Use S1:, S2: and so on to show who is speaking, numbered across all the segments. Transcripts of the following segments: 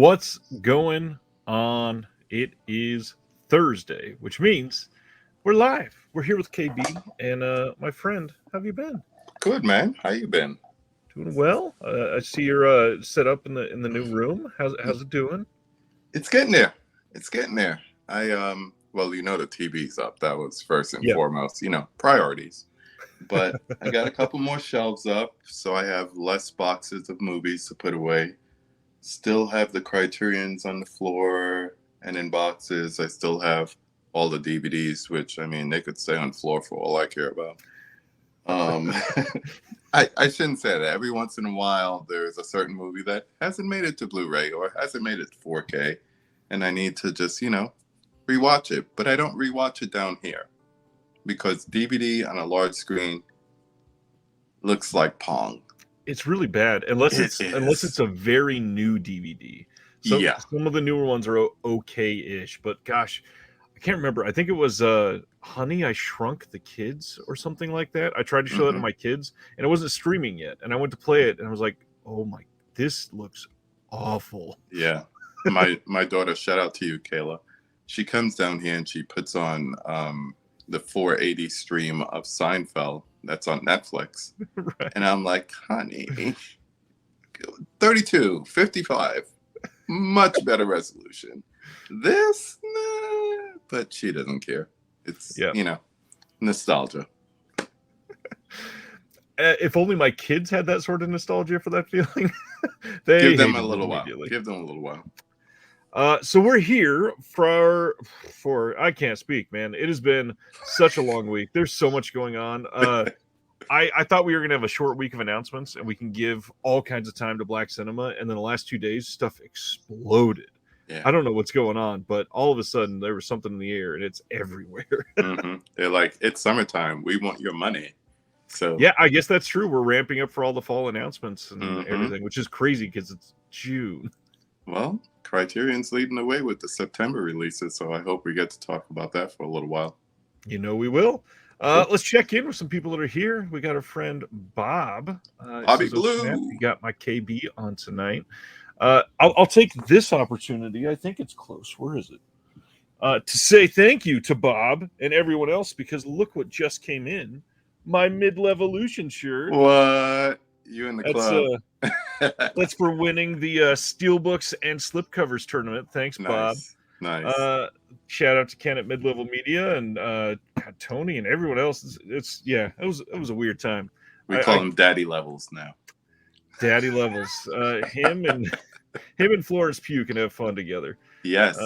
S1: What's going on? It is Thursday, which means we're live. We're here with KB and my friend. How have you been?
S2: Good, man. How you been?
S1: Doing well. I see you're set up in the new room. How's it doing?
S2: It's getting there. It's getting there. Well, the TV's up. That was first and
S1: Yeah.
S2: foremost, priorities. But I got a couple more shelves up, so I have less boxes of movies to put away. Still have the Criterions on the floor and in boxes. I still have all the DVDs, which, they could stay on the floor for all I care about. I shouldn't say that. Every once in a while, there's a certain movie that hasn't made it to Blu-ray or hasn't made it to 4K, and I need to just, rewatch it. But I don't rewatch it down here because DVD on a large screen looks like Pong.
S1: It's really bad unless it's a very new DVD. So
S2: Yeah.
S1: Some of the newer ones are okay-ish, but gosh, I can't remember. I think it was Honey, I Shrunk the Kids or something like that. I tried to show that to my kids, and it wasn't streaming yet. And I went to play it, and I was like, "Oh my, this looks awful."
S2: Yeah, my daughter. Shout out to you, Kayla. She comes down here and she puts on the 480 stream of Seinfeld that's on Netflix,
S1: Right.
S2: and I'm like, "Honey, 32, 55, much better resolution. This, nah." But she doesn't care. It's nostalgia.
S1: If only my kids had that sort of nostalgia for that feeling.
S2: Give them a little while. Give them a little while.
S1: So we're here for I can't speak, man. It has been such a long week. There's so much going on. I thought we were gonna have a short week of announcements and we can give all kinds of time to Black Cinema, and then the last 2 days stuff exploded.
S2: Yeah.
S1: I don't know what's going on, but all of a sudden there was something in the air and it's everywhere.
S2: They're like, it's summertime. We want your money. So
S1: yeah, I guess that's true. We're ramping up for all the fall announcements and everything, which is crazy because it's June.
S2: Well, Criterion's leading the way with the September releases, so I hope we get to talk about that for a little while.
S1: We will. Let's check in with some people that are here. We got our friend Bob.
S2: Bobby Blue.
S1: We got my KB on tonight. I'll take this opportunity. I think it's close. Where is it? To say thank you to Bob and everyone else, because look what just came in. My Mid-Levolution shirt.
S2: What? You in the club.
S1: That's for winning the Steelbooks and Slipcovers tournament. Thanks, Bob.
S2: Nice.
S1: Shout out to Ken at Mid-Level Media and Tony and everyone else. It was a weird time.
S2: We call them Daddy Levels now.
S1: Daddy Levels. Him and Florence Pugh can have fun together.
S2: Yes.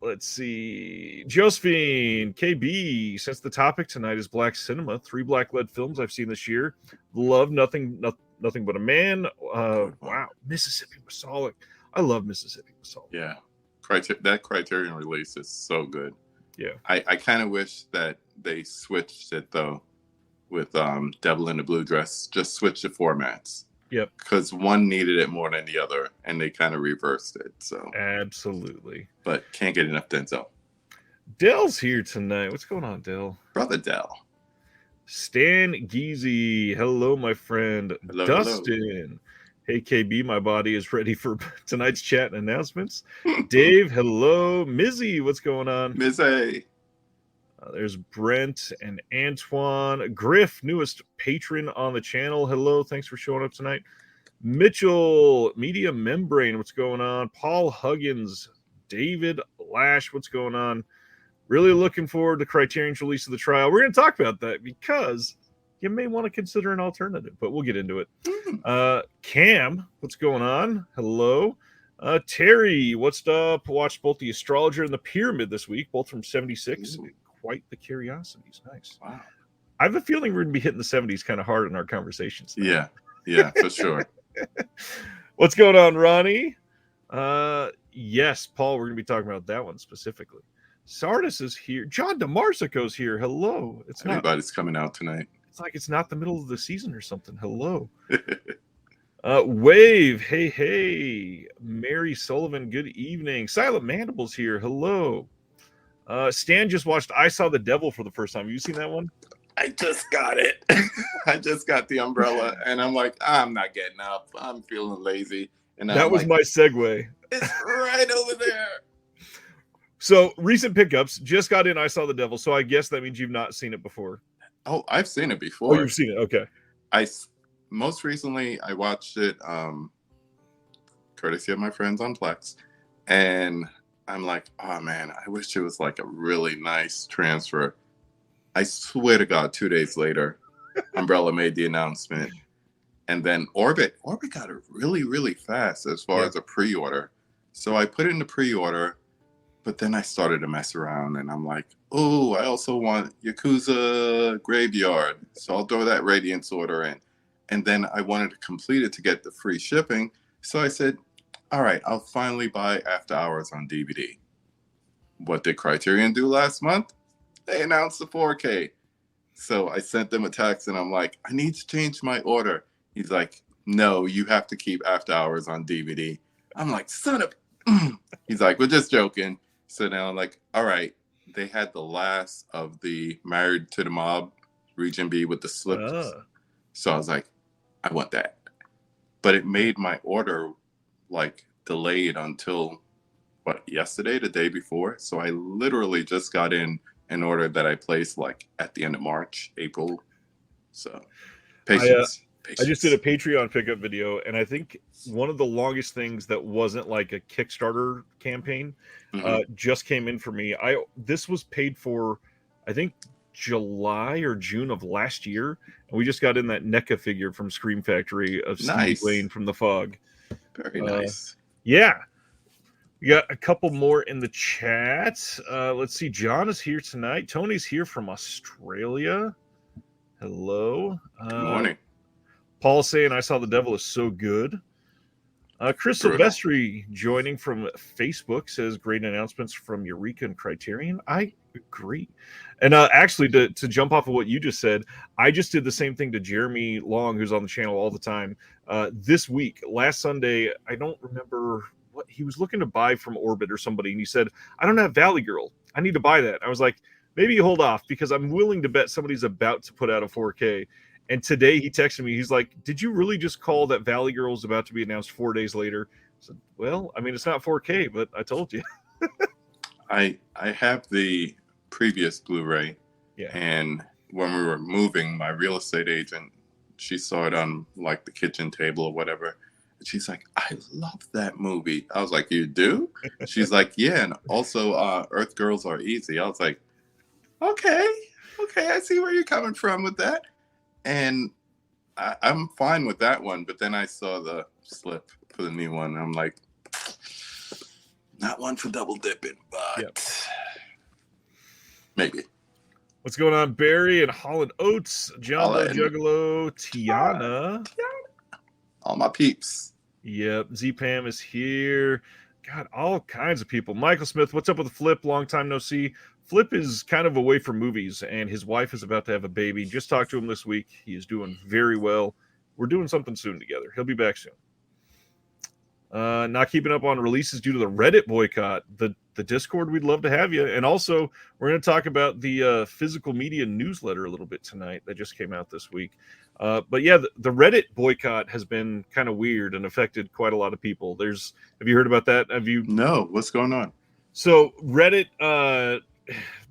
S1: Let's see. Josephine, KB, since the topic tonight is Black Cinema, 3 black-led films I've seen this year. Love Nothing But a Man. Wow. Mississippi Masonic. I love Mississippi Masonic.
S2: Yeah. That Criterion release is so good.
S1: Yeah.
S2: I kind of wish that they switched it, though, with Devil in the Blue Dress. Just switch the formats.
S1: Yep.
S2: Because one needed it more than the other, and they kind of reversed it. So
S1: absolutely.
S2: But can't get enough Denzel.
S1: Dell's here tonight. What's going on, Dell?
S2: Brother Dell.
S1: Stan Geezy. Hello, my friend.
S2: Hello,
S1: Dustin.
S2: hello.
S1: Hey, KB, my body is ready for tonight's chat and announcements. Dave, hello. Mizzy, what's going on?
S2: Mizzy.
S1: There's Brent and Antoine. Griff, newest patron on the channel. Hello, thanks for showing up tonight. Mitchell, Media Membrane, what's going on? Paul Huggins, David Lash, what's going on? Really looking forward to Criterion's release of The Trial. We're going to talk about that because you may want to consider an alternative, but we'll get into it. Cam, what's going on? Hello. Terry, what's up? Watched both The Astrologer and The Pyramid this week, both from 76. Ooh. Quite the curiosities. Nice.
S2: Wow.
S1: I have a feeling we're going to be hitting the 70s kind of hard in our conversations.
S2: Yeah, for sure.
S1: What's going on, Ronnie? Yes, Paul, we're going to be talking about that one specifically. Sardis is here. John DeMarsico's here. Hello.
S2: Everybody's coming out tonight.
S1: It's like it's not the middle of the season or something. Hello. Wave. Hey. Mary Sullivan, good evening. Silent Mandible's here. Hello. Stan just watched I Saw the Devil for the first time. Have you seen that one?
S2: I just got it. I just got the umbrella, and I'm like, I'm not getting up. I'm feeling lazy. And
S1: That
S2: I'm
S1: was
S2: like,
S1: my segue.
S2: it's right over there.
S1: So recent pickups just got in. I Saw the Devil. So I guess that means you've not seen it before.
S2: Oh, I've seen it
S1: Oh,
S2: before.
S1: you've seen it. Okay.
S2: Most recently I watched it courtesy of my friends on Plex, and I'm like, oh man, I wish it was like a really nice transfer. I swear to God, 2 days later, Umbrella made the announcement, and then Orbit got it really, really fast as far as a pre-order. So I put in the pre-order, but then I started to mess around, and I'm like, oh, I also want Yakuza Graveyard, so I'll throw that Radiance order in. And then I wanted to complete it to get the free shipping, so I said, all right, I'll finally buy After Hours on DVD. What did Criterion do last month? They announced the 4K. So I sent them a text and I'm like, I need to change my order. He's like, no, you have to keep After Hours on DVD. I'm like, son of... He's like, we're just joking. So now I'm like, all right. They had the last of the Married to the Mob Region B with the slips. So I was like, I want that. But it made my order like delayed until yesterday, the day before. So I literally just got in an order that I placed like at the end of March, April. So patience.
S1: I just did a Patreon pickup video, and I think one of the longest things that wasn't like a Kickstarter campaign just came in for me. This was paid for, I think, July or June of last year, and we just got in that NECA figure from Scream Factory of Stevie Lane from The Fog.
S2: Very nice.
S1: Yeah. We got a couple more in the chat. Let's see. John is here tonight. Tony's here from Australia. Hello.
S2: Good morning.
S1: Paul saying I Saw the Devil is so good. Chris Silvestri joining from Facebook says great announcements from Eureka and Criterion. I agree. And actually, to jump off of what you just said, I just did the same thing to Jeremy Long, who's on the channel all the time. This week, last Sunday, I don't remember what he was looking to buy from Orbit or somebody, and he said, I don't have Valley Girl. I need to buy that. I was like, maybe you hold off because I'm willing to bet somebody's about to put out a 4K. And today he texted me. He's like, did you really just call that Valley Girl is about to be announced 4 days later? I said, well, I mean, it's not 4K, but I told you.
S2: I have the previous Blu-ray.
S1: Yeah.
S2: And when we were moving, my real estate agent, she saw it on like the kitchen table or whatever. And she's like, I love that movie. I was like, you do? She's like, yeah. And also Earth Girls Are Easy. I was like, okay, I see where you're coming from with that. And I'm fine with that one. But then I saw the slip for the new one. And I'm like, not one for double dipping, but maybe.
S1: What's going on, Barry and Holland Oates, Jumbo Juggalo, Tiana.
S2: All my peeps.
S1: Yep. Z-Pam is here. God, all kinds of people. Michael Smith, what's up with the Flip? Long time no see. Flip is kind of away from movies, and his wife is about to have a baby. Just talked to him this week. He is doing very well. We're doing something soon together. He'll be back soon. Not keeping up on releases due to the Reddit boycott. The Discord, we'd love to have you. And also, we're going to talk about the physical media newsletter a little bit tonight that just came out this week. But yeah, the Reddit boycott has been kind of weird and affected quite a lot of people. Have you heard about that?
S2: No, what's going on?
S1: So Reddit,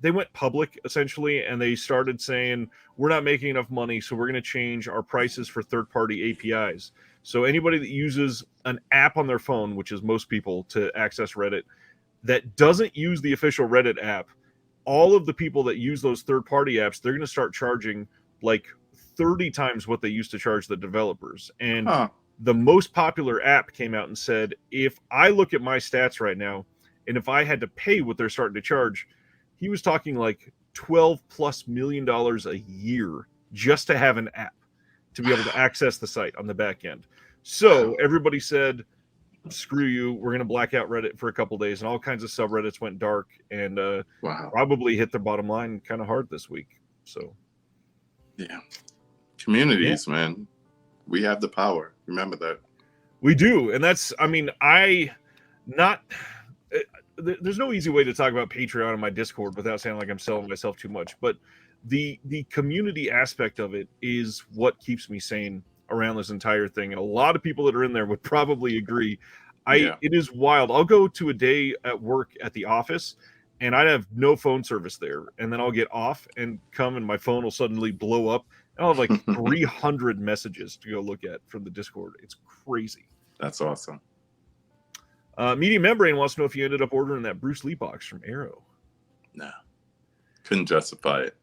S1: they went public essentially, and they started saying, we're not making enough money, so we're going to change our prices for third-party APIs. So anybody that uses an app on their phone, which is most people, to access Reddit, that doesn't use the official Reddit app, all of the people that use those third-party apps, they're going to start charging like 30 times what they used to charge the developers. And the most popular app came out and said, if I look at my stats right now, and if I had to pay what they're starting to charge, he was talking like $12+ million a year just to have an app to be able to access the site on the back end. So everybody said, screw you, we're going to black out Reddit for a couple days, and all kinds of subreddits went dark and probably hit their bottom line kind of hard this week. So
S2: yeah, communities, man, we have the power. Remember that.
S1: We do. And that's, I mean, there's no easy way to talk about Patreon on my Discord without sounding like I'm selling myself too much, but the community aspect of it is what keeps me sane around this entire thing, and a lot of people that are in there would probably agree.
S2: Yeah.
S1: It is wild. I'll go to a day at work at the office, and I'd have no phone service there, and then I'll get off and come, and my phone will suddenly blow up, and I'll have like 300 messages to go look at from the Discord. It's crazy.
S2: That's awesome.
S1: Media Membrane wants to know if you ended up ordering that Bruce Lee box from Arrow.
S2: No, couldn't justify it.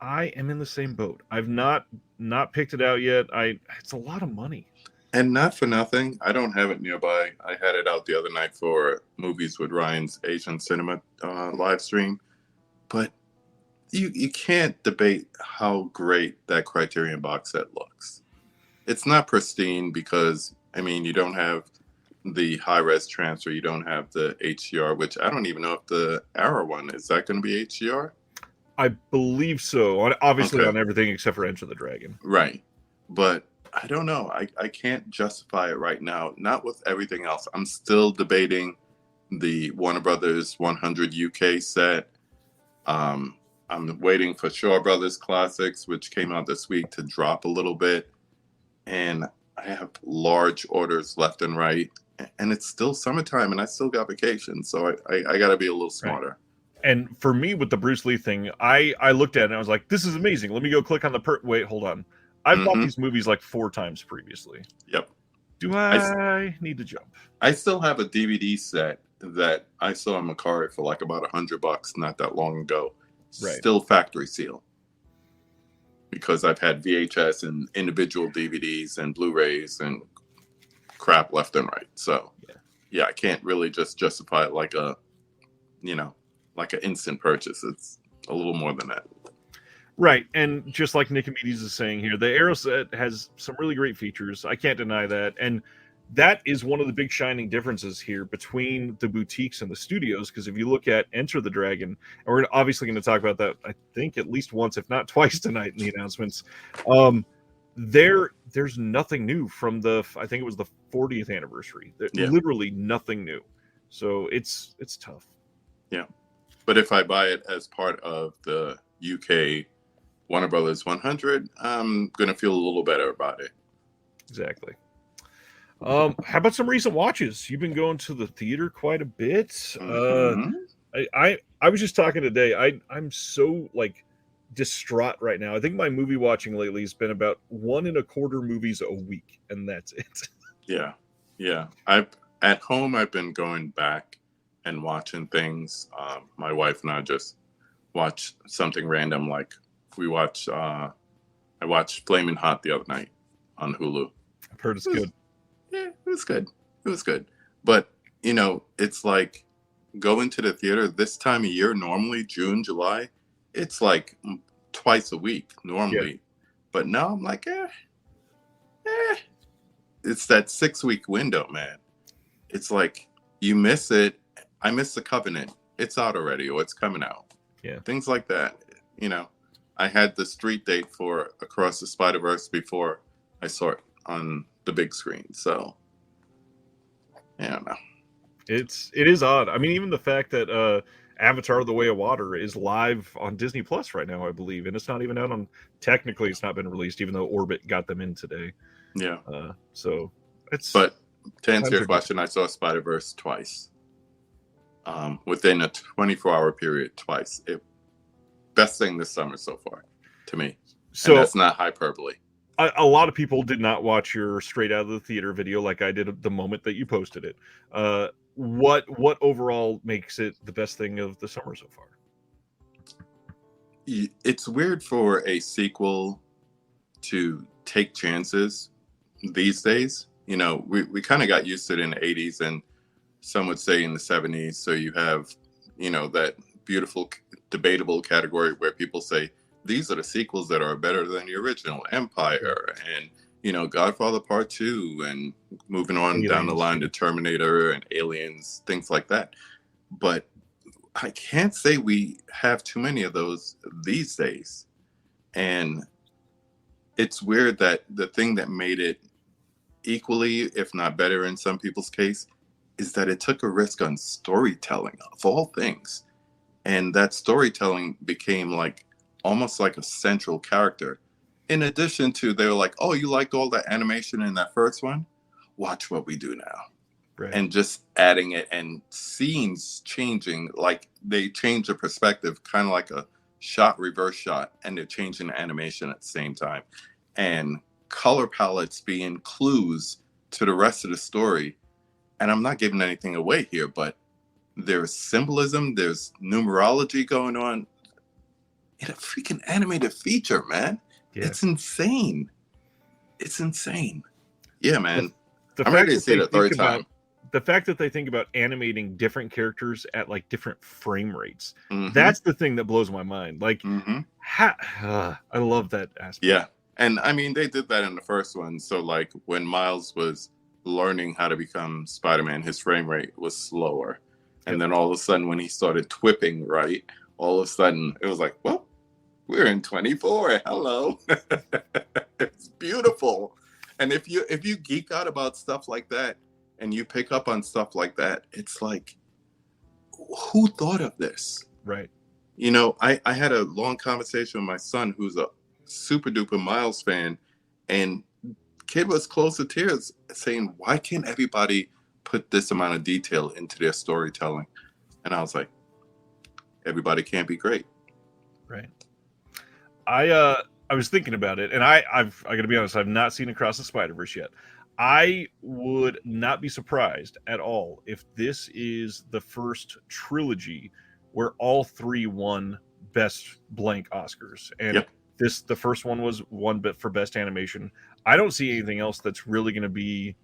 S1: I am in the same boat. I've not picked it out yet. It's a lot of money.
S2: And not for nothing, I don't have it nearby. I had it out the other night for Movies with Ryan's Asian Cinema live stream. But you can't debate how great that Criterion box set looks. It's not pristine because, I mean, you don't have the high-res transfer. You don't have the HDR, which I don't even know if the Arrow one, is that going to be HDR?
S1: I believe so. Obviously on everything except for Enter the Dragon.
S2: Right. But I don't know. I can't justify it right now. Not with everything else. I'm still debating the Warner Brothers 100 UK set. I'm waiting for Shaw Brothers Classics, which came out this week, to drop a little bit. And I have large orders left and right. And it's still summertime, and I still got vacation. So I got to be a little smarter.
S1: Right. And for me, with the Bruce Lee thing, I looked at it and I was like, this is amazing. Let me go click on the wait, hold on. I've bought these movies like 4 times previously.
S2: Yep.
S1: Do I need to jump?
S2: I still have a DVD set that I saw in Macari for like about $100 not that long ago.
S1: Right.
S2: Still factory seal. Because I've had VHS and individual DVDs and Blu-rays and crap left and right. So yeah, I can't really just justify it like a, like an instant purchase. It's a little more than that.
S1: Right, and just like Nicomedes is saying here, the Arrow set has some really great features. I can't deny that, and that is one of the big shining differences here between the boutiques and the studios. Because if you look at Enter the Dragon, and we're obviously going to talk about that, I think at least once, if not twice tonight in the announcements. There's nothing new from I think it was the 40th anniversary. Literally nothing new. So it's tough.
S2: Yeah, but if I buy it as part of the UK Warner Brothers 100, I'm going to feel a little better about it.
S1: Exactly. How about some recent watches? You've been going to the theater quite a bit. I was just talking today. I'm so distraught right now. I think my movie watching lately has been about 1.25 movies a week, and that's it.
S2: Yeah. At home, I've been going back and watching things. My wife and I just watched something random, like I watched Flamin' Hot the other night on Hulu.
S1: I've heard it's good.
S2: Yeah, it was good. But, it's like going to the theater this time of year, normally June, July, it's like twice a week normally. Yeah. But now I'm like, it's that 6-week window, man. It's like you miss it. I miss The Covenant. It's out already, or it's coming out.
S1: Yeah.
S2: Things like that. I had the street date for Across the Spider-Verse before I saw it on the big screen. So, I don't know.
S1: It is odd. I mean, even the fact that Avatar: The Way of Water is live on Disney Plus right now, I believe, and it's not even out on. Technically, it's not been released, even though Orbit got them in today.
S2: Yeah.
S1: So it's.
S2: But to answer your question, I saw Spider-Verse twice. Within a 24-hour period, twice. Best thing this summer so far, to me. So and that's not hyperbole.
S1: A lot of people did not watch your straight out of the theater video like I did the moment that you posted it. What overall makes it the best thing of the summer so far?
S2: It's weird for a sequel to take chances these days. We kind of got used to it in the 80s, and some would say in the 70s. So you have, that beautiful, debatable category where people say, these are the sequels that are better than the original, Empire and, Godfather Part 2, and moving on Aliens, down the line to Terminator and Aliens, things like that. But I can't say we have too many of those these days. And it's weird that the thing that made it equally, if not better in some people's case, is that it took a risk on storytelling, of all things. And that storytelling became almost like a central character. in addition to, they were like, oh, you liked all the animation in that first one? Watch what we do now.
S1: Right.
S2: And just adding it and scenes changing, like they change the perspective, kind of like a shot, reverse shot, and they're changing the animation at the same time. And color palettes being clues to the rest of the story. And I'm not giving anything away here, but there's symbolism, there's numerology going on in a freaking animated feature, man.
S1: Yeah.
S2: It's insane. It's insane. Yeah, man.
S1: The
S2: I'm
S1: fact
S2: ready to
S1: that
S2: see
S1: they
S2: it a third
S1: think about-
S2: time.
S1: The fact that they think about animating different characters at like different frame rates,
S2: Mhm.
S1: that's the thing that blows my mind. Like,
S2: Mhm.
S1: I love that aspect.
S2: Yeah. And I mean, they did that in the first one. So, like, when Miles was learning how to become Spider-Man, his frame rate was slower. And
S1: Yep.
S2: then all of a sudden, when he started twipping, right, all of a sudden it was like, well, we're in 24. Hello. It's beautiful. And if you geek out about stuff like that and you pick up on stuff like that, it's like, who thought of this?
S1: Right.
S2: You know, I had a long conversation with my son, who's a super duper Miles fan, and kid was close to tears, saying, why can't everybody put this amount of detail into their storytelling? And I was like, everybody can't be great.
S1: Right. I was thinking about it, and I got to be honest, I've not seen Across the Spider-Verse yet. I would not be surprised at all if this is the first trilogy where all three won Best Blank Oscars, and
S2: Yep.
S1: the first one was one bit for Best Animation. I don't see anything else that's really going to be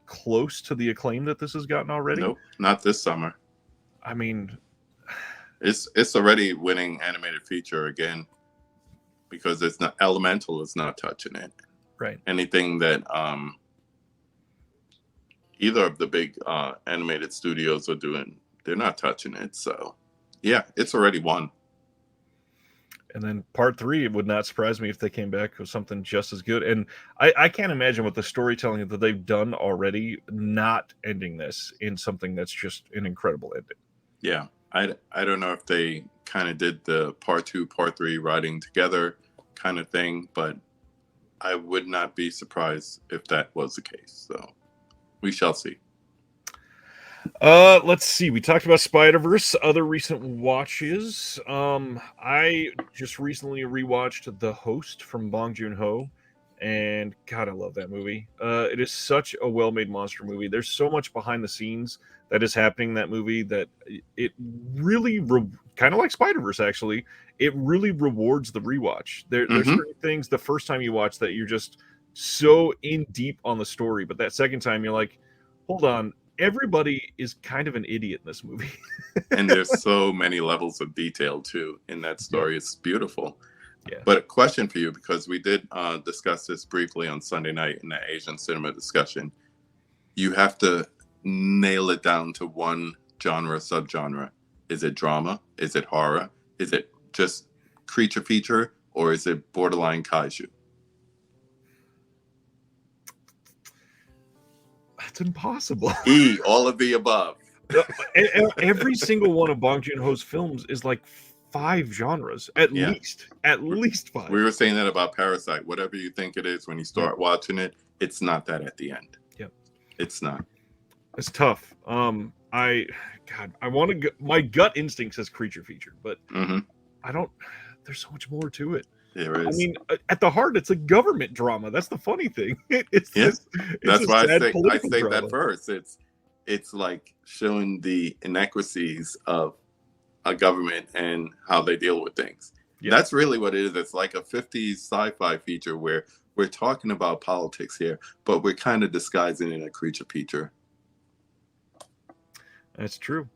S1: close to the acclaim that this has gotten already.
S2: Nope, not this summer.
S1: I mean,
S2: It's already winning animated feature again, because it's not, Elemental is not touching it.
S1: right.
S2: Anything that either of the big animated studios are doing, they're not touching it. So yeah, it's already won.
S1: And then part 3, it would not surprise me if they came back with something just as good. And I can't imagine with the storytelling that they've done already, not ending this in something that's just an incredible ending.
S2: Yeah, I don't know if they kind of did the part 2, part 3 writing together kind of thing, but I would not be surprised if that was the case. So we shall see.
S1: Let's see. We talked about Spider-Verse, other recent watches. I just recently rewatched The Host from Bong Joon-ho, and God, I love that movie. It is such a well-made monster movie. There's so much behind the scenes that is happening in that movie that it really, kind of like Spider-Verse, actually, it really rewards the rewatch. There's certain things the first time you watch that you're just so in deep on the story, but that second time you're like, hold on, everybody is kind of an idiot in this movie.
S2: And there's so many levels of detail too in that story. It's beautiful.
S1: Yeah.
S2: But a question for you, because we did discuss this briefly on Sunday night in the Asian cinema discussion. You have to nail it down to one genre, subgenre. Is it drama? Is it horror? Is it just creature feature? Or is it borderline kaiju?
S1: That's impossible.
S2: All of the above.
S1: Every single one of Bong Joon-ho's films is like 5 genres, at least 5.
S2: We were saying that about Parasite. Whatever you think it is when you start watching it, it's not that at the end.
S1: Yep.
S2: It's not.
S1: It's tough. I want to. My gut instinct says creature feature, but I don't. There's so much more to it.
S2: There is.
S1: I mean, at the heart, it's a government drama. That's the funny thing. That's
S2: why I say that first. It's like showing the inequities of a government and how they deal with things. Yeah. That's really what it is. It's like a 50s sci-fi feature where we're talking about politics here, but we're kind of disguising it in a creature feature.
S1: That's true.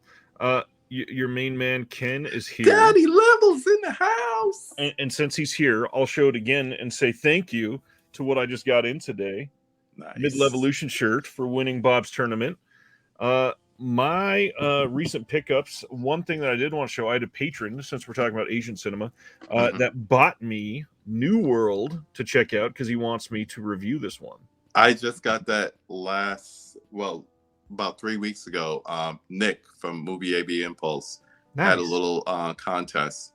S1: Your main man Ken is here.
S2: Daddy Level's in the house.
S1: And since he's here, I'll show it again and say thank you to what I just got in today.
S2: Nice.
S1: Mid-Levolution shirt for winning Bob's tournament. My recent pickups, one thing that I did want to show, I had a patron, since we're talking about Asian cinema, that bought me New World to check out because he wants me to review this one.
S2: I just got that about 3 weeks ago. Nick from Movie AB Impulse had a little contest,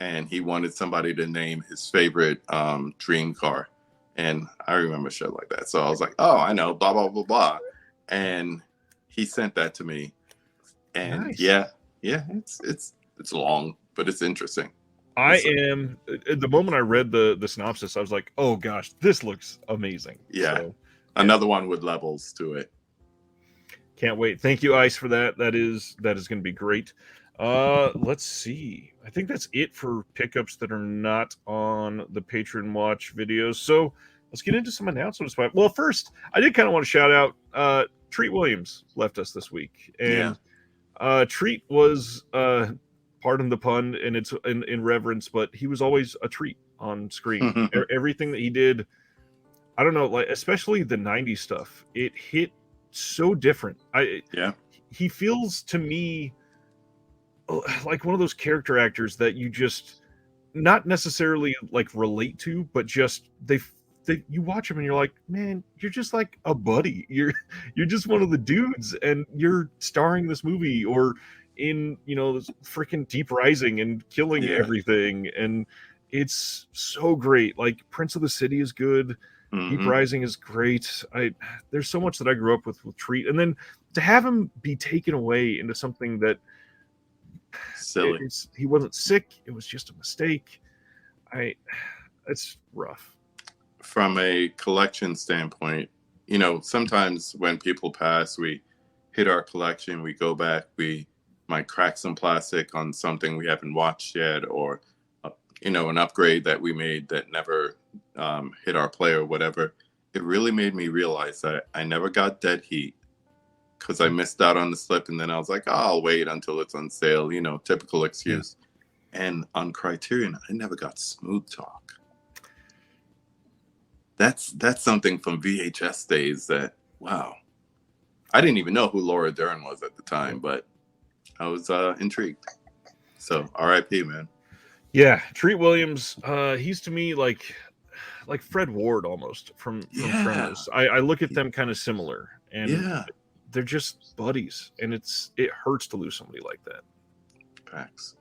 S2: and he wanted somebody to name his favorite dream car. And I remember shit like that. So I was like, oh, I know, blah, blah, blah, blah. And he sent that to me. And
S1: Nice.
S2: yeah, it's long, but it's interesting.
S1: The moment I read the synopsis, I was like, oh gosh, this looks amazing.
S2: Yeah.
S1: So,
S2: another one with levels to it.
S1: Can't wait. Thank you, Ice, for that. That is going to be great. Let's see. I think that's it for pickups that are not on the Patreon Watch videos. So let's get into some announcements. Well, first, I did kind of want to shout out Treat Williams left us this week, and Treat was pardon the pun, and it's in reverence, but he was always a treat on screen. Everything that he did, I don't know, like especially the '90s stuff, it hit so different. He feels to me like one of those character actors that you just not necessarily like relate to, but just they you watch him and you're like, man, you're just like a buddy. You're just one of the dudes, and you're starring this movie or in this freaking Deep Rising and killing everything, and it's so great. Like Prince of the City is good. Deep Rising is great. There's so much that I grew up with Treat, and then to have him be taken away into something that
S2: silly.
S1: He wasn't sick. It was just a mistake. It's rough.
S2: From a collection standpoint, sometimes when people pass, we hit our collection, we go back, we might crack some plastic on something we haven't watched yet, or an upgrade that we made that never hit our play or whatever. It really made me realize that I never got Dead Heat because I missed out on the slip, and then I was like, oh, I'll wait until it's on sale, typical excuse. And on Criterion, I never got Smooth Talk. That's something from VHS days that, wow. I didn't even know who Laura Dern was at the time, but I was intrigued. So RIP, man.
S1: Yeah, Treat Williams, he's to me like Fred Ward almost from Tremors. I look at them kind of similar, and they're just buddies, and it hurts to lose somebody like that.
S2: Facts.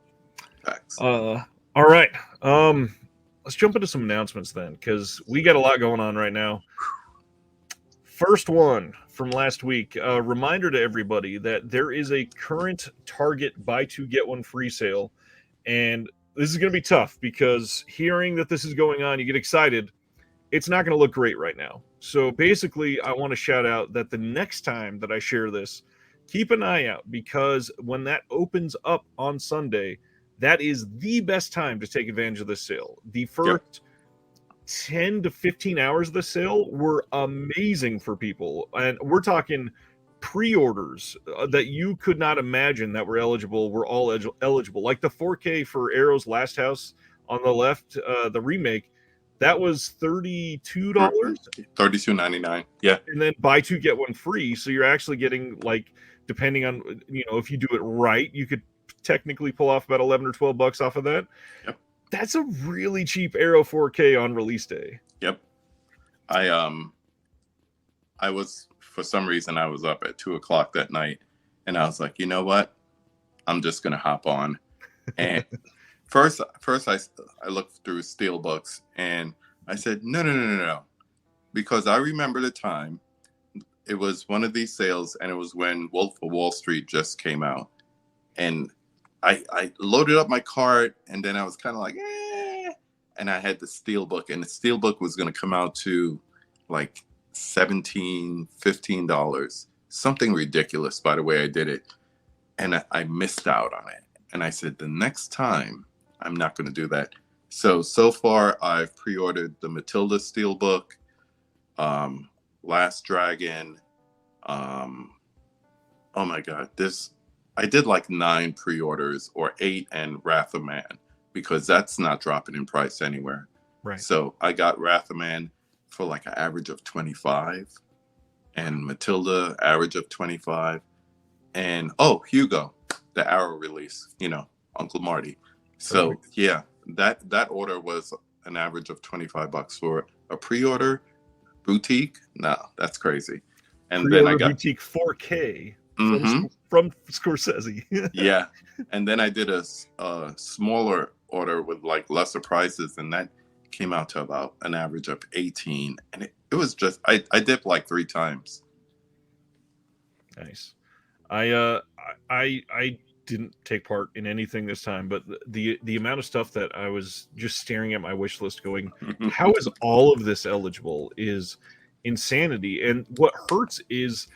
S1: All right. Let's jump into some announcements then, because we got a lot going on right now. First one from last week, a reminder to everybody that there is a current Target buy two get one free sale, and this is going to be tough because hearing that this is going on, you get excited. It's not going to look great right now. So basically, I want to shout out that the next time that I share this, keep an eye out, because when that opens up on Sunday, that is the best time to take advantage of this sale. The first 10 to 15 hours of the sale were amazing for people. And we're talking pre-orders that you could not imagine that were eligible were all eligible. Like the 4K for Arrow's Last House on the left, the remake, that was $32.
S2: $32.99. Yeah.
S1: And then buy two get one free. So you're actually getting, like, depending on if you do it right, you could technically pull off about 11 or 12 bucks off of that.
S2: Yep.
S1: That's a really cheap Arrow 4K on release day.
S2: Yep. I was, for some reason, I was up at 2:00 that night, and I was like, you know what? I'm just gonna hop on. And first I looked through Steelbooks, and I said, no, because I remember the time. It was one of these sales, and it was when Wolf of Wall Street just came out, and I loaded up my cart, and then I was kind of like, and I had the Steelbook, and the Steelbook was going to come out to like $17, $15, something ridiculous by the way I did it. And I missed out on it. And I said, the next time, I'm not going to do that. So far, I've pre-ordered the Matilda Steelbook, Last Dragon. Oh my God, I did like 9 pre-orders, or 8, and Wrath of Man, because that's not dropping in price anywhere.
S1: Right.
S2: So I got Wrath of Man for like an average of 25, and Matilda average of 25, and Hugo, the Arrow release, Uncle Marty. So yeah, that order was an average of $25 for a pre-order. Boutique, no, that's crazy. And
S1: pre-order
S2: then I got
S1: Boutique 4K. From Scorsese.
S2: Yeah. And then I did a smaller order with like lesser prices, and that came out to about an average of 18. And it was just I dipped like 3 times.
S1: Nice. I didn't take part in anything this time, but the amount of stuff that I was just staring at my wish list going, how is all of this eligible, is insanity. And what hurts is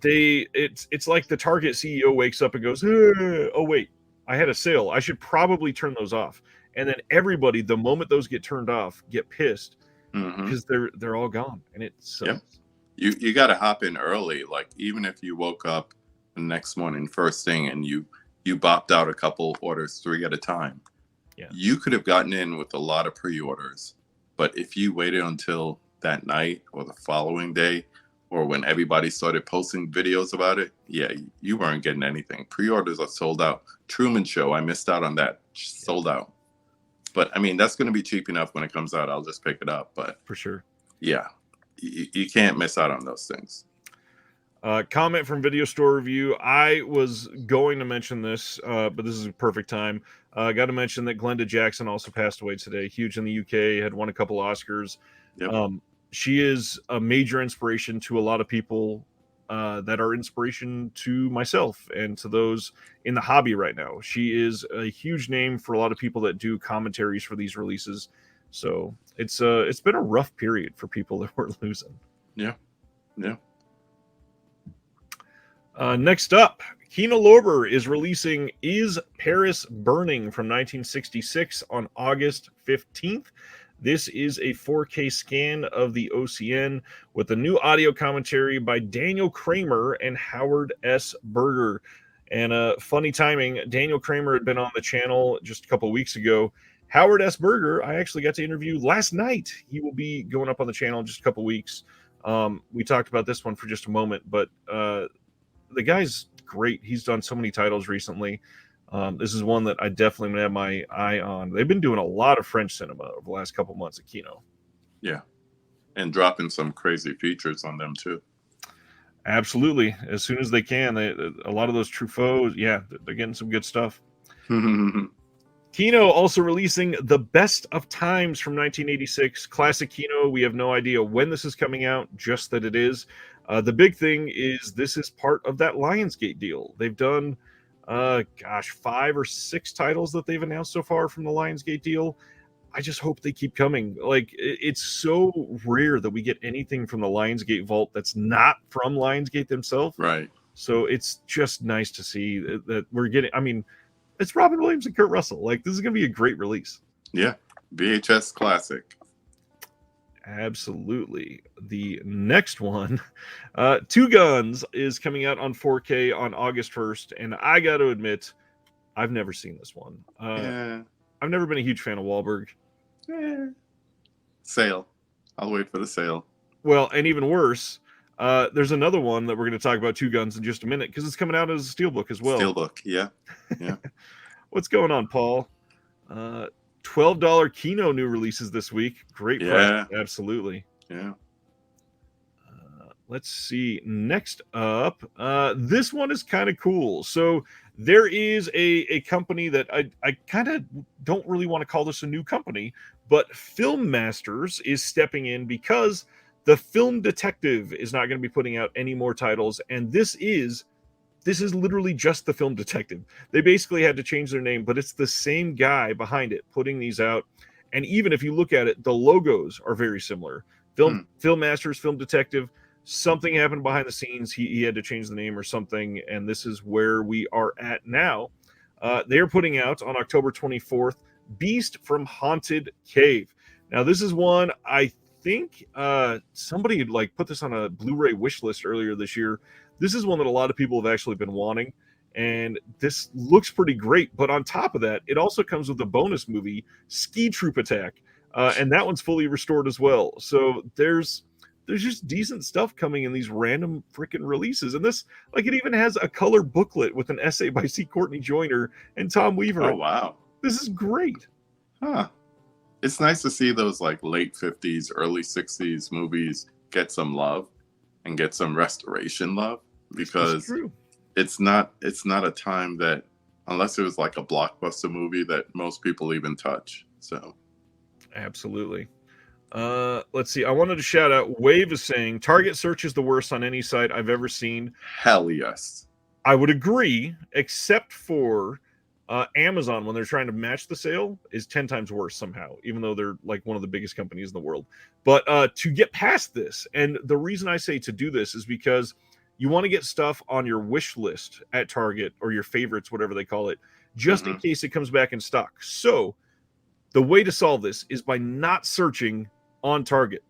S1: it's like the Target CEO wakes up and goes, oh wait, I had a sale, I should probably turn those off. And then everybody, the moment those get turned off, get pissed because they're all gone. And it sucks.
S2: Yep. You got to hop in early. Like, even if you woke up the next morning first thing and you bopped out a couple orders 3 at a time, you could have gotten in with a lot of pre-orders. But if you waited until that night or the following day, or when everybody started posting videos about it, you weren't getting anything. Pre-orders are sold out. Truman Show, I missed out on that. Sold out. But I mean, that's going to be cheap enough when it comes out. I'll just pick it up. But
S1: For sure.
S2: Yeah, you can't miss out on those things.
S1: Comment from Video Store Review. I was going to mention this, but this is a perfect time. Got to mention that Glenda Jackson also passed away today. Huge in the UK, had won a couple Oscars.
S2: Yep.
S1: She is a major inspiration to a lot of people that are inspiration to myself and to those in the hobby right now. She is a huge name for a lot of people that do commentaries for these releases. So it's been a rough period for people that we're losing.
S2: Yeah.
S1: Next up, Kino Lorber is releasing Is Paris Burning from 1966 on August 15th. This is a 4K scan of the OCN with a new audio commentary by Daniel Kramer and Howard S. Berger. And funny timing, Daniel Kramer had been on the channel just a couple weeks ago. Howard S. Berger, I actually got to interview last night. He will be going up on the channel in just a couple weeks. We talked about this one for just a moment, but the guy's great. He's done so many titles recently. This is one that I definitely would have my eye on. They've been doing a lot of French cinema over the last couple months at Kino.
S2: Yeah. And dropping some crazy features on them too.
S1: Absolutely. As soon as they can. A lot of those Truffauts, they're getting some good stuff. Kino also releasing The Best of Times from 1986. Classic Kino. We have no idea when this is coming out, just that it is. The big thing is this is part of that Lionsgate deal. They've done, 5 or 6 titles that they've announced so far from the Lionsgate deal. I just hope they keep coming. Like, it's so rare that we get anything from the Lionsgate vault that's not from Lionsgate themselves.
S2: Right.
S1: So it's just nice to see that we're getting, I mean, it's Robin Williams and Kurt Russell. Like, this is going to be a great release.
S2: Yeah. VHS classic.
S1: Absolutely. The next one, Two Guns, is coming out on 4K on August 1st. And I got to admit, I've never seen this one. I've never been a huge fan of Wahlberg.
S2: Sale. I'll wait for the sale.
S1: Well, and even worse, there's another one that we're going to talk about, Two Guns, in just a minute, because it's coming out as a Steelbook as well.
S2: Steelbook, yeah.
S1: What's going on, Paul? $12 Kino new releases this week. Great price. Absolutely.
S2: Yeah.
S1: Let's see. Next up, this one is kind of cool. So there is a company that I kind of don't really want to call this a new company, but Film Masters is stepping in because the Film Detective is not going to be putting out any more titles, and this is literally just the Film Detective. They basically had to change their name, but it's the same guy behind it putting these out. And even if you look at it, the logos are very similar. Film Masters, Film Detective. Something happened behind the scenes. He had to change the name or something, and this is where we are at now. They're putting out on October 24th, Beast from Haunted Cave. Now, this is one I think somebody had put this on a Blu-ray wish list earlier this year. This is one that a lot of people have actually been wanting, and this looks pretty great. But on top of that, it also comes with a bonus movie, Ski Troop Attack, and that one's fully restored as well. So there's just decent stuff coming in these random freaking releases. And this, it even has a color booklet with an essay by C. Courtney Joyner and Tom Weaver.
S2: Oh, wow.
S1: This is great.
S2: Huh. It's nice to see those late 50s, early 60s movies get some love and get some restoration love, because it's not a time that unless it was like a blockbuster movie that most people even touch. So
S1: Absolutely. Let's see. I wanted to shout out. Wave is saying Target search is the worst on any site I've ever seen.
S2: hell yes.
S1: I would agree, except for Amazon when they're trying to match the sale is 10 times worse somehow, even though they're like one of the biggest companies in the world. But to get past this, and the reason I say to do this is because you want to get stuff on your wish list at Target or your favorites, whatever they call it, just in case it comes back in stock. So the way to solve this is by not searching on Target.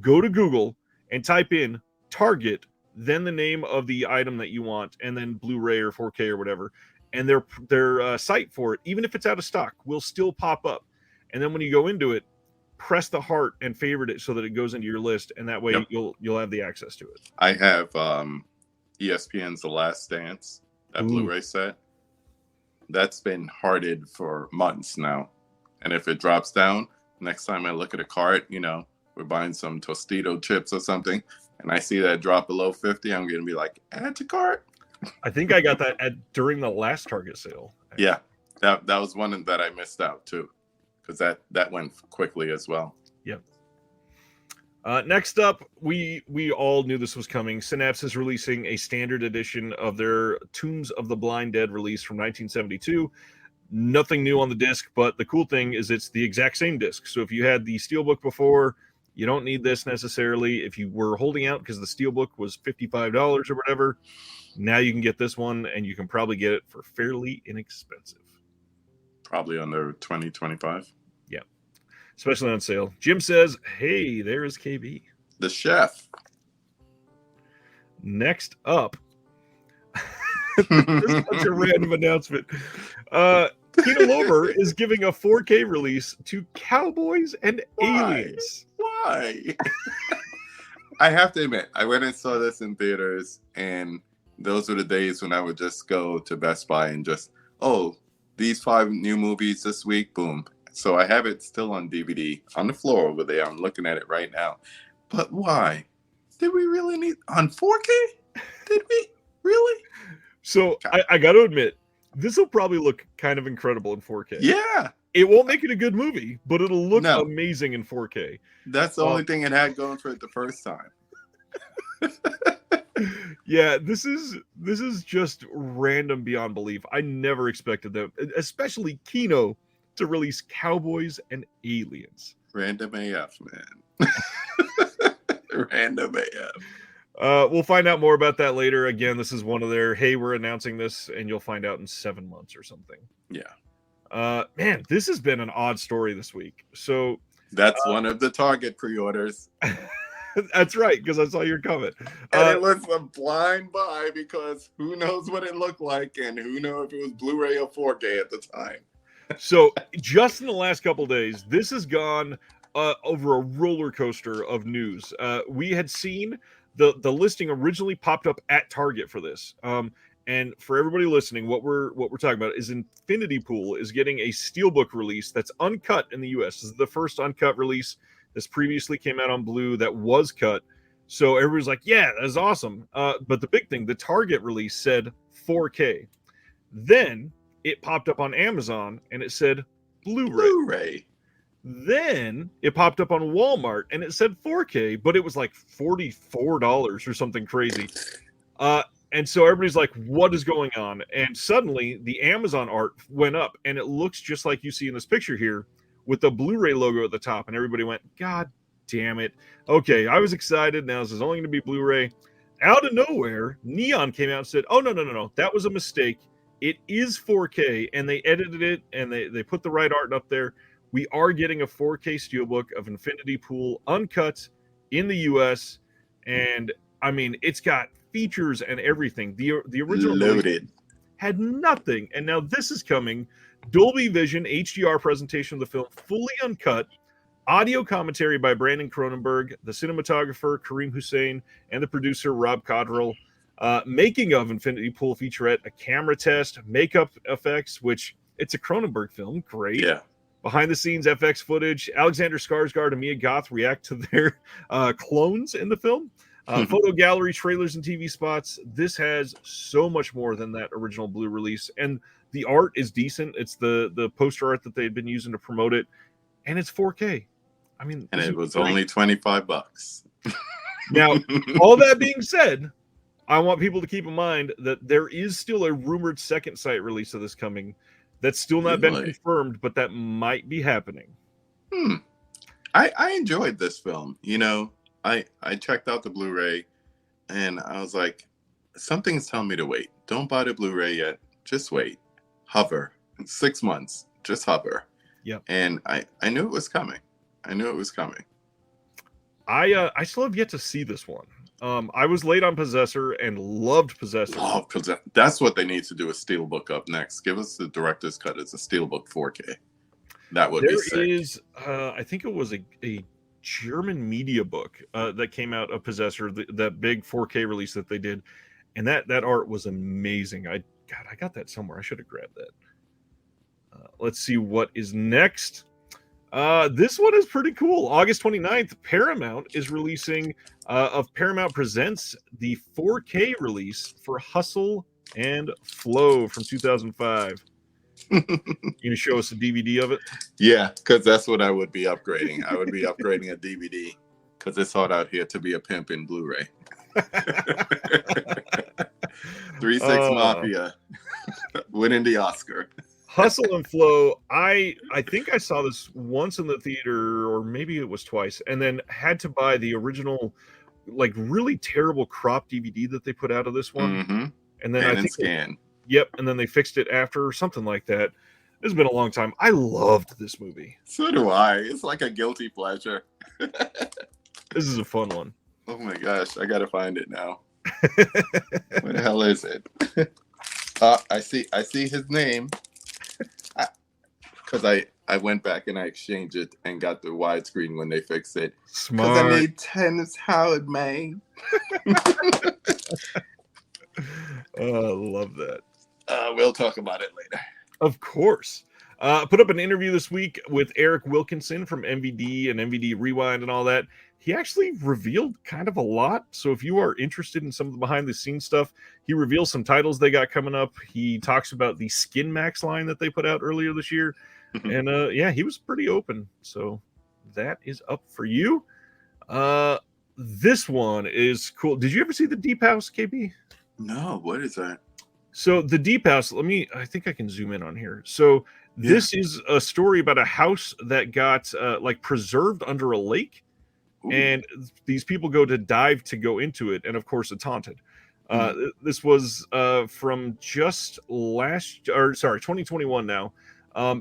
S1: Go to Google and type in Target, then the name of the item that you want, and then Blu-ray or 4K or whatever. And their site for it, even if it's out of stock, will still pop up. And then when you go into it, press the heart and favorite it so that it goes into your list, and that way you'll have the access to it.
S2: I have ESPN's The Last Dance, that Blu-ray set. That's been hearted for months now. And if it drops down, next time I look at a cart, we're buying some Tostito chips or something, and I see that drop below 50, I'm going to be like, add to cart.
S1: I think I got that during the last Target sale.
S2: Yeah, that was one that I missed out too, because that went quickly as well.
S1: Yep. Next up, we all knew this was coming. Synapse is releasing a standard edition of their Tombs of the Blind Dead release from 1972. Nothing new on the disc, but the cool thing is it's the exact same disc. So if you had the Steelbook before, you don't need this necessarily. If you were holding out because the Steelbook was $55 or whatever, now you can get this one, and you can probably get it for fairly inexpensive.
S2: Probably under 20, 25.
S1: Yeah, especially on sale. Jim says, hey, there is KB.
S2: The chef.
S1: Next up, this is such a random announcement. Kino Lorber is giving a 4K release to Cowboys and Aliens.
S2: Why? I have to admit, I went and saw this in theaters, and those were the days when I would just go to Best Buy and just, these 5 new movies this week, boom. So I have it still on DVD on the floor over there. I'm looking at it right now. But why? Did we really need on 4K? Did we? Really?
S1: So I got to admit, this will probably look kind of incredible in 4K.
S2: Yeah.
S1: It won't make it a good movie, but it'll look amazing in 4K.
S2: That's the only thing it had going for it the first time.
S1: Yeah, this is just random beyond belief. I never expected them, especially Kino, to release Cowboys and Aliens.
S2: Random AF, man. Random AF.
S1: We'll find out more about that later. Again, this is one of their, hey, we're announcing this, and you'll find out in 7 months or something.
S2: Yeah.
S1: Man, this has been an odd story this week. So
S2: that's one of the Target pre-orders.
S1: That's right, because I saw your comment.
S2: And it was a blind buy because who knows what it looked like, and who knows if it was Blu-ray or 4K at the time.
S1: So just in the last couple of days, this has gone over a roller coaster of news. We had seen the listing originally popped up at Target for this. And for everybody listening, what we're talking about is Infinity Pool is getting a Steelbook release that's uncut in the US. This is the first uncut release. This previously came out on Blue that was cut. So everybody's like, yeah, that's awesome. But the big thing, the Target release said 4K. Then it popped up on Amazon and it said Blu-ray. Then it popped up on Walmart and it said 4K, but it was like $44 or something crazy. And so everybody's like, what is going on? And suddenly the Amazon art went up and it looks just like you see in this picture here with the Blu-ray logo at the top. And everybody went, God damn it. Okay, I was excited. Now this is only going to be Blu-ray. Out of nowhere, Neon came out and said, oh, no. That was a mistake. It is 4K. And they edited it and they put the right art up there. We are getting a 4K Steelbook of Infinity Pool uncut in the US. And I mean, it's got features and everything. The original
S2: loaded
S1: had nothing. And now this is coming. Dolby Vision HDR presentation of the film, fully uncut. Audio commentary by Brandon Cronenberg, the cinematographer Kareem Hussein, and the producer Rob Cottrell. Making of Infinity Pool featurette, a camera test, makeup effects, which it's a Cronenberg film. Great.
S2: Yeah.
S1: Behind the scenes FX footage. Alexander Skarsgård and Mia Goth react to their clones in the film. Photo gallery, trailers, and TV spots. This has so much more than that original Blue release. And The art is decent. It's the poster art that they had been using to promote it, and it's 4K. I mean,
S2: And
S1: this
S2: it
S1: is
S2: was
S1: great.
S2: only $25.
S1: Now, all that being said, I want people to keep in mind that there is still a rumored second site release of this coming that's still not been
S2: Really?
S1: confirmed, but that might be happening.
S2: I enjoyed this film. You know, I checked out the Blu-ray and I was like, something's telling me to wait. Don't buy the Blu-ray yet. Just wait. Hover. 6 months. Just hover.
S1: Yep.
S2: And I knew it was coming. I knew it was coming.
S1: I still have yet to see this one. I was late on Possessor and loved Possessor.
S2: Oh, that's what they need to do a Steelbook up next. Give us the director's cut as a Steelbook 4K. That would be sick.
S1: There is, I think it was a German media book that came out of Possessor, that big 4K release that they did, and that art was amazing. I got that somewhere. I should have grabbed that. Let's see what is next. This one is pretty cool. August 29th, Paramount is releasing of Paramount Presents the 4K release for Hustle and Flow from 2005. You gonna show us a DVD of it?
S2: Yeah, because that's what I would be upgrading. I would be upgrading a DVD because it's hard out here to be a pimp in Blu-ray. 3-6 Mafia winning the Oscar.
S1: Hustle and Flow. I think I saw this once in the theater, or maybe it was twice, and then had to buy the original, like really terrible crop DVD that they put out of this one.
S2: Mm-hmm.
S1: And then I think
S2: scan.
S1: Yep, and then they fixed it after or something like that. It's been a long time. I loved this movie.
S2: So do I. It's like a guilty pleasure.
S1: This is a fun one.
S2: Oh my gosh, I gotta find it now. Where the hell is it? I see his name. Because I went back and I exchanged it and got the widescreen when they fixed it.
S1: Smart.
S2: Because I need tennis how it made.
S1: Oh, I love that.
S2: We'll talk about it later.
S1: Of course. Put up an interview this week with Eric Wilkinson from MVD and MVD Rewind and all that. He actually revealed kind of a lot. So if you are interested in some of the behind the scenes stuff, he reveals some titles they got coming up. He talks about the Skin Max line that they put out earlier this year. And yeah, he was pretty open. So that is up for you. This one is cool. Did you ever see the Deep House, KB?
S2: No, what is that?
S1: So the Deep House, I think I can zoom in on here. So this is a story about a house that got like preserved under a lake. Ooh. And these people go to dive to go into it. And of course it's haunted. This was from just 2021 now.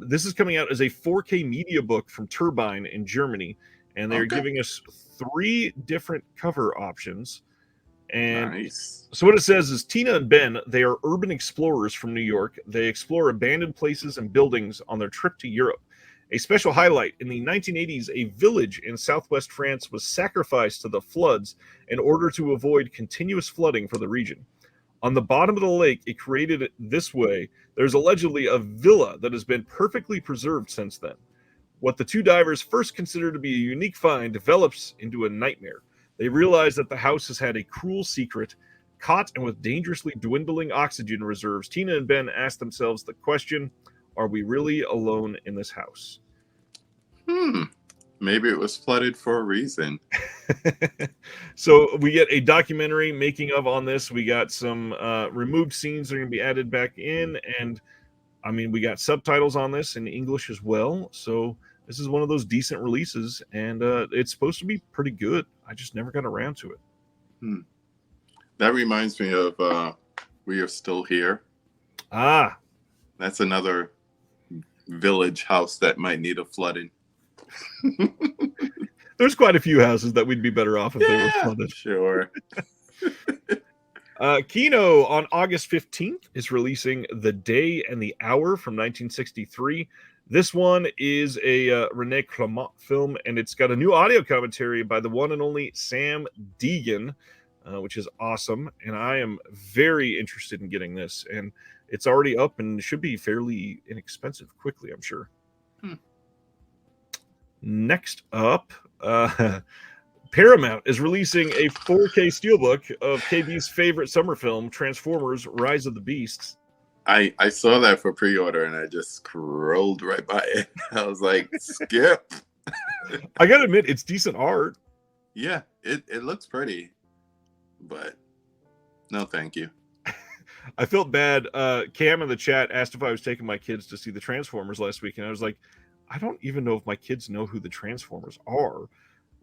S1: This is coming out as a 4K media book from Turbine in Germany. And they're giving us 3 different cover options. And nice. So what it says is Tina and Ben, they are urban explorers from New York. They explore abandoned places and buildings on their trip to Europe. A special highlight, in the 1980s, a village in southwest France was sacrificed to the floods in order to avoid continuous flooding for the region. On the bottom of the lake, it created this way, there's allegedly a villa that has been perfectly preserved since then. What the 2 divers first considered to be a unique find develops into a nightmare. They realize that the house has had a cruel secret. Caught and with dangerously dwindling oxygen reserves, Tina and Ben ask themselves the question, are we really alone in this house?
S2: Maybe it was flooded for a reason.
S1: So we get a documentary making of on this. We got some removed scenes that are going to be added back in. And I mean, we got subtitles on this in English as well. So this is one of those decent releases, and it's supposed to be pretty good. I just never got around to it.
S2: That reminds me of We Are Still Here. That's another village house that might need a flooding.
S1: There's quite a few houses that we'd be better off if they were flooded.
S2: Sure.
S1: Kino on August 15th is releasing The Day and the Hour from 1963. This one is a Rene Clement film, and it's got a new audio commentary by the one and only Sam Deegan, which is awesome. And I am very interested in getting this. And it's already up and should be fairly inexpensive quickly, I'm sure. Next up, Paramount is releasing a 4K steelbook of KB's favorite summer film, Transformers: Rise of the Beasts.
S2: I saw that for pre-order and I just scrolled right by it. I was like, skip.
S1: I gotta admit, it's decent art.
S2: Yeah, it looks pretty, but no, thank you.
S1: I felt bad. Cam in the chat asked if I was taking my kids to see the Transformers last week, and I was like, I don't even know if my kids know who the Transformers are,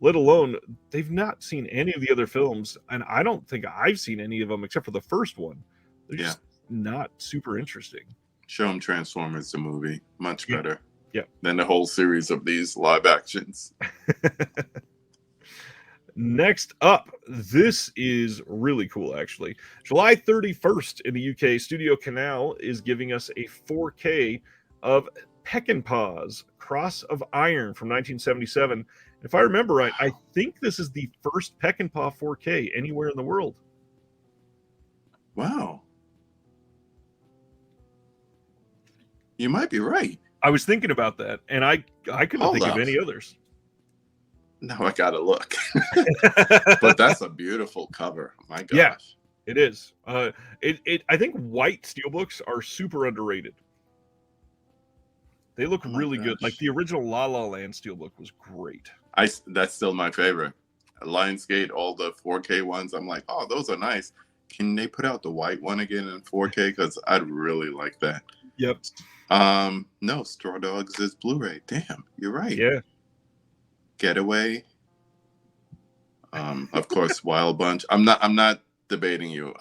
S1: let alone they've not seen any of the other films, and I don't think I've seen any of them except for the first one. They're just not super interesting.
S2: Show them Transformers the movie. Much better.
S1: Yeah.
S2: Than the whole series of these live actions.
S1: Next up, this is really cool, actually. July 31st in the UK, Studio Canal is giving us a 4K of Peckinpah's Cross of Iron from 1977. If I remember right, I think this is the first Peckinpah 4K anywhere in the world.
S2: Wow. You might be right.
S1: I was thinking about that, and I couldn't think of any others.
S2: Now I gotta look. But that's a beautiful cover. My gosh.
S1: Yeah, it is. I think white steelbooks are super underrated. They look really good. Like the original La La Land steelbook was great.
S2: That's still my favorite. Lionsgate, all the 4K ones. I'm like, oh, those are nice. Can they put out the white one again in 4K? Because I'd really like that.
S1: Yep.
S2: No, Straw Dogs is Blu-ray. Damn, you're right.
S1: Yeah.
S2: Getaway. Of course, Wild Bunch. I'm not debating you.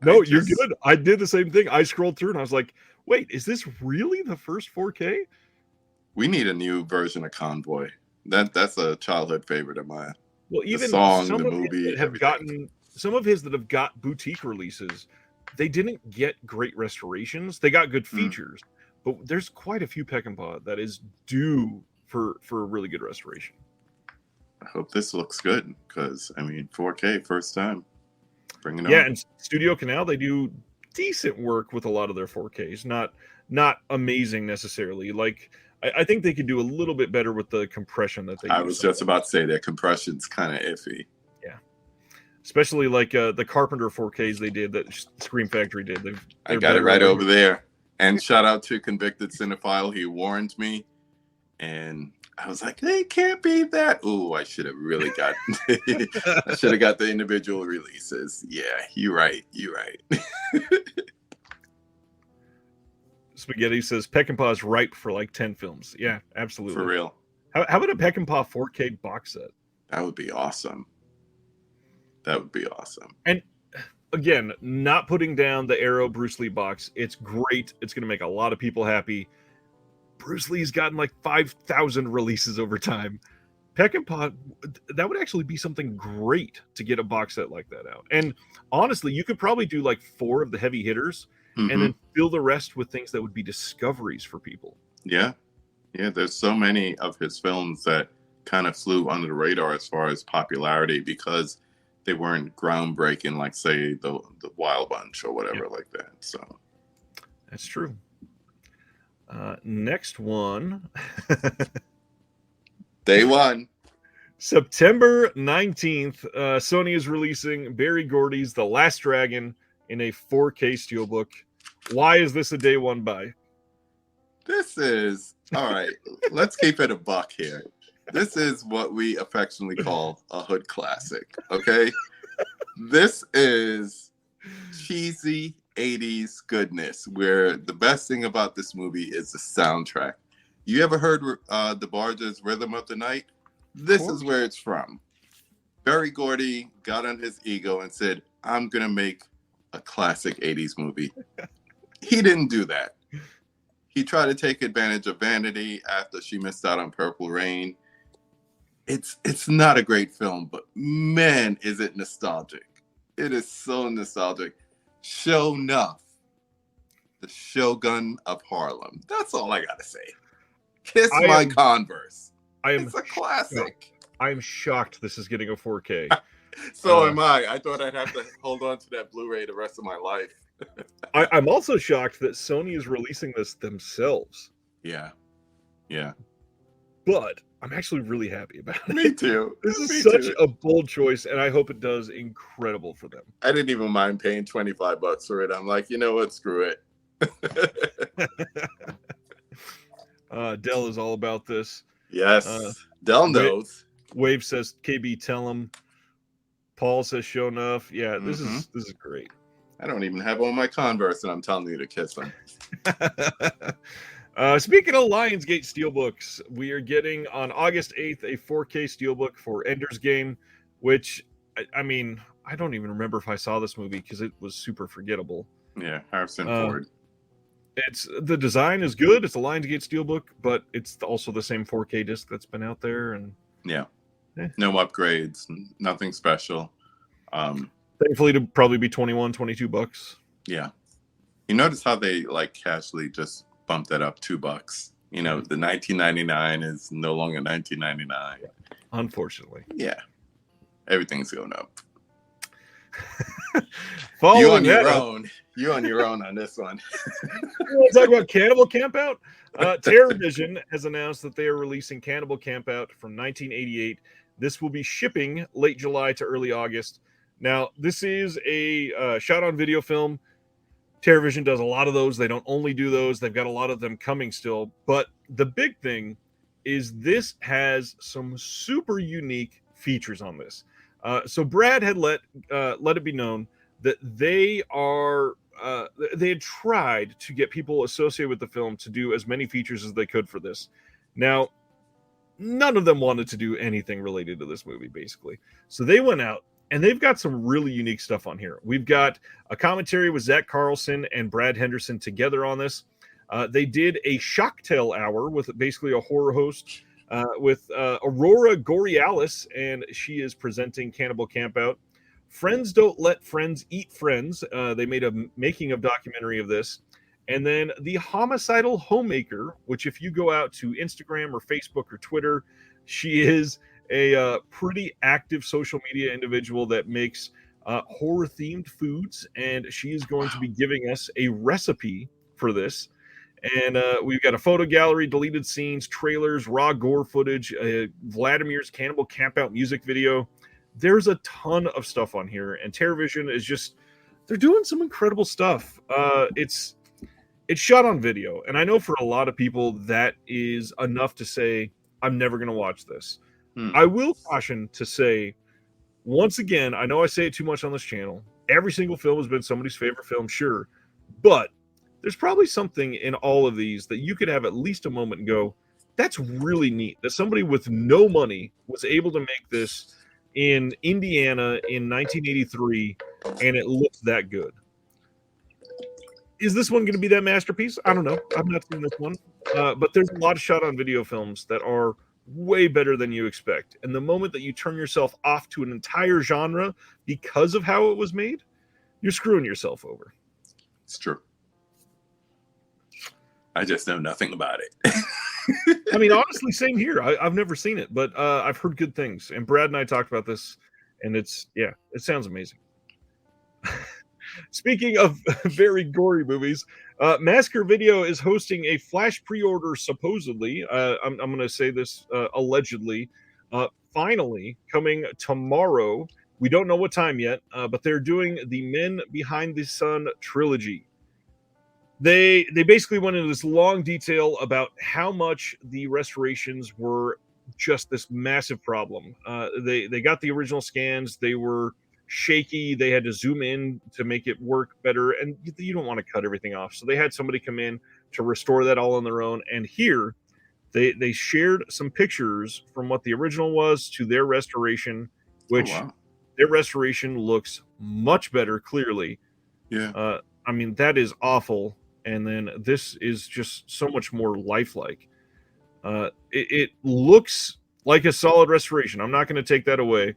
S1: You're good. I did the same thing. I scrolled through and I was like, wait, is this really the first 4K?
S2: We need a new version of Convoy. That's a childhood favorite of mine.
S1: Well, even
S2: the song,
S1: some
S2: the
S1: of
S2: movie,
S1: his have gotten some of his that have got boutique releases. They didn't get great restorations. They got good features, but there's quite a few Peckinpah that is due for a really good restoration.
S2: I hope this looks good because 4K first time. Bring it on.
S1: Yeah, and Studio Canal, they do decent work with a lot of their 4Ks. Not amazing necessarily. Like I think they could do a little bit better with the compression that they use.
S2: I was just about to say that compression's kind of iffy.
S1: Yeah. Especially like the Carpenter 4Ks they did, that Scream Factory did.
S2: I got it right over there. And shout out to Convicted Cinephile. He warned me. And I was like, it can't be that. Ooh, I should have really got I should have got the individual releases. Yeah, you're right.
S1: Spaghetti says Peckinpah's ripe for like 10 films. Yeah, absolutely.
S2: For real.
S1: How about a Peckinpah 4K box set?
S2: That would be awesome. And
S1: again, not putting down the Arrow Bruce Lee box. It's great. It's going to make a lot of people happy. Bruce Lee's gotten like 5,000 releases over time. Peckinpah, that would actually be something great to get a box set like that out. And honestly, you could probably do like 4 of the heavy hitters and then fill the rest with things that would be discoveries for people.
S2: Yeah. There's so many of his films that kind of flew under the radar as far as popularity because they weren't groundbreaking, like say the Wild Bunch or whatever like that. So
S1: that's true. Next one.
S2: Day one.
S1: September 19th, Sony is releasing Barry Gordy's The Last Dragon in a 4K steelbook. Why is this a day one buy?
S2: This is, all right, let's keep it a buck here. This is what we affectionately call a hood classic, okay? This is cheesy 80s goodness, where the best thing about this movie is the soundtrack. You ever heard DeBarge's Rhythm of the Night? This is where it's from. Barry Gordy got on his ego and said, I'm going to make a classic 80s movie. He didn't do that. He tried to take advantage of Vanity after she missed out on Purple Rain. It's not a great film, but man, is it nostalgic. It is so nostalgic. Show Nuff, the Shogun of Harlem. That's all I got to say. Kiss My Converse. It's a classic.
S1: I'm shocked this is getting a 4K.
S2: So am I. I thought I'd have to hold on to that Blu-ray the rest of my life.
S1: I'm also shocked that Sony is releasing this themselves.
S2: Yeah.
S1: But I'm actually really happy about it.
S2: Me too.
S1: This is such a bold choice, and I hope it does incredible for them.
S2: I didn't even mind paying $25 for it. I'm like, you know what? Screw it.
S1: Dell is all about this.
S2: Yes, Dell knows.
S1: Wave says, KB, tell him. Paul says, show enough. Yeah, this
S2: Mm-hmm.
S1: is great.
S2: I don't even have on my Converse, and I'm telling you to kiss them.
S1: Speaking of Lionsgate Steelbooks, we are getting on August 8th a 4K Steelbook for Ender's Game, which, I mean, I don't even remember if I saw this movie because it was super forgettable.
S2: Yeah, Harrison Ford.
S1: The design is good. It's a Lionsgate Steelbook, but it's also the same 4K disc that's been out there, and
S2: no upgrades, nothing special.
S1: Thankfully, to probably be $22.
S2: Yeah, you notice how they like casually just bumped that up $2. You know, the $19.99 is no longer $19.99.
S1: Unfortunately,
S2: yeah, everything's going up.
S1: You
S2: on your own. You on your own on this one.
S1: You want to talk about Cannibal Campout? TerrorVision has announced that they are releasing Cannibal Campout from 1988. This will be shipping late July to early August. Now, this is a shot-on-video film. TerrorVision does a lot of those. They don't only do those. They've got a lot of them coming still. But the big thing is this has some super unique features on this. So Brad had let it be known that they had tried to get people associated with the film to do as many features as they could for this. Now, none of them wanted to do anything related to this movie, basically. So they went out, and they've got some really unique stuff on here. We've got a commentary with Zach Carlson and Brad Henderson together on this. They did a Shocktail hour with basically a horror host with Aurora Borealis, and she is presenting Cannibal Campout. Friends Don't Let Friends Eat Friends. They made a making of documentary of this. And then the Homicidal Homemaker, which if you go out to Instagram or Facebook or Twitter, she is a pretty active social media individual that makes horror-themed foods, and she is going to be giving us a recipe for this. And we've got a photo gallery, deleted scenes, trailers, raw gore footage, Vladimir's Cannibal Campout music video. There's a ton of stuff on here, and TerrorVision is just, they're doing some incredible stuff. It's shot on video, and I know for a lot of people that is enough to say, I'm never going to watch this. I will caution to say, once again, I know I say it too much on this channel. Every single film has been somebody's favorite film, sure. But there's probably something in all of these that you could have at least a moment and go, that's really neat. That somebody with no money was able to make this in Indiana in 1983, and it looks that good. Is this one going to be that masterpiece? I don't know. I've not seen this one. But there's a lot of shot-on video films that are way better than you expect. And the moment that you turn yourself off to an entire genre because of how it was made, you're screwing yourself over.
S2: It's true. I just know nothing about it.
S1: I mean, honestly, same here. I've never seen it, but I've heard good things. And Brad and I talked about this, and it sounds amazing. Speaking of very gory movies, Massacre Video is hosting a flash pre-order, supposedly. I'm going to say this allegedly. Finally, coming tomorrow. We don't know what time yet, but they're doing the Men Behind the Sun trilogy. They basically went into this long detail about how much the restorations were just this massive problem. They got the original scans. They were shaky. They had to zoom in to make it work better, and you don't want to cut everything off. So they had somebody come in to restore that all on their own. And here, they shared some pictures from what the original was to their restoration, which their restoration looks much better. Clearly,
S2: yeah.
S1: I mean, that is awful. And then this is just so much more lifelike. It looks like a solid restoration. I'm not going to take that away,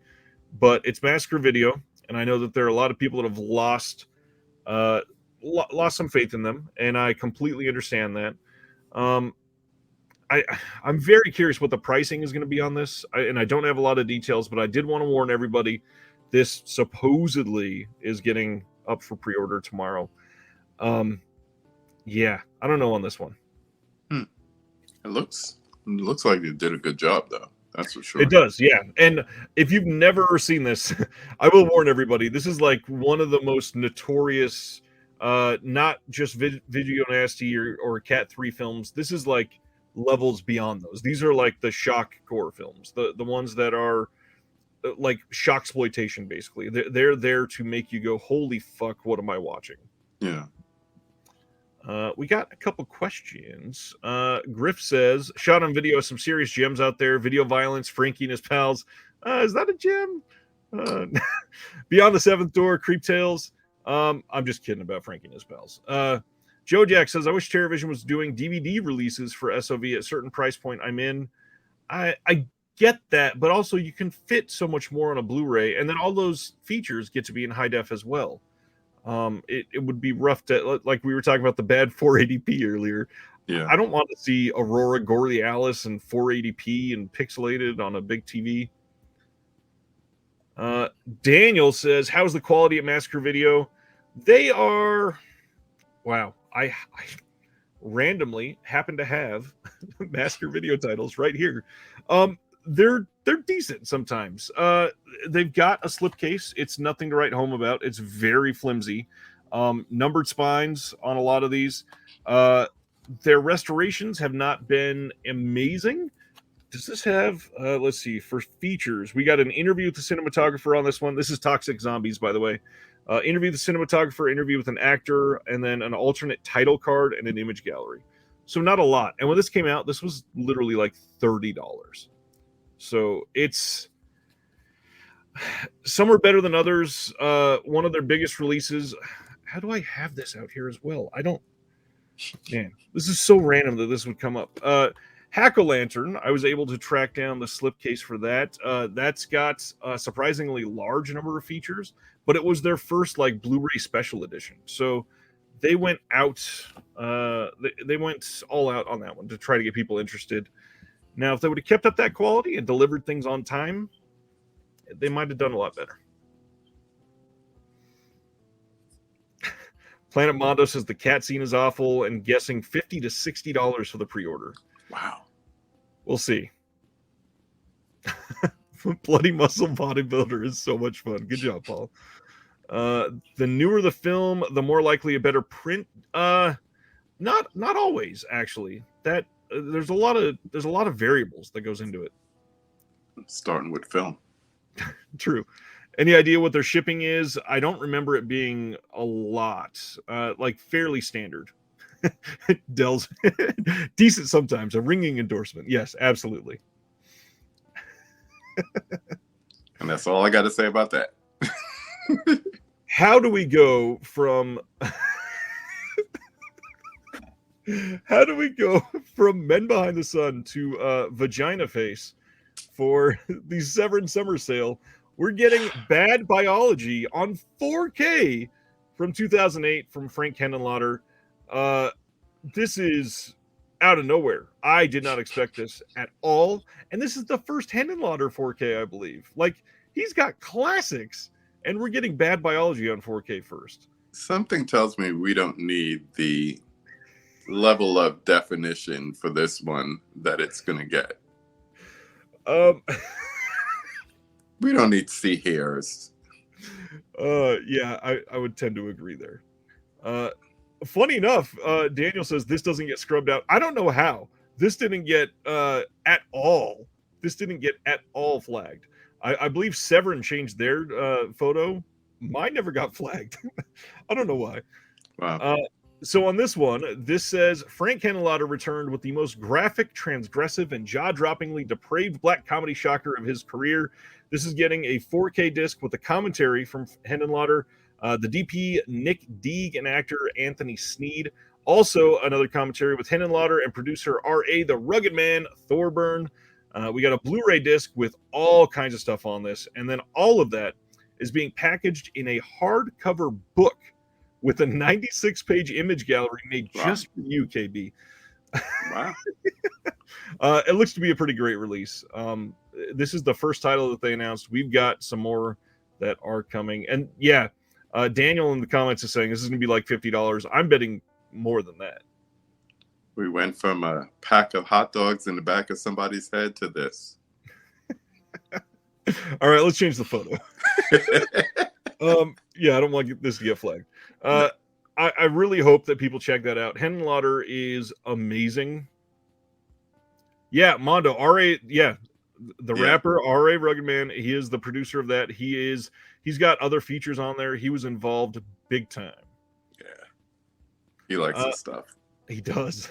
S1: but it's Massacre Video, and I know that there are a lot of people that have lost some faith in them, and I completely understand that. I'm very curious what the pricing is going to be on this, and I don't have a lot of details, but I did want to warn everybody. This supposedly is getting up for pre-order tomorrow. Yeah, I don't know on this one.
S2: It looks like they did a good job, though. That's for sure.
S1: It does, yeah. And if you've never seen this, I will warn everybody. This is like one of the most notorious not just video nasty or Cat 3 films. This is like levels beyond those. These are like the shock gore films, the ones that are like shock exploitation. Basically, they're there to make you go, "Holy fuck, what am I watching?"
S2: Yeah.
S1: We got a couple questions. Griff says, "Shot on video, some serious gems out there. Video violence, Frankie and his pals. Is that a gem? Beyond the Seventh Door, Creep Tales. I'm just kidding about Frankie and his pals." Joe Jack says, "I wish TerraVision was doing DVD releases for SOV at a certain price point I'm in." I get that, but also you can fit so much more on a Blu-ray, and then all those features get to be in high def as well. It would be rough to, like we were talking about the bad 480p earlier.
S2: Yeah.
S1: I don't want to see Aurora Borealis and 480p and pixelated on a big TV. Daniel says, "How's the quality at Massacre Video?" They are, wow. I randomly happen to have Massacre Video titles right here. They're decent sometimes. They've got a slipcase. It's nothing to write home about. It's very flimsy. Numbered spines on a lot of these. Their restorations have not been amazing. Does this have, let's see, for features, we got an interview with the cinematographer on this one. This is Toxic Zombies, by the way. Interview with the cinematographer, interview with an actor, and then an alternate title card and an image gallery. So not a lot. And when this came out, this was literally like $30. So it's, some are better than others. One of their biggest releases, how do I have this out here as well? I don't, man, this is so random that this would come up. Hack-O-Lantern, I was able to track down the slipcase for that. That's got a surprisingly large number of features, but it was their first like Blu-ray special edition. So they went out, they went all out on that one to try to get people interested. Now, if they would have kept up that quality and delivered things on time, they might have done a lot better. Planet Mondo says the cat scene is awful and guessing $50 to $60 for the pre-order.
S2: Wow.
S1: We'll see. Bloody Muscle Bodybuilder is so much fun. Good job, Paul. The newer the film, the more likely a better print. Not always, actually. That there's a lot of variables that goes into it.
S2: Starting with film.
S1: True. Any idea what their shipping is? I don't remember it being a lot. Like fairly standard. Dell's decent sometimes. A ringing endorsement. Yes, absolutely.
S2: And that's all I got to say about that.
S1: How do we go from Men Behind the Sun to Vagina Face for the Severin Summer Sale? We're getting Bad Biology on 4K from 2008 from Frank Henenlotter. This is out of nowhere. I did not expect this at all. And this is the first Henenlotter 4K, I believe. Like, he's got classics, and we're getting Bad Biology on 4K first.
S2: Something tells me we don't need the level of definition for this one that it's going to get. We don't need to see hairs.
S1: Yeah, I would tend to agree there. Funny enough, Daniel says this doesn't get scrubbed out. I don't know how. This didn't get at all. This didn't get at all flagged. I believe Severin changed their photo. Mine never got flagged. I don't know why.
S2: Wow.
S1: So on this one, this says Frank Henenlotter returned with the most graphic, transgressive, and jaw-droppingly depraved black comedy shocker of his career. This is getting a 4K disc with a commentary from Henenlotter, the DP Nick Deeg, and actor Anthony Sneed. Also, another commentary with Henenlotter and producer R.A. the Rugged Man Thorburn. We got a Blu-ray disc with all kinds of stuff on this, and then all of that is being packaged in a hardcover book with a 96-page image gallery made just for you, KB.
S2: Wow.
S1: It looks to be a pretty great release. This is the first title that they announced. We've got some more that are coming. And yeah, Daniel in the comments is saying this is going to be like $50. I'm betting more than that.
S2: We went from a pack of hot dogs in the back of somebody's head to this.
S1: All right, let's change the photo. Yeah, I don't want this to get flagged. I really hope that people check that out. Henenlotter is amazing. Yeah, Mondo, R.A., yeah, the rapper, R.A. Rugged Man, he is the producer of that. He's got other features on there. He was involved big time.
S2: Yeah. He likes his stuff.
S1: He does.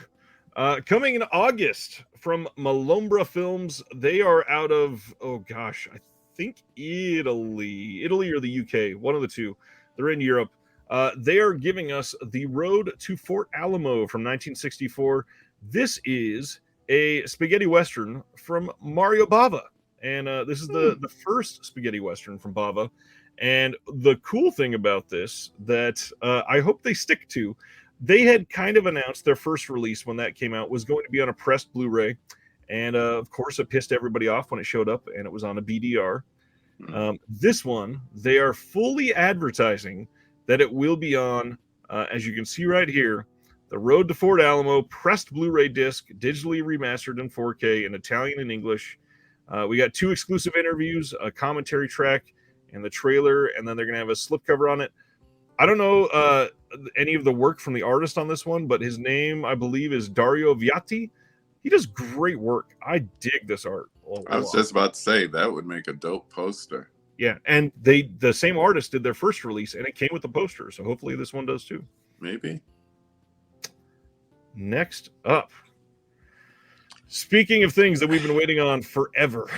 S1: Coming in August from Malombra Films, they are out of, I think Italy or the UK, one of the two. They're in Europe. They are giving us The Road to Fort Alamo from 1964. This is a spaghetti western from Mario Bava, and this is the first spaghetti western from Bava. And the cool thing about this that I hope they stick to, they had kind of announced their first release when that came out was going to be on a pressed Blu-ray, and of course it pissed everybody off when it showed up and it was on a BDR. This one, they are fully advertising that it will be on, as you can see right here, The Road to Fort Alamo pressed Blu-ray disc, digitally remastered in 4K in Italian and English. We got 2 exclusive interviews, a commentary track, and the trailer, and then they're going to have a slipcover on it. I don't know any of the work from the artist on this one, but his name, I believe, is Dario Viatti. He does great work. I dig this art.
S2: I was just about to say that would make a dope poster.
S1: Yeah, and the same artist did their first release, and it came with the poster, so hopefully this one does too.
S2: Maybe.
S1: Next up, speaking of things that we've been waiting on forever.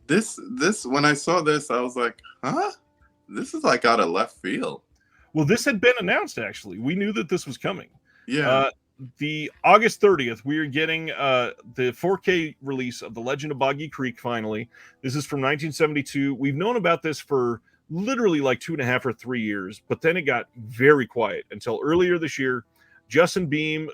S2: This when I saw this, I was like, huh? This is like out of left field.
S1: Well, this had been announced, actually. We knew that this was coming.
S2: Yeah.
S1: The August 30th, we are getting the 4K release of The Legend of Boggy Creek, finally. This is from 1972. We've known about this for literally like 2.5 or 3 years, but then it got very quiet until earlier this year. Justin Beam,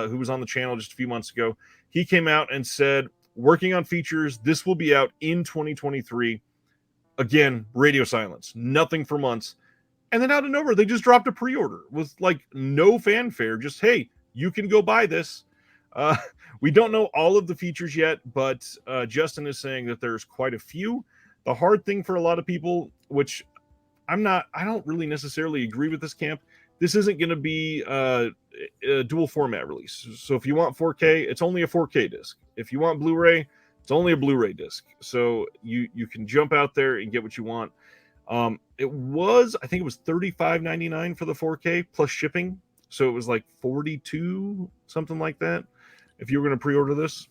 S1: who was on the channel just a few months ago, he came out and said, working on features, this will be out in 2023. Again, radio silence, nothing for months. And then out of nowhere, they just dropped a pre-order with like no fanfare. Just, hey, you can go buy this. We don't know all of the features yet, but Justin is saying that there's quite a few. The hard thing for a lot of people, which I don't really necessarily agree with this camp, this isn't going to be a dual format release. So if you want 4K, it's only a 4K disc. If you want Blu-ray, it's only a Blu-ray disc. So you can jump out there and get what you want. I think it was $35.99 for the 4K plus shipping. So it was like $42, something like that, if you were going to pre-order this.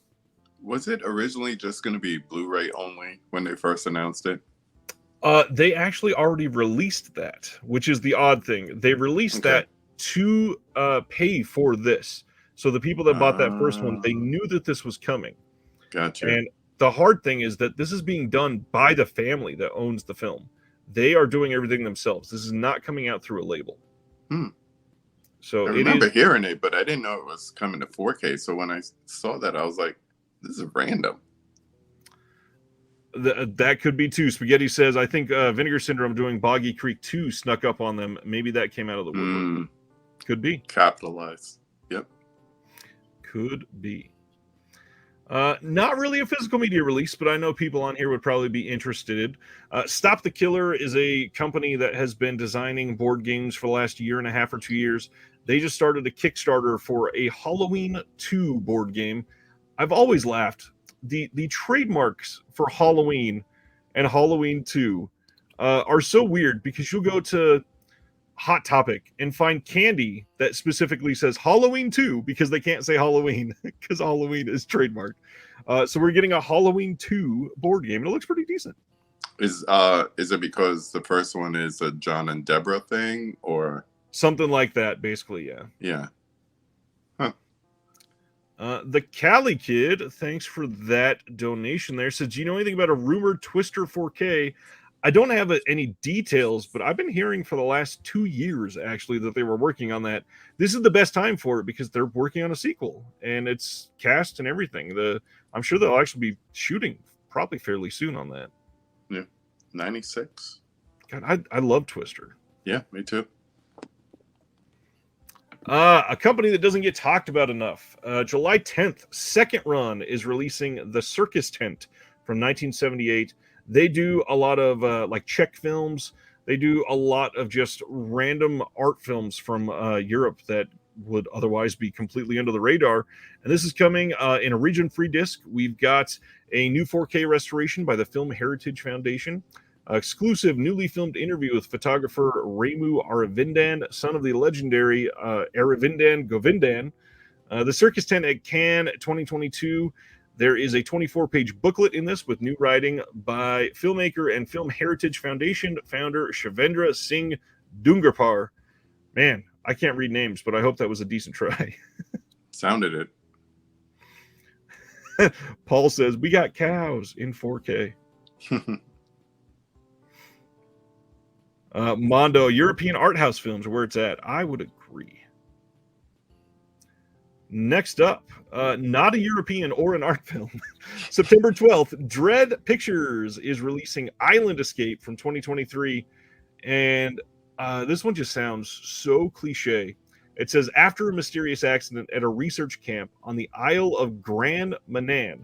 S2: Was it originally just going to be Blu-ray only when they first announced it?
S1: They actually already released that, which is the odd thing. They released that to pay for this. So the people that bought that first one, they knew that this was coming.
S2: Gotcha.
S1: And the hard thing is that this is being done by the family that owns the film. They are doing everything themselves. This is not coming out through a label. So
S2: I remember hearing it, but I didn't know it was coming to 4K. So when I saw that, I was like, this is random.
S1: That could be too. Spaghetti says, I think Vinegar Syndrome doing Boggy Creek 2 snuck up on them. Maybe that came out of the woodwork. Could be.
S2: Capitalized. Yep.
S1: Could be. Not really a physical media release, but I know people on here would probably be interested. Stop the Killer is a company that has been designing board games for the last 1.5 or 2 years. They just started a Kickstarter for a Halloween 2 board game. I've always laughed. The trademarks for Halloween and Halloween 2 are so weird because you'll go to Hot Topic and find candy that specifically says Halloween 2 because they can't say Halloween because Halloween is trademarked. So we're getting a Halloween 2 board game and it looks pretty decent.
S2: Is it because the first one is a John and Deborah thing or
S1: something like that? Basically, yeah.
S2: Yeah.
S1: The Cali Kid, thanks for that donation there. Says, do you know anything about a rumored Twister 4K? I don't have any details, but I've been hearing for the last 2 years, actually, that they were working on that. This is the best time for it because they're working on a sequel, and it's cast and everything. I'm sure they'll actually be shooting probably fairly soon on that.
S2: Yeah, 96.
S1: God, I love Twister.
S2: Yeah, me too.
S1: A company that doesn't get talked about enough. July 10th, Second Run is releasing The Circus Tent from 1978. They do a lot of like Czech films. They do a lot of just random art films from Europe that would otherwise be completely under the radar. And this is coming in a region-free disc. We've got a new 4K restoration by the Film Heritage Foundation, exclusive newly filmed interview with photographer Remu Aravindan, son of the legendary Aravindan Govindan. The Circus Tent at Cannes 2022. There is a 24-page booklet in this with new writing by filmmaker and Film Heritage Foundation founder Shavendra Singh Dungarpar. Man, I can't read names, but I hope that was a decent try.
S2: Sounded
S1: it. Paul says, we got cows in 4K. Mondo, European art house films, where it's at. I would agree. Next up, not a European or an art film. September 12th, Dread Pictures is releasing Island Escape from 2023. And this one just sounds so cliche. It says, after a mysterious accident at a research camp on the Isle of Grand Manan.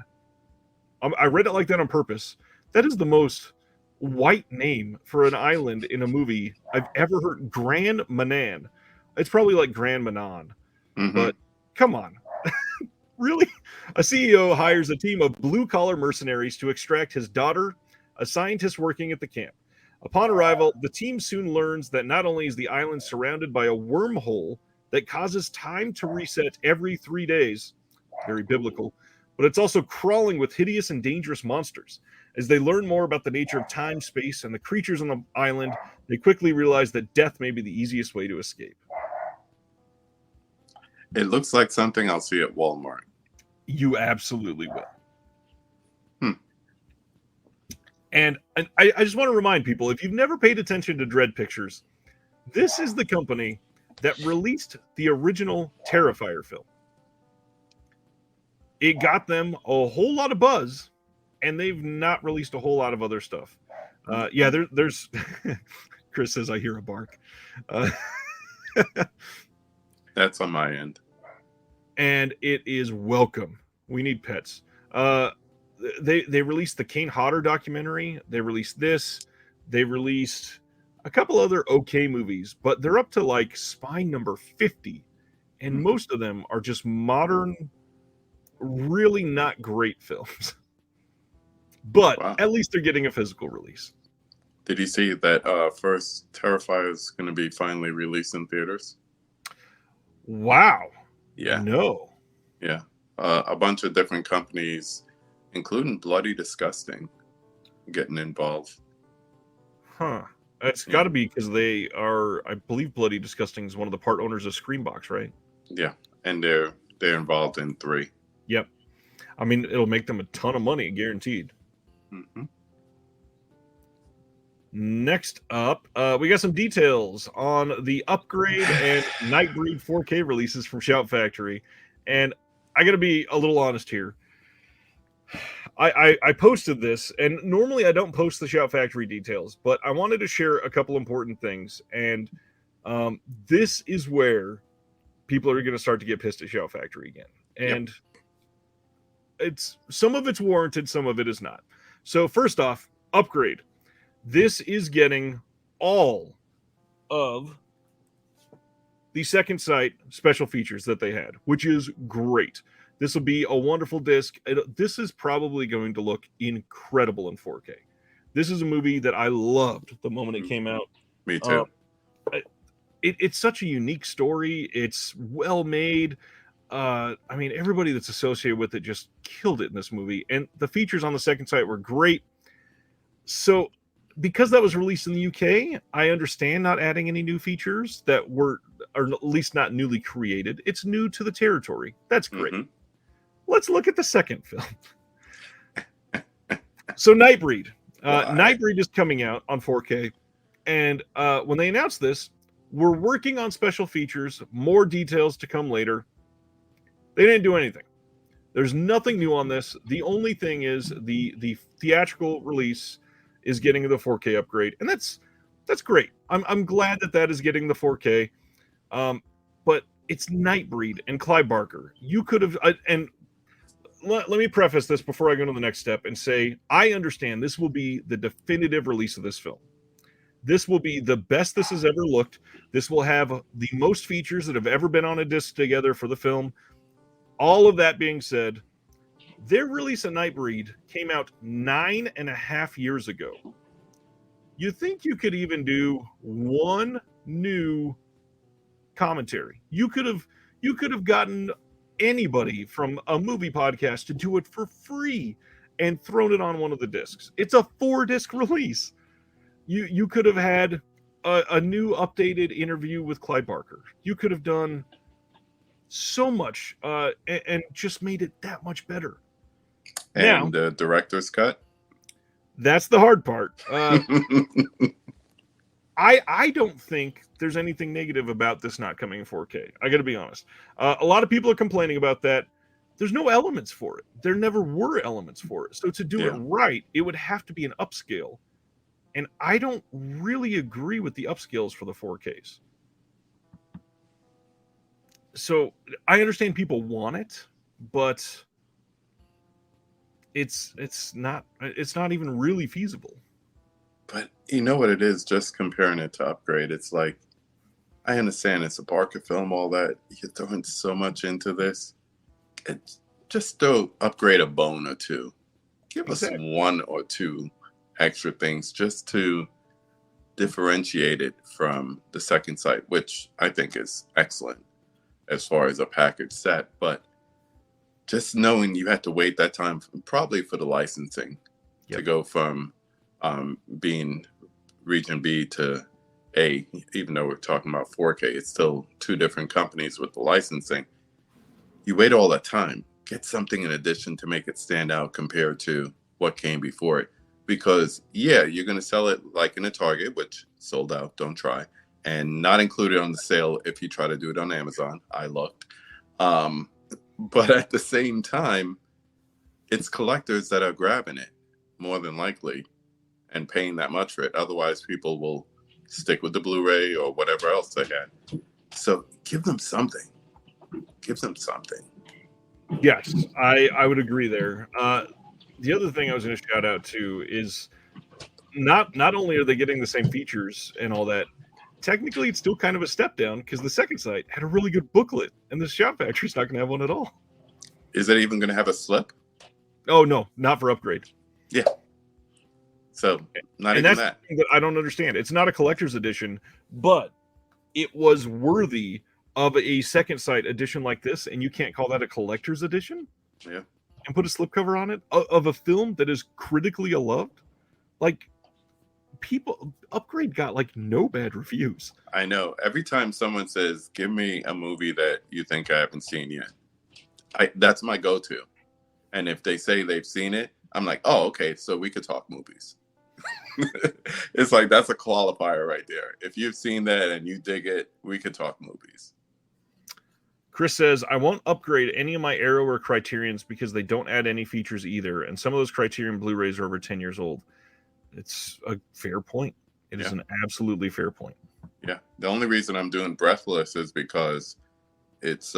S1: I read it like that on purpose. That is the most white name for an island in a movie I've ever heard. Grand Manan. It's probably like Grand Manan.
S2: Mm-hmm.
S1: But come on. Really? A CEO hires a team of blue-collar mercenaries to extract his daughter, a scientist working at the camp. Upon arrival, the team soon learns that not only is the island surrounded by a wormhole that causes time to reset every 3 days, very biblical, but it's also crawling with hideous and dangerous monsters. As they learn more about the nature of time, space, and the creatures on the island, they quickly realize that death may be the easiest way to escape.
S2: It looks like something I'll see at Walmart.
S1: You absolutely will. And I just want to remind people, if you've never paid attention to Dread Pictures, this is the company that released the original Terrifier film. It got them a whole lot of buzz, and they've not released a whole lot of other stuff. There's Chris says, I hear a bark.
S2: That's on my end.
S1: And it is welcome. We need pets. They released the Kane Hodder documentary. They released this. They released a couple other okay movies, but they're up to like Spine number 50. And most of them are just modern, really not great films. But wow. At least they're getting a physical release.
S2: Did you see that first Terrifier is going to be finally released in theaters?
S1: Wow.
S2: Yeah.
S1: No.
S2: Yeah. A bunch of different companies, including Bloody Disgusting, getting involved.
S1: Huh. It's got to be because they are, I believe Bloody Disgusting is one of the part owners of Screambox, right?
S2: Yeah. And they're involved in 3.
S1: Yep. I mean, it'll make them a ton of money, guaranteed.
S2: Mm-hmm.
S1: Next up, we got some details on the Upgrade and Nightbreed 4K releases from Shout Factory. And I got to be a little honest here. I posted this, and normally I don't post the Shout Factory details, but I wanted to share a couple important things. And this is where people are going to start to get pissed at Shout Factory again. And it's some of it's warranted, some of it is not. So first off, Upgrade. This is getting all of the Second Sight special features that they had, which is great. This will be a wonderful disc. This is probably going to look incredible in 4K. This is a movie that I loved the moment it came out.
S2: Me too.
S1: It's such a unique story. It's well made. I mean, everybody that's associated with it just killed it in this movie. And the features on the Second Sight were great. So because that was released in the UK, I understand not adding any new features that were, or at least not newly created. It's new to the territory. That's great. Mm-hmm. Let's look at the second film. So Nightbreed. Nightbreed is coming out on 4K. And when they announced this, we're working on special features, more details to come later. They didn't do anything. There's nothing new on this. The only thing is the theatrical release is getting the 4K upgrade, and that's great. I'm glad that is getting the 4K. But it's Nightbreed and Clive Barker. You could have, and let me preface this before I go to the next step and say I understand this will be the definitive release of this film. This will be the best this has ever looked. This will have the most features that have ever been on a disc together for the film. All of that being said, their release of Nightbreed came out 9.5 years ago. You think you could even do one new commentary? You could have gotten anybody from a movie podcast to do it for free and thrown it on one of the discs. It's a 4-disc release. You could have had a new updated interview with Clive Barker. You could have done so much and just made it that much better.
S2: And the director's cut?
S1: That's the hard part. I don't think there's anything negative about this not coming in 4K. I got to be honest. A lot of people are complaining about that. There's no elements for it. There never were elements for it. So to do it right, it would have to be an upscale. And I don't really agree with the upscales for the 4Ks. So I understand people want it, but it's not even really feasible.
S2: But you know what it is, just comparing it to Upgrade, it's like, I understand it's a Barker film, all that. You're throwing so much into this. Just throw Upgrade a bone or two. Give us 1 or 2 extra things just to differentiate it from the Second Sight, which I think is excellent as far as a package set. But just knowing you had to wait that time, probably for the licensing, to go from being Region B to A, even though we're talking about 4K, it's still 2 different companies with the licensing. You wait all that time, get something in addition to make it stand out compared to what came before it. Because, you're going to sell it like in a Target, which sold out, don't try, and not included on the sale if you try to do it on Amazon. I looked. But at the same time, it's collectors that are grabbing it, more than likely, and paying that much for it. Otherwise, people will stick with the Blu-ray or whatever else they had. So give them something. Give them something.
S1: Yes, I would agree there. The other thing I was going to shout out to is not only are they getting the same features and all that, technically it's still kind of a step down because the Second Sight had a really good booklet, and the Shout Factory's not going to have one at all.
S2: Is it even going to have a slip?
S1: Oh, no, not for Upgrade.
S2: Yeah. So, not
S1: and
S2: even
S1: that's
S2: that.
S1: That I don't understand. It's not a collector's edition, but it was worthy of a Second Sight edition like this, and you can't call that a collector's edition?
S2: Yeah.
S1: And put a slipcover on it of a film that is critically loved? Like, people, Upgrade got, like, no bad reviews.
S2: I know. Every time someone says, give me a movie that you think I haven't seen yet, that's my go-to. And if they say they've seen it, I'm like, oh, okay, so we could talk movies. It's like, that's a qualifier right there. If you've seen that and you dig it, we could talk movies.
S1: Chris says, I won't upgrade any of my Arrow or Criterions because they don't add any features either. And some of those Criterion Blu-rays are over 10 years old. It's a fair point. It is an absolutely fair point. Yeah.
S2: The only reason I'm doing Breathless is because it's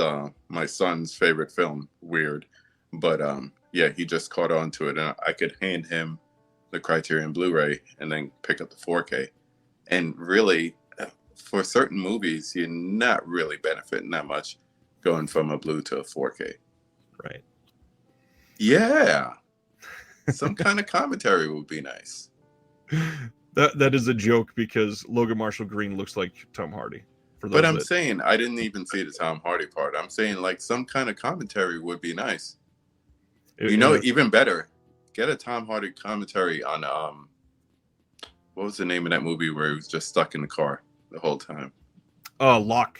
S2: my son's favorite film. Weird. But he just caught on to it. And I could hand him the Criterion Blu-ray and then pick up the 4K. And really, for certain movies, you're not really benefiting that much going from a blue to a 4K.
S1: Right.
S2: Yeah. Some kind of commentary would be nice.
S1: That is a joke because Logan Marshall Green looks like Tom Hardy.
S2: But I'm saying, I didn't even see the Tom Hardy part. I'm saying, like, some kind of commentary would be nice. Even better, get a Tom Hardy commentary on, what was the name of that movie where he was just stuck in the car the whole time?
S1: Locke.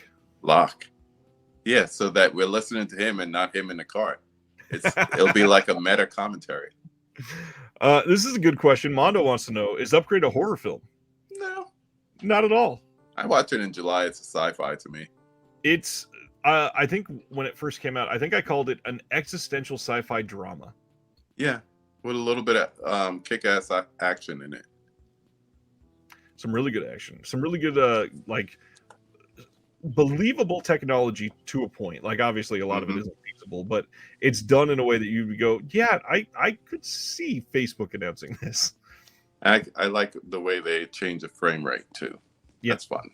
S2: Yeah, so that we're listening to him and not him in the car. It'll be like a meta commentary.
S1: This is a good question. Mondo wants to know, is Upgrade a horror film?
S2: No.
S1: Not at all.
S2: I watched it in July. It's a sci-fi to me.
S1: It's, I think when it first came out, I think I called it an existential sci-fi drama.
S2: Yeah, with a little bit of kick-ass action in it.
S1: Some really good action. Some really good, believable technology to a point. Like, obviously a lot of it isn't feasible, but it's done in a way that you would go, yeah, I could see Facebook announcing this.
S2: I like the way they change the frame rate too.
S1: Yeah.
S2: That's fun.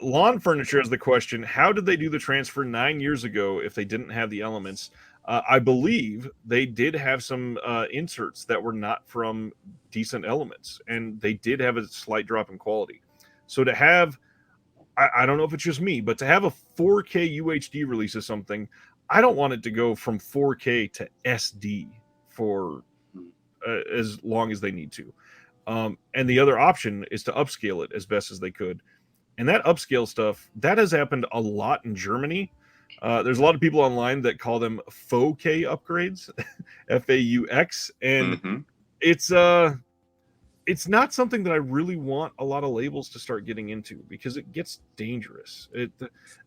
S1: Lawn Furniture has the question: how did they do the transfer 9 years ago if they didn't have the elements? I believe they did have some inserts that were not from decent elements, and they did have a slight drop in quality. So to have, I don't know if it's just me, but to have a 4K UHD release of something, I don't want it to go from 4K to SD for as long as they need to. And the other option is to upscale it as best as they could. And that upscale stuff, that has happened a lot in Germany. There's a lot of people online that call them faux K upgrades, FAUX, and it's not something that I really want a lot of labels to start getting into because it gets dangerous.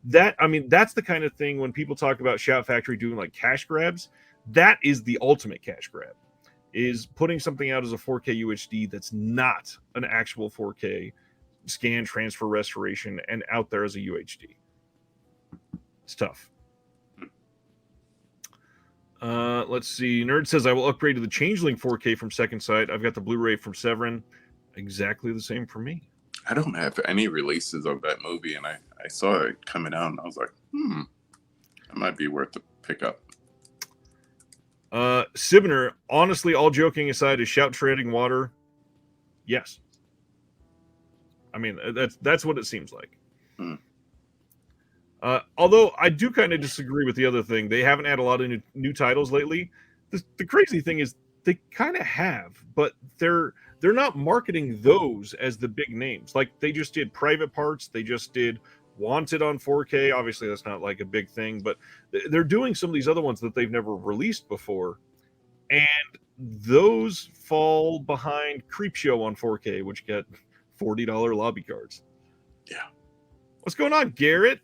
S1: That's the kind of thing when people talk about Shout Factory doing like cash grabs. That is the ultimate cash grab, is putting something out as a 4K UHD that's not an actual 4K scan, transfer, restoration, and out there as a UHD. It's tough. Let's see. Nerd says, I will upgrade to the Changeling 4K from Second Sight. I've got the Blu-ray from Severin. Exactly the same for me.
S2: I don't have any releases of that movie, and I saw it coming out, and I was like, that might be worth the pickup.
S1: Sibner, honestly, all joking aside, is Shout treading water? Yes. I mean, that's what it seems like. Although I do kind of disagree with the other thing. They haven't had a lot of new titles lately. The crazy thing is they kind of have, but they're not marketing those as the big names. Like they just did Private Parts. They just did Wanted on 4K. Obviously, that's not like a big thing, but they're doing some of these other ones that they've never released before. And those fall behind Creepshow on 4K, which get $40 lobby cards.
S2: Yeah.
S1: What's going on, Garrett?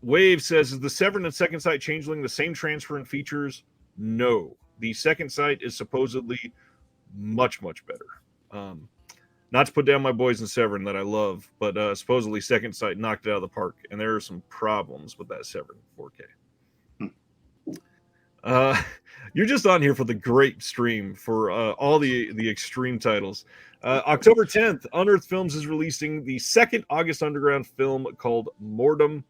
S1: Wave says, is the Severin and Second Sight Changeling the same transfer and features? No. The Second Sight is supposedly much, much better. Not to put down my boys in Severin that I love, but supposedly Second Sight knocked it out of the park, and there are some problems with that Severin 4K. You're just on here for the great stream for all the extreme titles. October 10th, Unearthed Films is releasing the second August Underground film called Mortem.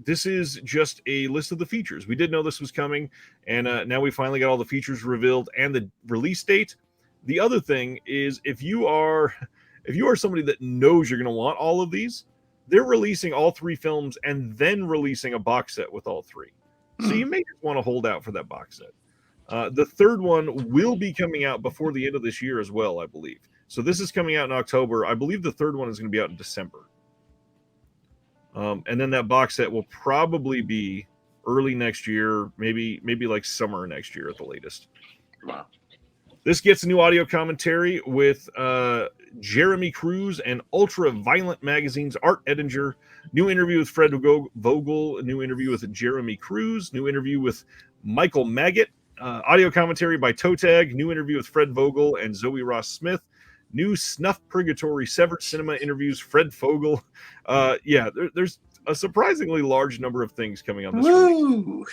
S1: This is just a list of the features. We did know this was coming, and now we finally got all the features revealed and the release date. The other thing is, if you are somebody that knows you're going to want all of these, they're releasing all three films and then releasing a box set with all three. So you may just want to hold out for that box set. The third one will be coming out before the end of this year as well, I believe. So this is coming out in October. I believe the third one is going to be out in December. And then that box set will probably be early next year, maybe like summer next year at the latest.
S2: Wow. This
S1: gets a new audio commentary with Jeremy Cruz and Ultra Violent Magazine's Art Edinger. New interview with Fred Vogel. New interview with Jeremy Cruz. New interview with Michael Maggot. Audio commentary by Toe Tag. New interview with Fred Vogel and Zoe Ross Smith. New Snuff Purgatory Severed Cinema interviews Fred Fogel. There's a surprisingly large number of things coming on this.
S2: Woo!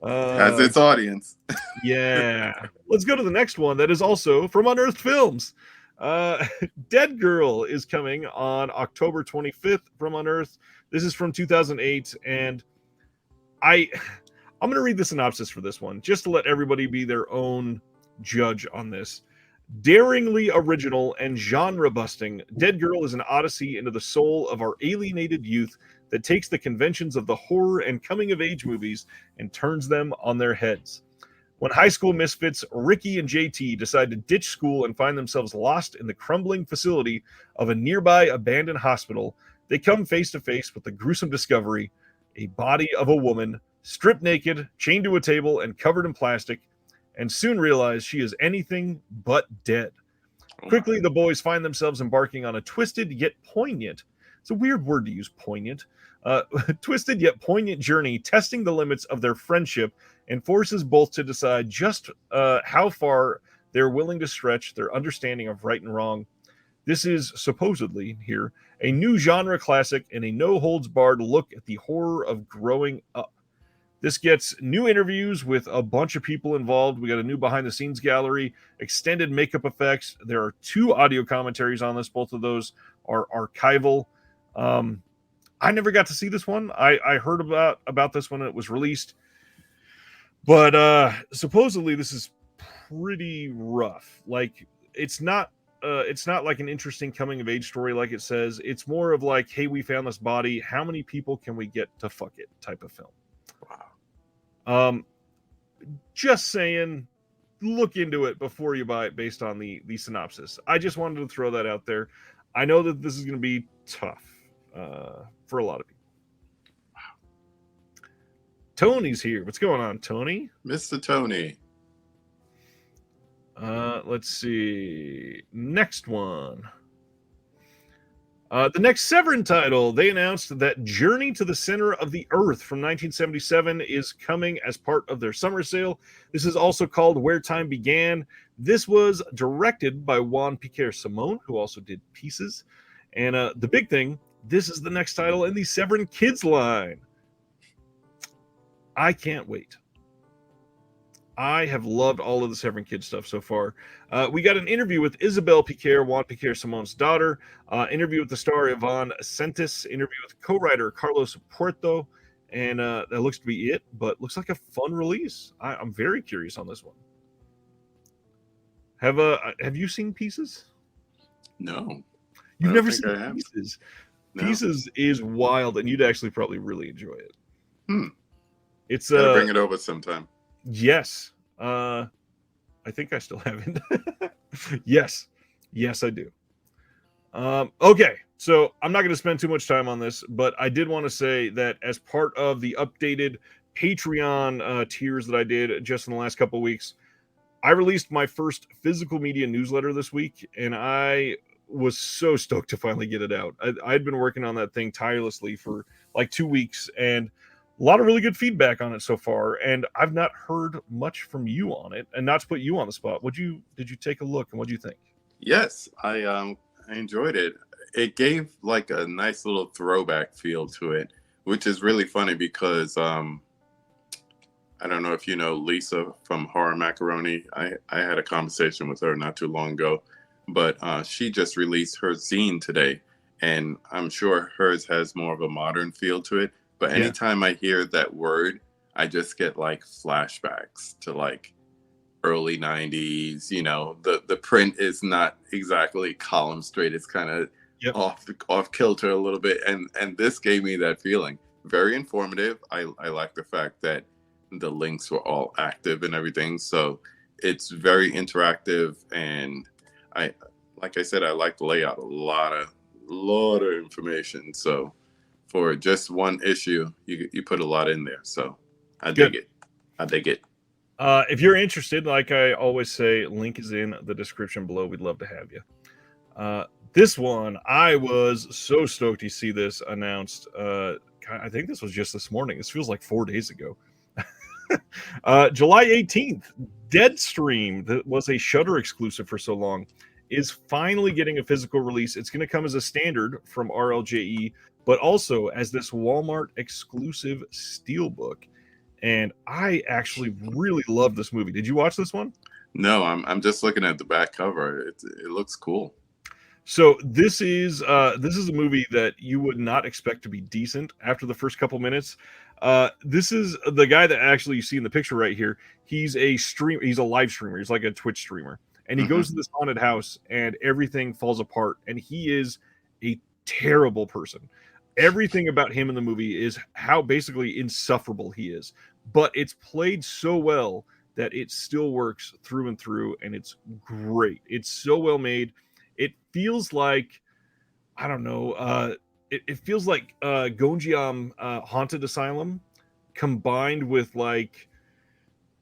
S2: Has its audience.
S1: Yeah. Let's go to the next one that is also from Unearthed Films. Dead Girl is coming on October 25th from Unearthed. This is from 2008, and I'm going to read the synopsis for this one just to let everybody be their own judge on this. Daringly original and genre-busting, Dead Girl is an odyssey into the soul of our alienated youth that takes the conventions of the horror and coming-of-age movies and turns them on their heads. When high school misfits Ricky and JT decide to ditch school and find themselves lost in the crumbling facility of a nearby abandoned hospital, they come face to face with the gruesome discovery: a body of a woman, stripped naked, chained to a table, and covered in plastic, and soon realize she is anything but dead. Quickly, the boys find themselves embarking on a twisted yet poignant, it's a weird word to use, poignant, twisted yet poignant journey, testing the limits of their friendship, and forces both to decide just how far they're willing to stretch their understanding of right and wrong. This is supposedly here a new genre classic and a no-holds-barred look at the horror of growing up. This gets new interviews with a bunch of people involved. We got a new behind-the-scenes gallery, extended makeup effects. There are 2 audio commentaries on this. Both of those are archival. I never got to see this one. I heard about this when it was released. But supposedly this is pretty rough. Like, it's not like an interesting coming of age story like it says. It's more of like, hey, we found this body. How many people can we get to fuck it type of film.
S2: Wow.
S1: Just saying, look into it before you buy it based on the synopsis. I just wanted to throw that out there. I know that this is going to be tough for a lot of people. Wow. Tony's here. What's going on, Tony?
S2: Mr. Tony.
S1: Let's see. Next one. The next Severin title, they announced that Journey to the Center of the Earth from 1977 is coming as part of their summer sale. This is also called Where Time Began. This was directed by Juan Piquer Simon, who also did Pieces. And the big thing, this is the next title in the Severin Kids line. I can't wait. I have loved all of the Severin Kids stuff so far. We got an interview with Isabelle Piquer, Juan Piquer Simon's daughter, interview with the star Yvonne Sentis, interview with co-writer Carlos Puerto, and that looks to be it, but looks like a fun release. I'm very curious on this one. Have you seen Pieces?
S2: No.
S1: You've never seen Pieces? No. Pieces is wild, and you'd actually probably really enjoy it. It's
S2: gotta bring it over sometime.
S1: Yes. I think I still haven't. Yes, I do. Okay, so I'm not going to spend too much time on this, but I did want to say that as part of the updated Patreon tiers that I did just in the last couple of weeks, I released my first physical media newsletter this week, and I was so stoked to finally get it out. I'd been working on that thing tirelessly for like 2 weeks, and a lot of really good feedback on it so far, and I've not heard much from you on it. And not to put you on the spot, did you take a look, and what do you think?
S2: Yes, I enjoyed it. It gave like a nice little throwback feel to it, which is really funny because I don't know if you know Lisa from Horror Macaroni. I had a conversation with her not too long ago, but she just released her zine today, and I'm sure hers has more of a modern feel to it. But anytime I hear that word, I just get like flashbacks to like early 90s. You know, the print is not exactly column straight. It's kind of off kilter a little bit. And this gave me that feeling. Very informative. I like the fact that the links were all active and everything. So it's very interactive. And like I said, I like the layout. A lot of information. So for just one issue, you put a lot in there. So I dig it.
S1: If you're interested, like I always say, link is in the description below. We'd love to have you. This one, I was so stoked to see this announced. I think this was just this morning. This feels like 4 days ago. July 18th, Deadstream, that was a Shudder exclusive for so long, is finally getting a physical release. It's going to come as a standard from RLJE, but also as this Walmart exclusive steelbook. And I actually really love this movie. Did you watch this one?
S2: No, I'm just looking at the back cover. It looks cool.
S1: So this is a movie that you would not expect to be decent after the first couple minutes. This is the guy that actually you see in the picture right here. He's a live streamer. He's like a Twitch streamer. And he goes to this haunted house and everything falls apart. And he is a terrible person. Everything about him in the movie is how basically insufferable he is. But it's played so well that it still works through and through. And it's great. It's so well made. It feels like, I don't know, it feels like Gonjiam Haunted Asylum combined with like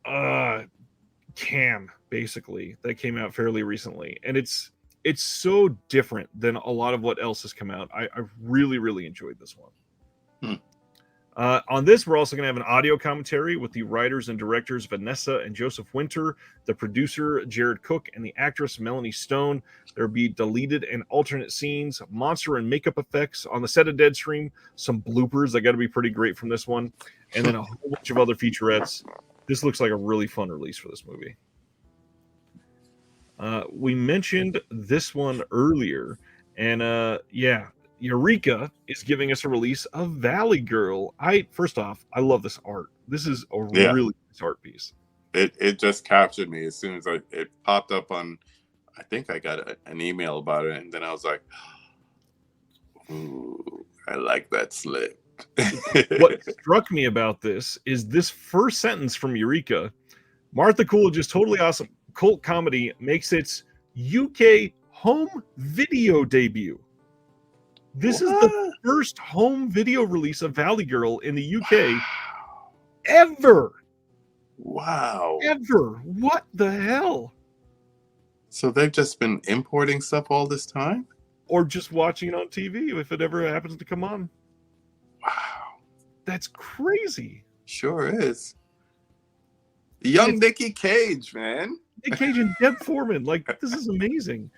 S1: Cam, basically, that came out fairly recently. And it's so different than a lot of what else has come out. I really, really enjoyed this one. On this, we're also going to have an audio commentary with the writers and directors Vanessa and Joseph Winter, the producer Jared Cook, and the actress Melanie Stone. There'll be deleted and alternate scenes, monster and makeup effects on the set of Deadstream, some bloopers that got to be pretty great from this one, and then a whole bunch of other featurettes. This looks like a really fun release for this movie. We mentioned this one earlier, and yeah, Eureka is giving us a release of Valley Girl. First off, I love this art. This is a really nice art piece.
S2: It just captured me as soon as it popped up on. I think I got an email about it, and then I was like, "Ooh, I like that slip."
S1: What struck me about this is this first sentence from Eureka. Martha Coolidge's totally awesome cult comedy makes its UK home video debut. This is the first home video release of Valley Girl in the UK ever.
S2: Wow.
S1: Ever. What the hell?
S2: So they've just been importing stuff all this time?
S1: Or just watching it on TV if it ever happens to come on.
S2: Wow.
S1: That's crazy.
S2: Sure is. Young Nicky Cage, man.
S1: Nick Cage and Deb Foreman. Like, this is amazing.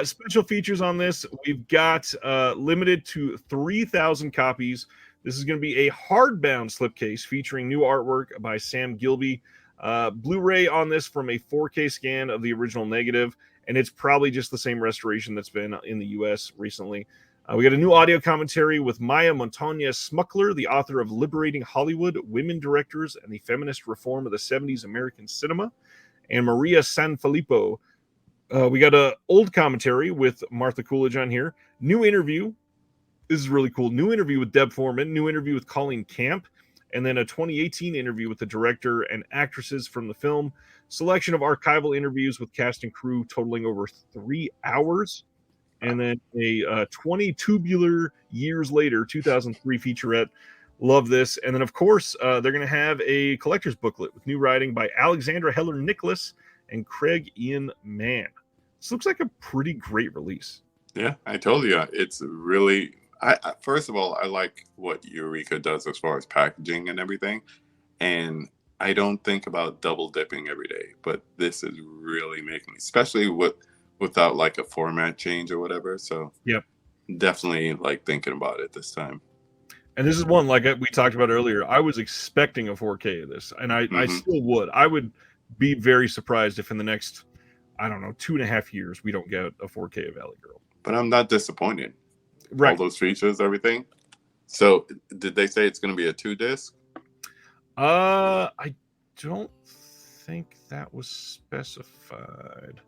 S1: Special features on this. We've got limited to 3,000 copies. This is going to be a hardbound slipcase featuring new artwork by Sam Gilby. Blu-ray on this from a 4K scan of the original negative, and it's probably just the same restoration that's been in the U.S. recently. We got a new audio commentary with Maya Montañez Smuckler, the author of Liberating Hollywood, Women Directors, and the Feminist Reform of the 70s American Cinema, and Maria Sanfilippo. We got an old commentary with Martha Coolidge on here. New interview. This is really cool. New interview with Deb Foreman. New interview with Colleen Camp. And then a 2018 interview with the director and actresses from the film. Selection of archival interviews with cast and crew totaling over 3 hours. And then a 20 tubular years later, 2003 featurette. Love this. And then, of course, they're going to have a collector's booklet with new writing by Alexandra Heller Nicholas and Craig Ian Mann. This looks like a pretty great release.
S2: Yeah, I told you. It's really... first of all, I like what Eureka does as far as packaging and everything. And I don't think about double dipping every day. But this is really making me... Especially without like a format change or whatever. So
S1: yep,
S2: definitely like thinking about it this time.
S1: And this is one, like we talked about earlier, I was expecting a 4K of this, and I still would. I would be very surprised if in the next, I don't know, 2.5 years, we don't get a 4K of Valley Girl.
S2: But I'm not disappointed.
S1: Right.
S2: All those features, everything. So did they say it's going to be a 2-disc?
S1: I don't think that was specified.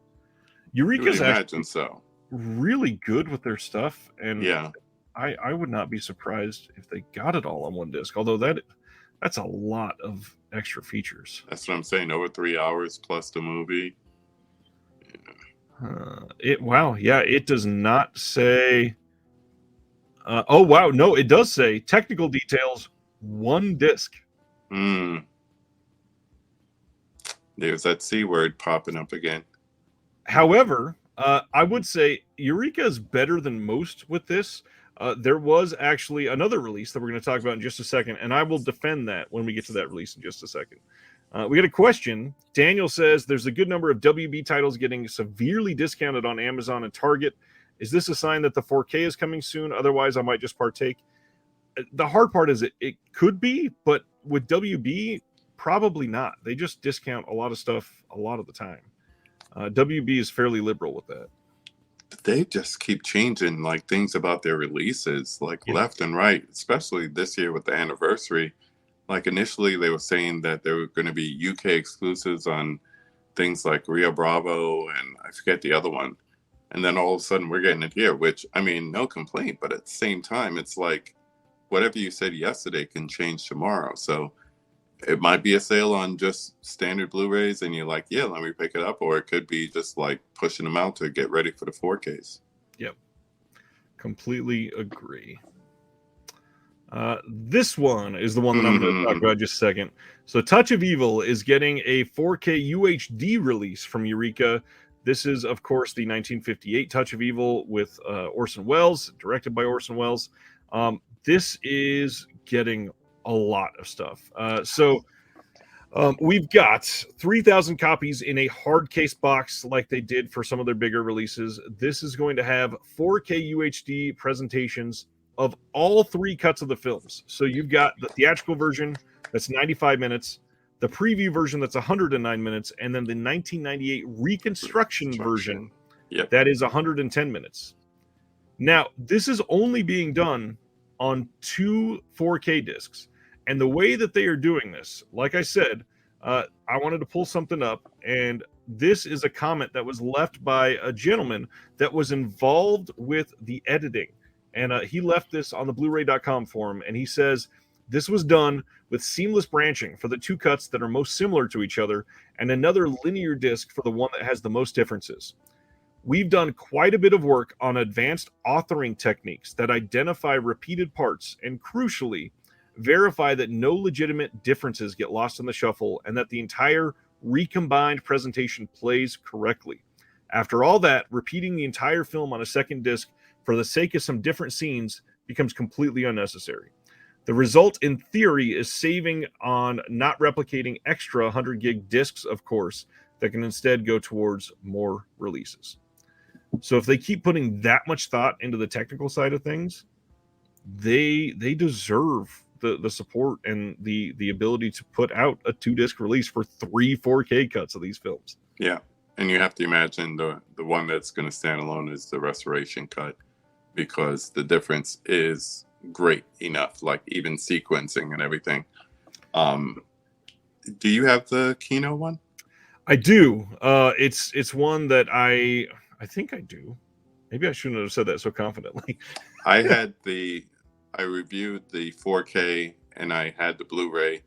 S1: Eureka's actually
S2: so.
S1: really good with their stuff, and
S2: yeah.
S1: I would not be surprised if they got it all on one disc, although that's a lot of extra features.
S2: That's what I'm saying. Over 3 hours plus the movie.
S1: Yeah. It does not say. Oh wow, no, it does say technical details, 1 disc.
S2: There's that C word popping up again.
S1: However, I would say Eureka is better than most with this. There was actually another release that we're going to talk about in just a second, and I will defend that when we get to that release in just a second. We got a question. Daniel says there's a good number of WB titles getting severely discounted on Amazon and Target. Is this a sign that the 4K is coming soon? Otherwise, I might just partake. The hard part is it could be, but with WB, probably not. They just discount a lot of stuff a lot of the time. WB is fairly liberal with that.
S2: They just keep changing like things about their releases, like left and right, especially this year with the anniversary. Like initially they were saying that there were going to be UK exclusives on things like Rio Bravo and I forget the other one. And then all of a sudden we're getting it here, which, I mean, no complaint, but at the same time, it's like whatever you said yesterday can change tomorrow. So it might be a sale on just standard Blu-rays and you're like, yeah, let me pick it up. Or it could be just like pushing them out to get ready for the 4Ks.
S1: Yep. Completely agree. This one is the one that I'm going to talk about in just a second. So Touch of Evil is getting a 4K UHD release from Eureka. This is, of course, the 1958 Touch of Evil with Orson Welles, directed by Orson Welles. This is getting a lot of stuff. We've got 3,000 copies in a hard case box like they did for some of their bigger releases. This is going to have 4K UHD presentations of all 3 cuts of the films. So you've got the theatrical version that's 95 minutes, the preview version that's 109 minutes, and then the 1998 reconstruction version that is 110 minutes. Now, this is only being done on 2 4K discs. And the way that they are doing this, like I said, I wanted to pull something up, and this is a comment that was left by a gentleman that was involved with the editing. And he left this on the Blu-ray.com forum, and he says, this was done with seamless branching for the 2 cuts that are most similar to each other, and another linear disc for the one that has the most differences. We've done quite a bit of work on advanced authoring techniques that identify repeated parts and, crucially, verify that no legitimate differences get lost in the shuffle and that the entire recombined presentation plays correctly. After all that, repeating the entire film on a second disc for the sake of some different scenes becomes completely unnecessary. The result, in theory, is saving on not replicating extra 100 gig discs, of course, that can instead go towards more releases. So if they keep putting that much thought into the technical side of things, they deserve the support and the ability to put out a 2-disc release for 3 4K cuts of these films.
S2: Yeah, and you have to imagine the one that's going to stand alone is the restoration cut, because the difference is great enough, like even sequencing and everything. Do you have the Kino one?
S1: I do. It's one that I think I do. Maybe I shouldn't have said that so confidently.
S2: I reviewed the 4K and I had the Blu-ray,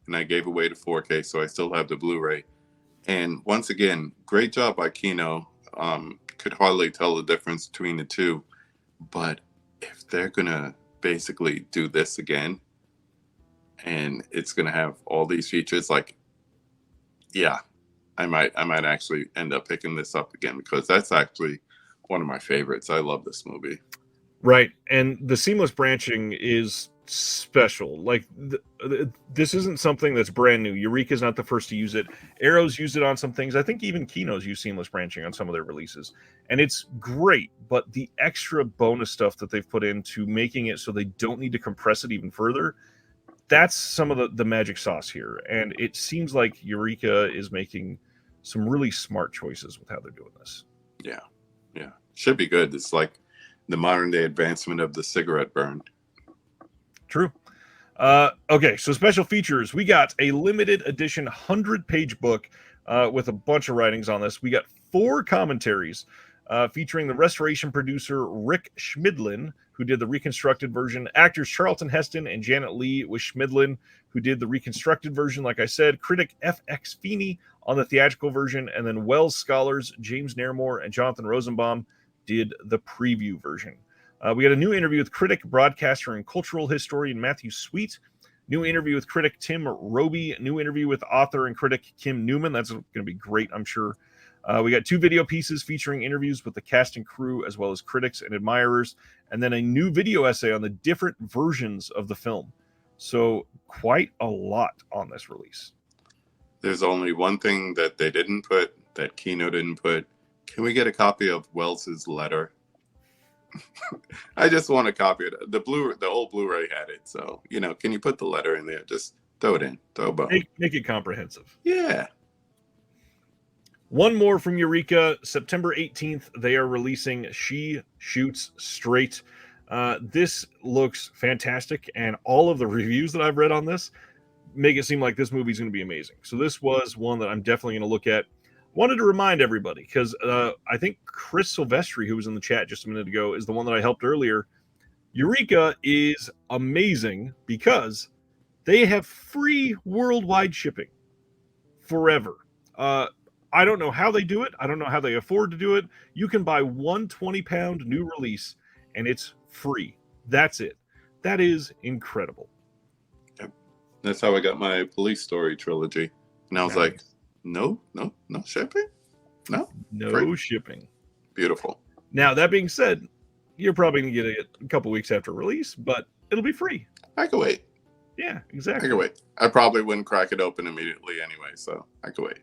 S2: and I gave away the 4K, so I still have the Blu-ray. And once again, great job by Kino. Could hardly tell the difference between the two, but if they're gonna basically do this again, and it's gonna have all these features, like, yeah, I might actually end up picking this up again, because that's actually one of my favorites. I love this movie.
S1: Right, and the seamless branching is special. Like, this isn't something that's brand new. Eureka's not the first to use it. Arrow's used it on some things. I think even Kino's used seamless branching on some of their releases, and it's great. But the extra bonus stuff that they've put into making it so they don't need to compress it even further, that's some of the magic sauce here. And it seems like Eureka is making some really smart choices with how they're doing this.
S2: Yeah, should be good. It's like the modern day advancement of the cigarette burn.
S1: True. Okay, so special features. We got a limited edition 100-page book with a bunch of writings on this. We got 4 commentaries featuring the restoration producer Rick Schmidlin, who did the reconstructed version, actors Charlton Heston and Janet Leigh with Schmidlin, who did the reconstructed version, like I said, critic F.X. Feeney on the theatrical version, and then Wells scholars James Nairmore and Jonathan Rosenbaum did the preview version. We got a new interview with critic, broadcaster, and cultural historian Matthew Sweet. New interview with critic Tim Roby. New interview with author and critic Kim Newman. That's going to be great, I'm sure. We got 2 video pieces featuring interviews with the cast and crew, as well as critics and admirers, and then a new video essay on the different versions of the film. So quite a lot on this release.
S2: There's only one thing that they didn't put, that Kino didn't put. Can we get a copy of Wells's letter? I just want a copy of it. The old Blu-ray had it, so can you put the letter in there? Just throw it in, throw a bone.
S1: Make it comprehensive.
S2: Yeah.
S1: One more from Eureka. September 18th, they are releasing She Shoots Straight. This looks fantastic, and all of the reviews that I've read on this make it seem like this movie is going to be amazing. So this was one that I'm definitely going to look at. Wanted to remind everybody, because I think Chris Silvestri, who was in the chat just a minute ago, is the one that I helped earlier. Eureka is amazing because they have free worldwide shipping forever. I don't know how they do it. I don't know how they afford to do it. You can buy one 20-pound new release, and it's free. That's it. That is incredible.
S2: Yep. That's how I got my Police Story trilogy. And I was like, no shipping? No
S1: free shipping.
S2: Beautiful.
S1: Now, that being said, you're probably going to get it a couple weeks after release, but it'll be free.
S2: I can wait.
S1: Yeah,
S2: I
S1: exactly.
S2: could wait. I probably wouldn't crack it open immediately anyway, so I could wait.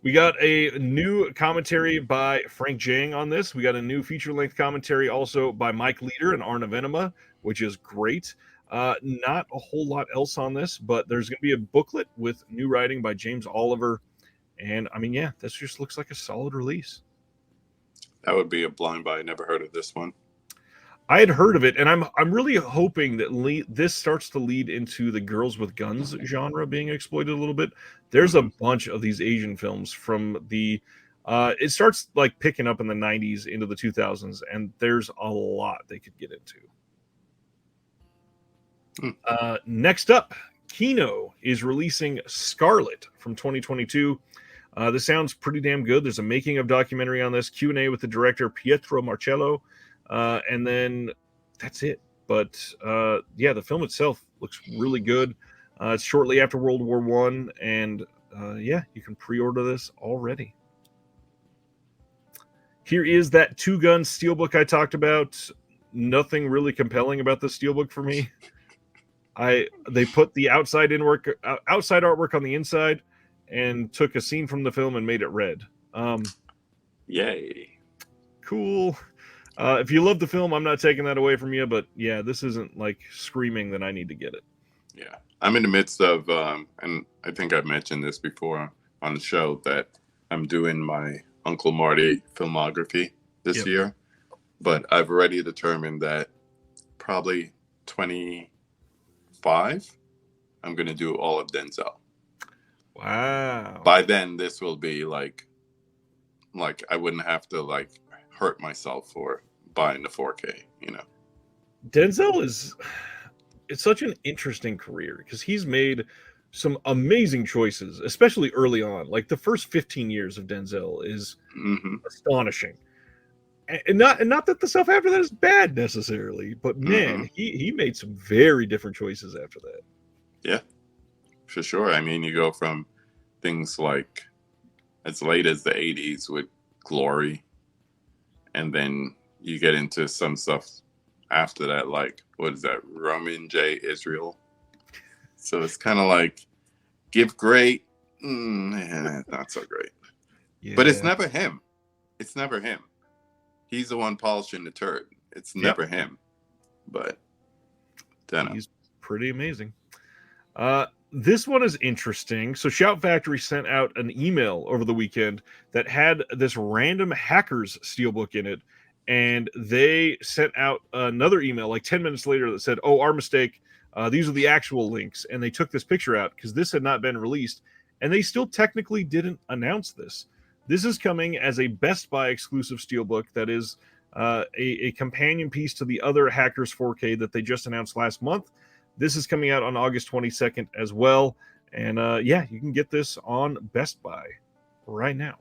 S1: We got a new commentary by Frank Jang on this. We got a new feature-length commentary also by Mike Leader and Arna Venema, which is great. Not a whole lot else on this, but there's going to be a booklet with new writing by James Oliver. And I mean, yeah, this just looks like a solid release.
S2: That would be a blind buy. Never heard of this one.
S1: I had heard of it, and I'm really hoping that this starts to lead into the girls with guns genre being exploited a little bit. There's a bunch of these Asian films from the it starts like picking up in the 90s into the 2000s, and there's a lot they could get into. Next up, Kino is releasing Scarlet from 2022. This sounds pretty damn good. There's a making of documentary on this, Q&A with the director Pietro Marcello. And then that's it. But yeah, the film itself looks really good. It's shortly after World War I, and yeah, you can pre-order this already. Here is that two-gun steelbook I talked about. Nothing really compelling about the steelbook for me. They put the outside artwork on the inside and took a scene from the film and made it red.
S2: Yay.
S1: Cool. If you love the film, I'm not taking that away from you, but yeah, this isn't like screaming that I need to get it.
S2: Yeah. I'm in the midst of, and I think I've mentioned this before on the show, that I'm doing my Uncle Marty filmography this year, but I've already determined that probably 25, I'm going to do all of Denzel.
S1: Wow.
S2: By then, this will be like I wouldn't have to like hurt myself for buying the 4K, you know.
S1: Denzel it's such an interesting career because he's made some amazing choices, especially early on. Like the first 15 years of Denzel is astonishing. And not that the stuff after that is bad necessarily, but man, he made some very different choices after that.
S2: Yeah, for sure. I mean, you go from things like as late as the 80s with Glory, and then you get into some stuff after that, like, what is that, Roman J. Israel? So it's kind of like, give great, not so great. Yeah. But it's never him. It's never him. He's the one polishing the turd. It's never him. But
S1: he's pretty amazing. This one is interesting. So Shout Factory sent out an email over the weekend that had this random Hackers steelbook in it, and they sent out another email like 10 minutes later that said, "Oh, our mistake. These are the actual links," and they took this picture out because this had not been released, and they still technically didn't announce this. This is coming as a Best Buy exclusive steelbook that is a companion piece to the other Hackers 4K that they just announced last month. This is coming out on August 22nd as well. And yeah, you can get this on Best Buy right now.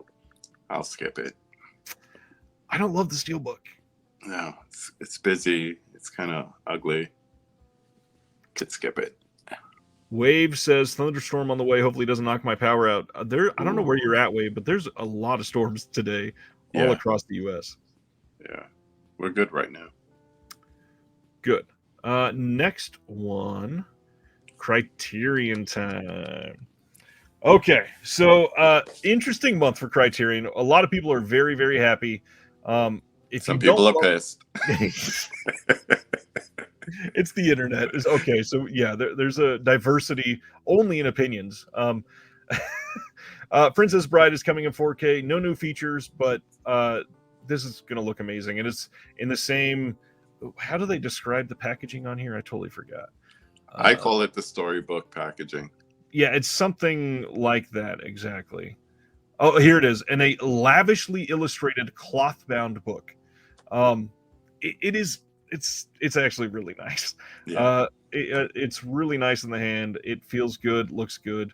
S2: I'll skip it.
S1: I don't love the steelbook.
S2: No, it's busy. It's kind of ugly. Could skip it.
S1: Wave says thunderstorm on the way. Hopefully, doesn't knock my power out. I don't know where you're at, Wave, but there's a lot of storms today all across the U.S.
S2: Yeah, we're good right now.
S1: Good. Next one, Criterion time. Okay, so interesting month for Criterion. A lot of people are very, very happy. If
S2: some people are pissed.
S1: It's the internet. Okay, so yeah, there's a diversity only in opinions. Princess Bride is coming in 4K. No new features, but this is going to look amazing, and it's in the same. How do they describe the packaging on here? I totally forgot.
S2: I call it the storybook packaging.
S1: Yeah, it's something like that exactly. Oh, here it is, and a lavishly illustrated cloth-bound book. It's actually really nice. Yeah. It's really nice in the hand. It feels good, looks good.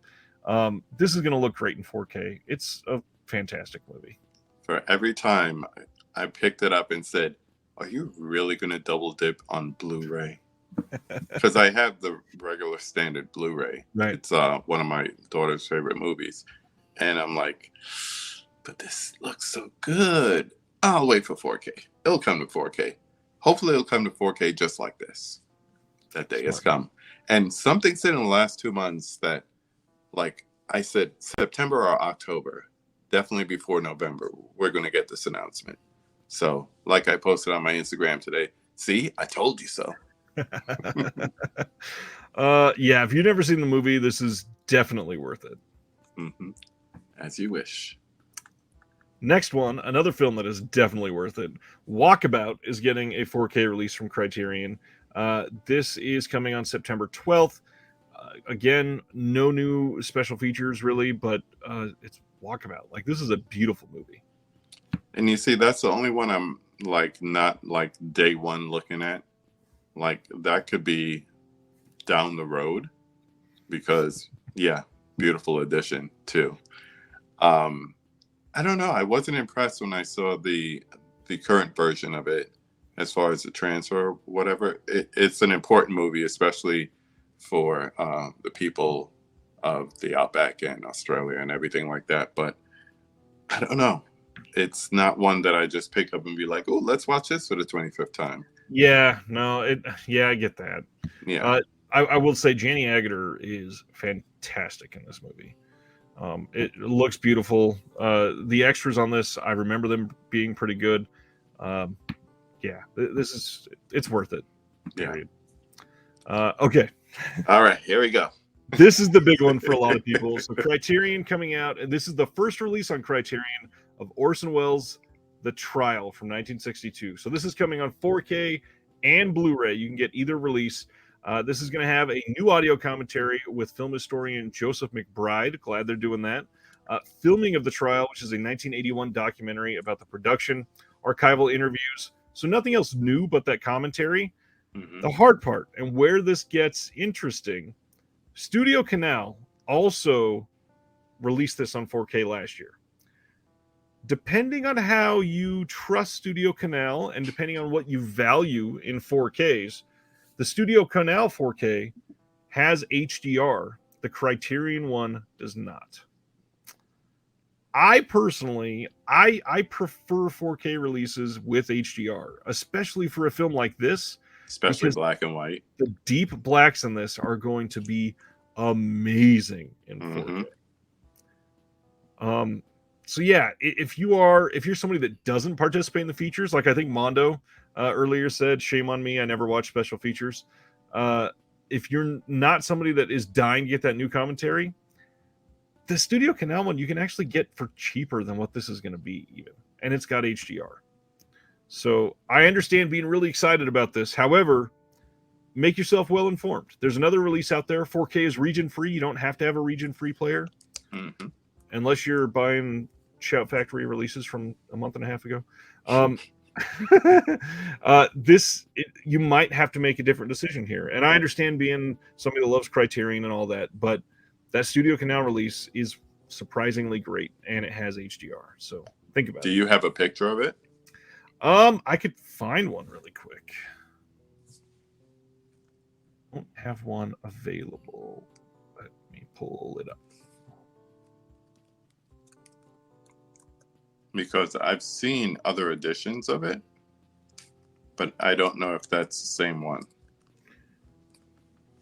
S1: This is going to look great in 4K. It's a fantastic movie.
S2: For every time I picked it up and said, "Are you really going to double dip on Blu-ray?" Because I have the regular standard Blu-ray.
S1: Right.
S2: It's one of my daughter's favorite movies. And I'm like, but this looks so good. I'll wait for 4K. It'll come to 4K. Hopefully it'll come to 4K just like this. That day has come. And something said in the last 2 months that, like I said, September or October, definitely before November, we're going to get this announcement. So, like I posted on my Instagram today, see, I told you so.
S1: Yeah, if you've never seen the movie, this is definitely worth it.
S2: Mm-hmm. As you wish.
S1: Next one, another film that is definitely worth it. Walkabout is getting a 4K release from Criterion. This is coming on September 12th. Again, no new special features really, but it's Walkabout. Like, this is a beautiful movie.
S2: And you see, that's the only one I'm like not like day one looking at. Like, that could be down the road because, yeah, beautiful addition too. I don't know. I wasn't impressed when I saw the current version of it as far as the transfer or whatever. It's an important movie, especially for the people of the Outback and Australia and everything like that. But I don't know. It's not one that I just pick up and be like, oh, let's watch this for the 25th time.
S1: Yeah, no, yeah, I get that.
S2: Yeah.
S1: I will say Janny Agger is fantastic in this movie. It looks beautiful. The extras on this, I remember them being pretty good. Yeah, it's worth it. Period. Yeah. Okay.
S2: All right, here we go.
S1: This is the big one for a lot of people. So Criterion coming out, and this is the first release on Criterion of Orson Welles' The Trial from 1962. So this is coming on 4K and Blu-ray. You can get either release. This is going to have a new audio commentary with film historian Joseph McBride. Glad they're doing that. Filming of the trial, which is a 1981 documentary about the production, archival interviews. So nothing else new but that commentary. Mm-hmm. The hard part, and where this gets interesting, Studio Canal also released this on 4K last year. Depending on how you trust Studio Canal and depending on what you value in 4Ks, the Studio Canal 4K has HDR. The Criterion one does not. I personally, I prefer 4K releases with HDR, especially for a film like this.
S2: Especially black and white.
S1: The deep blacks in this are going to be amazing in 4K. Mm-hmm. So yeah, if you're somebody that doesn't participate in the features, like I think Mondo earlier said, shame on me, I never watch special features. If you're not somebody that is dying to get that new commentary, the Studio Canal one you can actually get for cheaper than what this is going to be even, and it's got HDR. So I understand being really excited about this. However, make yourself well informed. There's another release out there. 4K is region free. You don't have to have a region free player. Mm-hmm. Unless you're buying Shout Factory releases from a month and a half ago. You might have to make a different decision here. And I understand being somebody that loves Criterion and all that, but that Studio Canal release is surprisingly great, and it has HDR. So think about it.
S2: Do you have a picture of it?
S1: I could find one really quick. I don't have one available. Let me pull it up.
S2: Because I've seen other editions of it, but I don't know if that's the same one.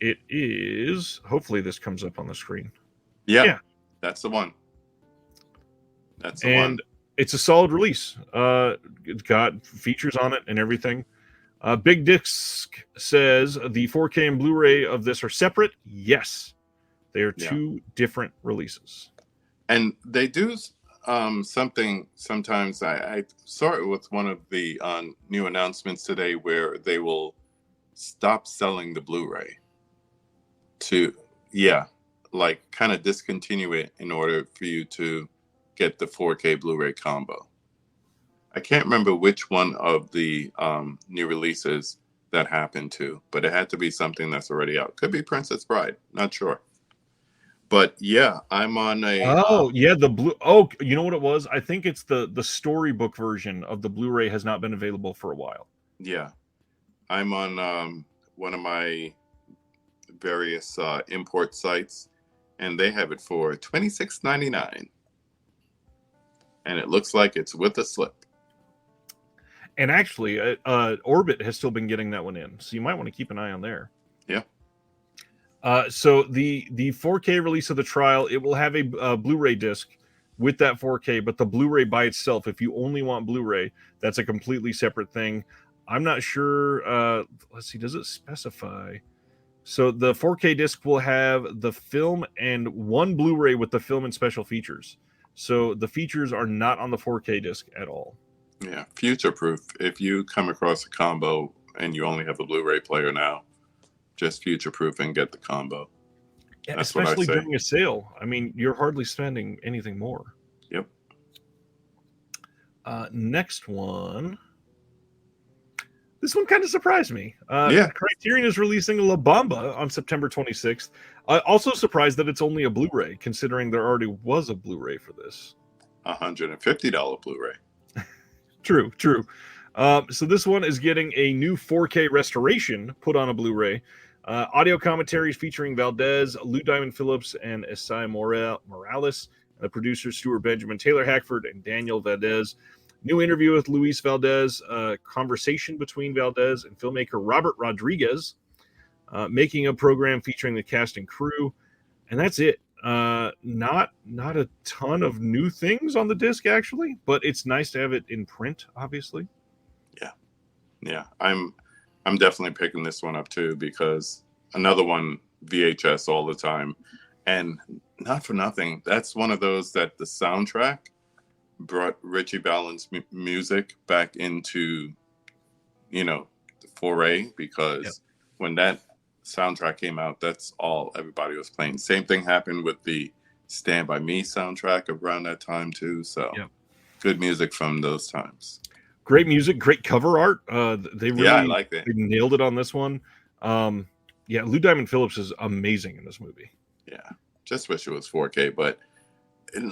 S1: It is. Hopefully this comes up on the screen.
S2: Yeah. That's the one. That's the one.
S1: It's a solid release. It's got features on it and everything. Big Disc says the 4K and Blu-ray of this are separate. Yes. They are two different releases.
S2: And they do something sometimes. I saw it with one of the new announcements today where they will stop selling the Blu-ray to, like kind of discontinue it in order for you to get the 4K Blu-ray combo. I can't remember which one of the new releases that happened to, but it had to be something that's already out. Could be Princess Bride, not sure. But yeah, I'm on a.
S1: You know what it was? I think it's the storybook version of the Blu-ray has not been available for a while.
S2: Yeah, I'm on one of my various import sites, and they have it for $26.99. And it looks like it's with a slip.
S1: And actually, Orbit has still been getting that one in, so you might want to keep an eye on there.
S2: Yeah.
S1: So the 4K release of the trial, it will have a Blu-ray disc with that 4K, but the Blu-ray by itself, if you only want Blu-ray, that's a completely separate thing. I'm not sure. Let's see, does it specify? So the 4K disc will have the film and one Blu-ray with the film and special features. So the features are not on the 4K disc at all.
S2: Yeah, future proof. If you come across a combo and you only have a Blu-ray player now, just future proof and get the combo.
S1: Yeah,
S2: That's what I
S1: especially
S2: say.
S1: during a sale. I mean, you're hardly spending anything more.
S2: Yep.
S1: Next one. This one kind of surprised me.
S2: Yeah.
S1: Criterion is releasing La Bamba on September 26th. Also surprised that it's only a Blu-ray, considering there already was a Blu-ray for this.
S2: $150 Blu-ray.
S1: True. So this one is getting a new 4K restoration put on a Blu-ray. Audio commentaries featuring Valdez, Lou Diamond Phillips, and Esai Morales. The producers Stuart Benjamin, Taylor Hackford, and Daniel Valdez. New interview with Luis Valdez. Conversation between Valdez and filmmaker Robert Rodriguez. Making a program featuring the cast and crew. And that's it. Not a ton of new things on the disc, actually, but it's nice to have it in print, obviously.
S2: Yeah. I'm definitely picking this one up too, because another one, VHS all the time, and not for nothing, that's one of those that the soundtrack brought Richie Valens' music back into, the foray, because when that soundtrack came out, that's all everybody was playing. Same thing happened with the Stand By Me soundtrack around that time too. So good music from those times.
S1: Great music, great cover art. They really
S2: I like that.
S1: They nailed it on this one. Lou Diamond Phillips is amazing in this movie.
S2: Yeah, just wish it was 4K, but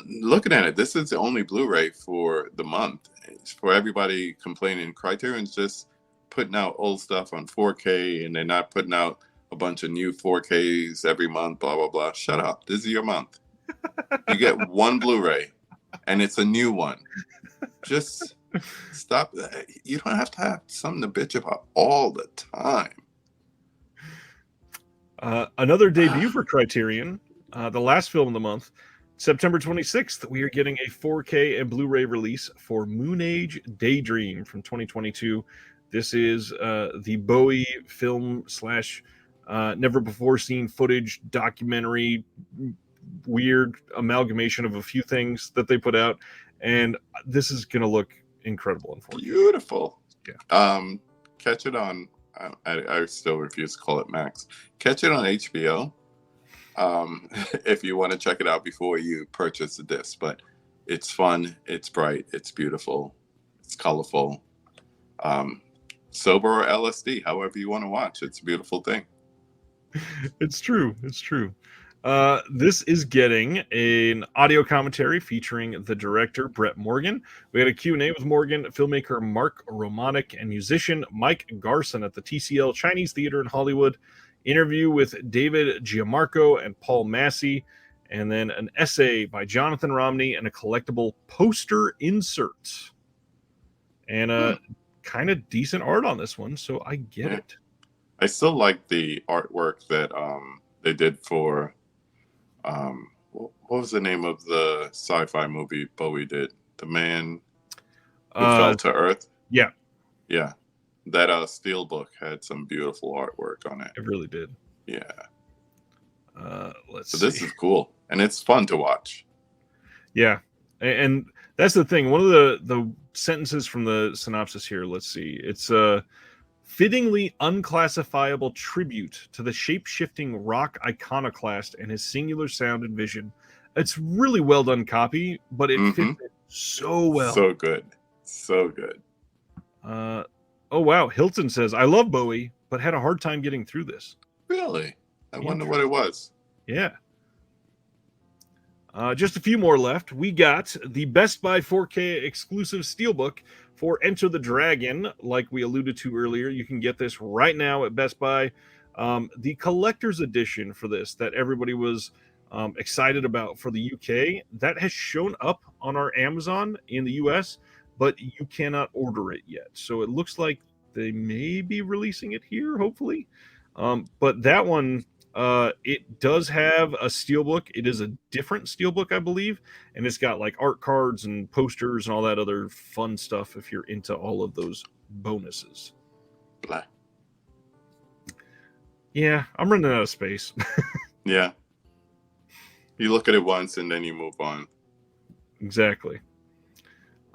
S2: looking at it, this is the only Blu-ray for the month. It's for everybody complaining, Criterion's just putting out old stuff on 4K, and they're not putting out a bunch of new 4Ks every month, blah, blah, blah. Shut up. This is your month. You get one Blu-ray, and it's a new one. Just stop. You don't have to have something to bitch about all the time.
S1: Another debut for Criterion, the last film of the month, September 26th, we are getting a 4K and Blu-ray release for Moon Age Daydream from 2022. This is the Bowie film / never before seen footage documentary, weird amalgamation of a few things that they put out, and this is going to look incredible in 4K.
S2: Beautiful.
S1: Yeah.
S2: Catch it on. I still refuse to call it Max. Catch it on HBO. If you want to check it out before you purchase the disc, but it's fun, it's bright, it's beautiful, it's colorful. Sober or LSD, however you want to watch, it's a beautiful thing.
S1: It's true. This is getting an audio commentary featuring the director Brett Morgan. We had a Q&A with Morgan, filmmaker Mark Romanek, and musician Mike Garson at the TCL Chinese Theater in Hollywood. Interview with David Gianmarco and Paul Massey, and then an essay by Jonathan Romney and a collectible poster insert. And kind of decent art on this one, so I get it.
S2: I still like the artwork that they did for what was the name of the sci-fi movie Bowie did? The Man Who Fell to Earth?
S1: Yeah.
S2: That Steelbook had some beautiful artwork on it.
S1: It really did.
S2: Yeah.
S1: Let's
S2: so
S1: see.
S2: This is cool, and it's fun to watch.
S1: Yeah, and that's the thing. One of the sentences from the synopsis here, let's see. It's a fittingly unclassifiable tribute to the shape-shifting rock iconoclast and his singular sound and vision. It's really well done copy, but it fits it so well.
S2: So good.
S1: Oh, wow. Hilton says, I love Bowie, but had a hard time getting through this.
S2: Really? I wonder what it was.
S1: Yeah. Just a few more left. We got the Best Buy 4K exclusive Steelbook for Enter the Dragon. Like we alluded to earlier, you can get this right now at Best Buy. The collector's edition for this that everybody was excited about for the UK, that has shown up on our Amazon in the US, but you cannot order it yet. So it looks like they may be releasing it here, hopefully. But that one, It does have a steelbook. It is a different steelbook, I believe, and it's got like art cards and posters and all that other fun stuff if you're into all of those bonuses.
S2: Blah.
S1: Yeah, I'm running out of space.
S2: Yeah. You look at it once and then you move on.
S1: Exactly.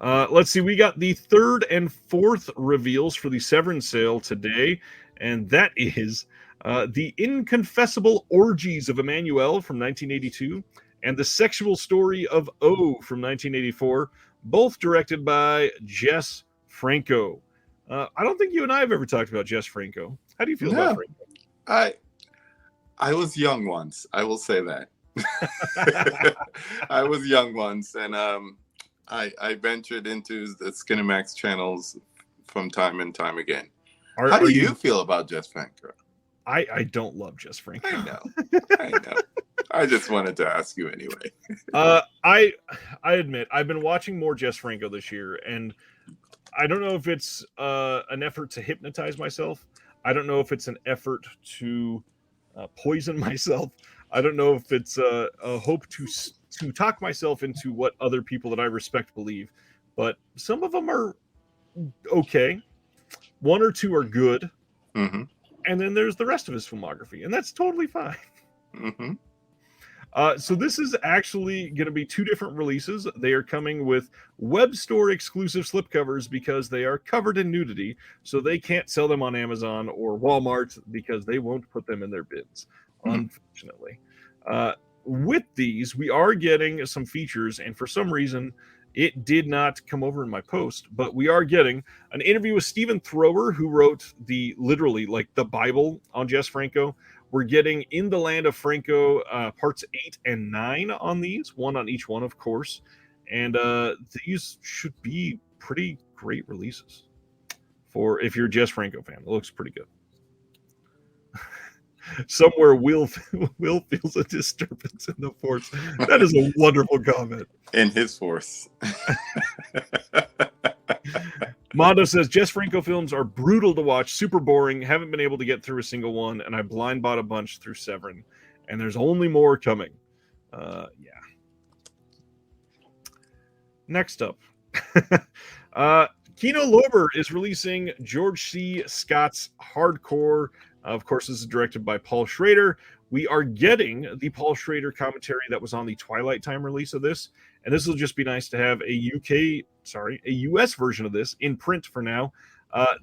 S1: Let's see. We got the third and fourth reveals for the Severance sale today, and that is The Inconfessible Orgies of Emmanuel from 1982 and The Sexual Story of O from 1984, both directed by Jess Franco. I don't think you and I have ever talked about Jess Franco. How do you feel about Franco?
S2: I was young once. I will say that. I was young once, and I ventured into the Skinemax channels from time and time again. How do you feel about Jess Franco?
S1: I don't love Jess Franco.
S2: I know. I just wanted to ask you anyway.
S1: I admit I've been watching more Jess Franco this year, and I don't know if it's an effort to hypnotize myself. I don't know if it's an effort to poison myself. I don't know if it's a hope to talk myself into what other people that I respect believe. But some of them are okay. One or two are good.
S2: Mm-hmm.
S1: And then there's the rest of his filmography, and that's totally fine.
S2: Mm-hmm.
S1: So this is actually going to be two different releases. They are coming with web store exclusive slipcovers because they are covered in nudity, so they can't sell them on Amazon or Walmart because they won't put them in their bins, unfortunately. With these, we are getting some features, and for some reason, it did not come over in my post, but we are getting an interview with Stephen Thrower, who wrote literally like the Bible on Jess Franco. We're getting In the Land of Franco parts 8 and 9 on these, one on each one, of course. And these should be pretty great releases for if you're a Jess Franco fan. It looks pretty good. Somewhere Will feels a disturbance in the force. That is a wonderful comment.
S2: In his force.
S1: Mondo says Jess Franco films are brutal to watch, super boring, haven't been able to get through a single one, and I blind bought a bunch through Severin, and there's only more coming. Yeah. Next up. Kino Lorber is releasing George C. Scott's Hardcore. Of course, this is directed by Paul Schrader. We are getting the Paul Schrader commentary that was on the Twilight Time release of this, and this will just be nice to have a US version of this in print for now.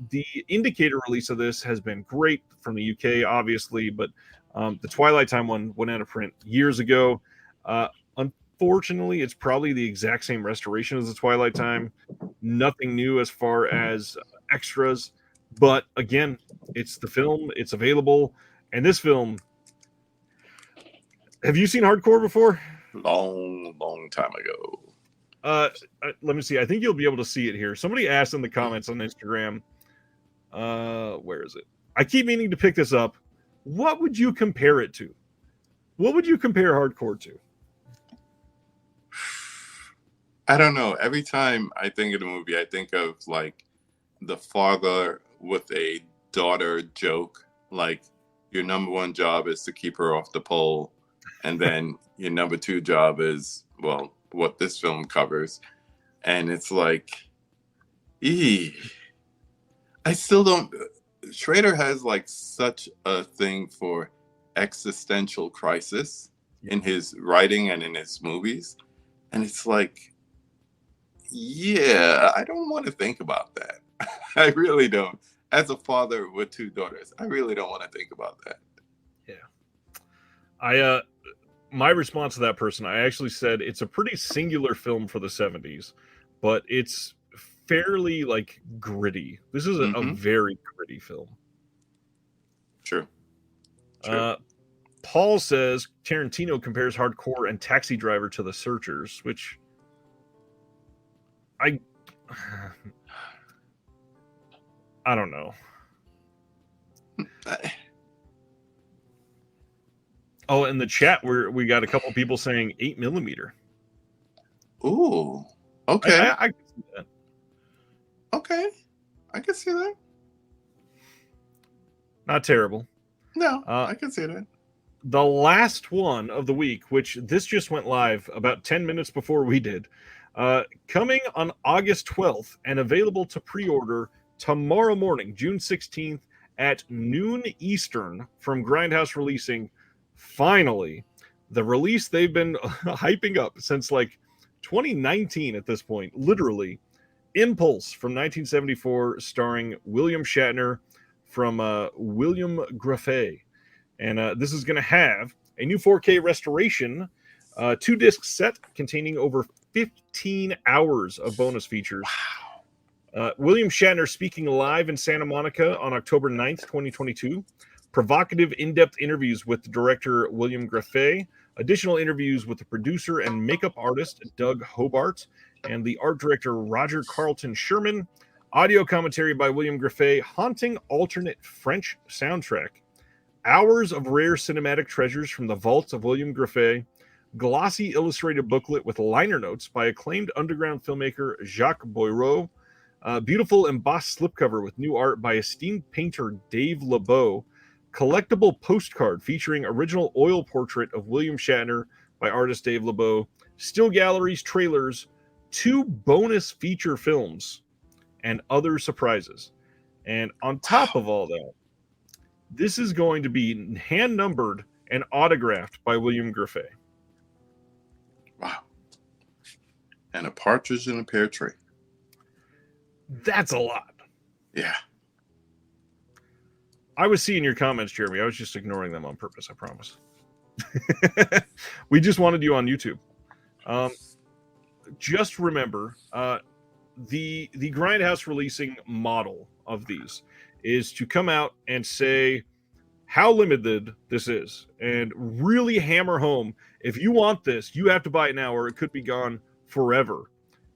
S1: The Indicator release of this has been great from the UK, obviously, but the Twilight Time one went out of print years ago. Unfortunately, it's probably the exact same restoration as the Twilight Time. Nothing new as far as extras. But again, it's the film, it's available. And this film, have you seen Hardcore before?
S2: Long time ago.
S1: Let me see. I think you'll be able to see it here. Somebody asked in the comments on Instagram. Where is it? I keep meaning to pick this up. What would you compare it to? What would you compare Hardcore to?
S2: I don't know. Every time I think of the movie, I think of like the father with a daughter joke, like your number one job is to keep her off the pole, and then your number two job is, well, what this film covers. And it's like, I still don't. Schrader has like such a thing for existential crisis in his writing and in his movies, and it's like, yeah, I don't want to think about that. I really don't. As a father with two daughters, I really don't want to think about that.
S1: Yeah. My response to that person, I actually said it's a pretty singular film for the 70s, but it's fairly like gritty. This is a very gritty film.
S2: True.
S1: Paul says Tarantino compares Hardcore and Taxi Driver to The Searchers, which I don't know. Oh, in the chat we got a couple people saying 8mm.
S2: Ooh, okay.
S1: I can see that.
S2: Okay, I can see that.
S1: Not terrible.
S2: No, I can see that.
S1: the last one of the week, which this just went live about 10 minutes before we did, coming on August 12th and available to pre-order tomorrow morning, June 16th at noon Eastern from Grindhouse Releasing. Finally, the release they've been hyping up since like 2019 at this point, literally. Impulse from 1974, starring William Shatner from William Grefé. And this is going to have a new 4K restoration, 2-disc set containing over 15 hours of bonus features. William Shatner speaking live in Santa Monica on October 9th, 2022. Provocative, in-depth interviews with the director William Grefé. Additional interviews with the producer and makeup artist Doug Hobart and the art director Roger Carlton Sherman. Audio commentary by William Grefé. Haunting alternate French soundtrack. Hours of rare cinematic treasures from the vaults of William Grefé. Glossy illustrated booklet with liner notes by acclaimed underground filmmaker Jacques Boireau. Beautiful embossed slipcover with new art by esteemed painter Dave LeBeau. Collectible postcard featuring original oil portrait of William Shatner by artist Dave LeBeau. Still galleries, trailers, 2 bonus feature films, and other surprises. And on top of all that, this is going to be hand-numbered and autographed by William Grefé.
S2: Wow. And a partridge in a pear tree.
S1: That's a lot.
S2: Yeah.
S1: I was seeing your comments, Jeremy. I was just ignoring them on purpose, I promise. We just wanted you on YouTube. Just remember, the Grindhouse Releasing model of these is to come out and say how limited this is and really hammer home, if you want this, you have to buy it now or it could be gone forever.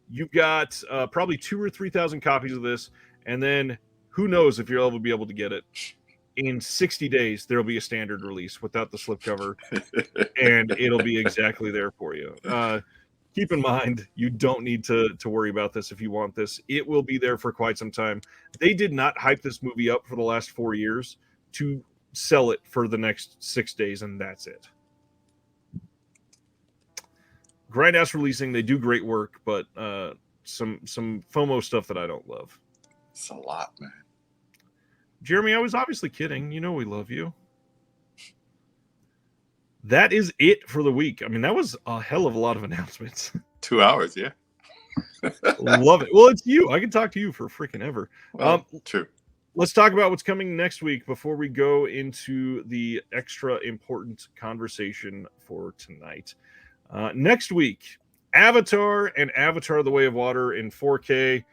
S1: You've got probably 2,000 or 3,000 copies of this, and then who knows if you'll ever be able to get it. In 60 days, there'll be a standard release without the slipcover, and it'll be exactly there for you. Keep in mind, you don't need to worry about this if you want this. It will be there for quite some time. They did not hype this movie up for the last 4 years to sell it for the next 6 days, and that's it. Grindhouse Releasing, they do great work, but some FOMO stuff that I don't love.
S2: It's a lot, man.
S1: Jeremy, I was obviously kidding. You know we love you. That is it for the week. I mean, that was a hell of a lot of announcements.
S2: 2 hours, yeah.
S1: Love it. Well, it's you. I can talk to you for freaking ever.
S2: Well, true.
S1: Let's talk about what's coming next week before we go into the extra important conversation for tonight. Next week, Avatar and Avatar The Way of Water in 4K.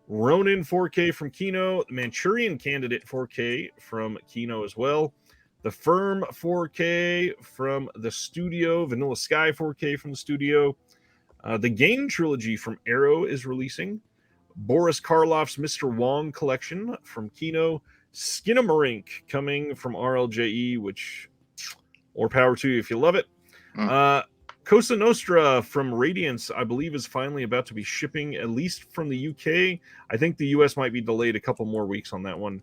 S1: Ronin 4K from Kino, Manchurian Candidate 4K from Kino as well. The Firm 4K from the studio, Vanilla Sky 4K from the studio. The Game Trilogy from Arrow is releasing. Boris Karloff's Mr. Wong collection from Kino. Skinamarink coming from RLJE, which more power to you if you love it. Cosa Nostra from Radiance, I believe, is finally about to be shipping, at least from the UK. I think the US might be delayed a couple more weeks on that one.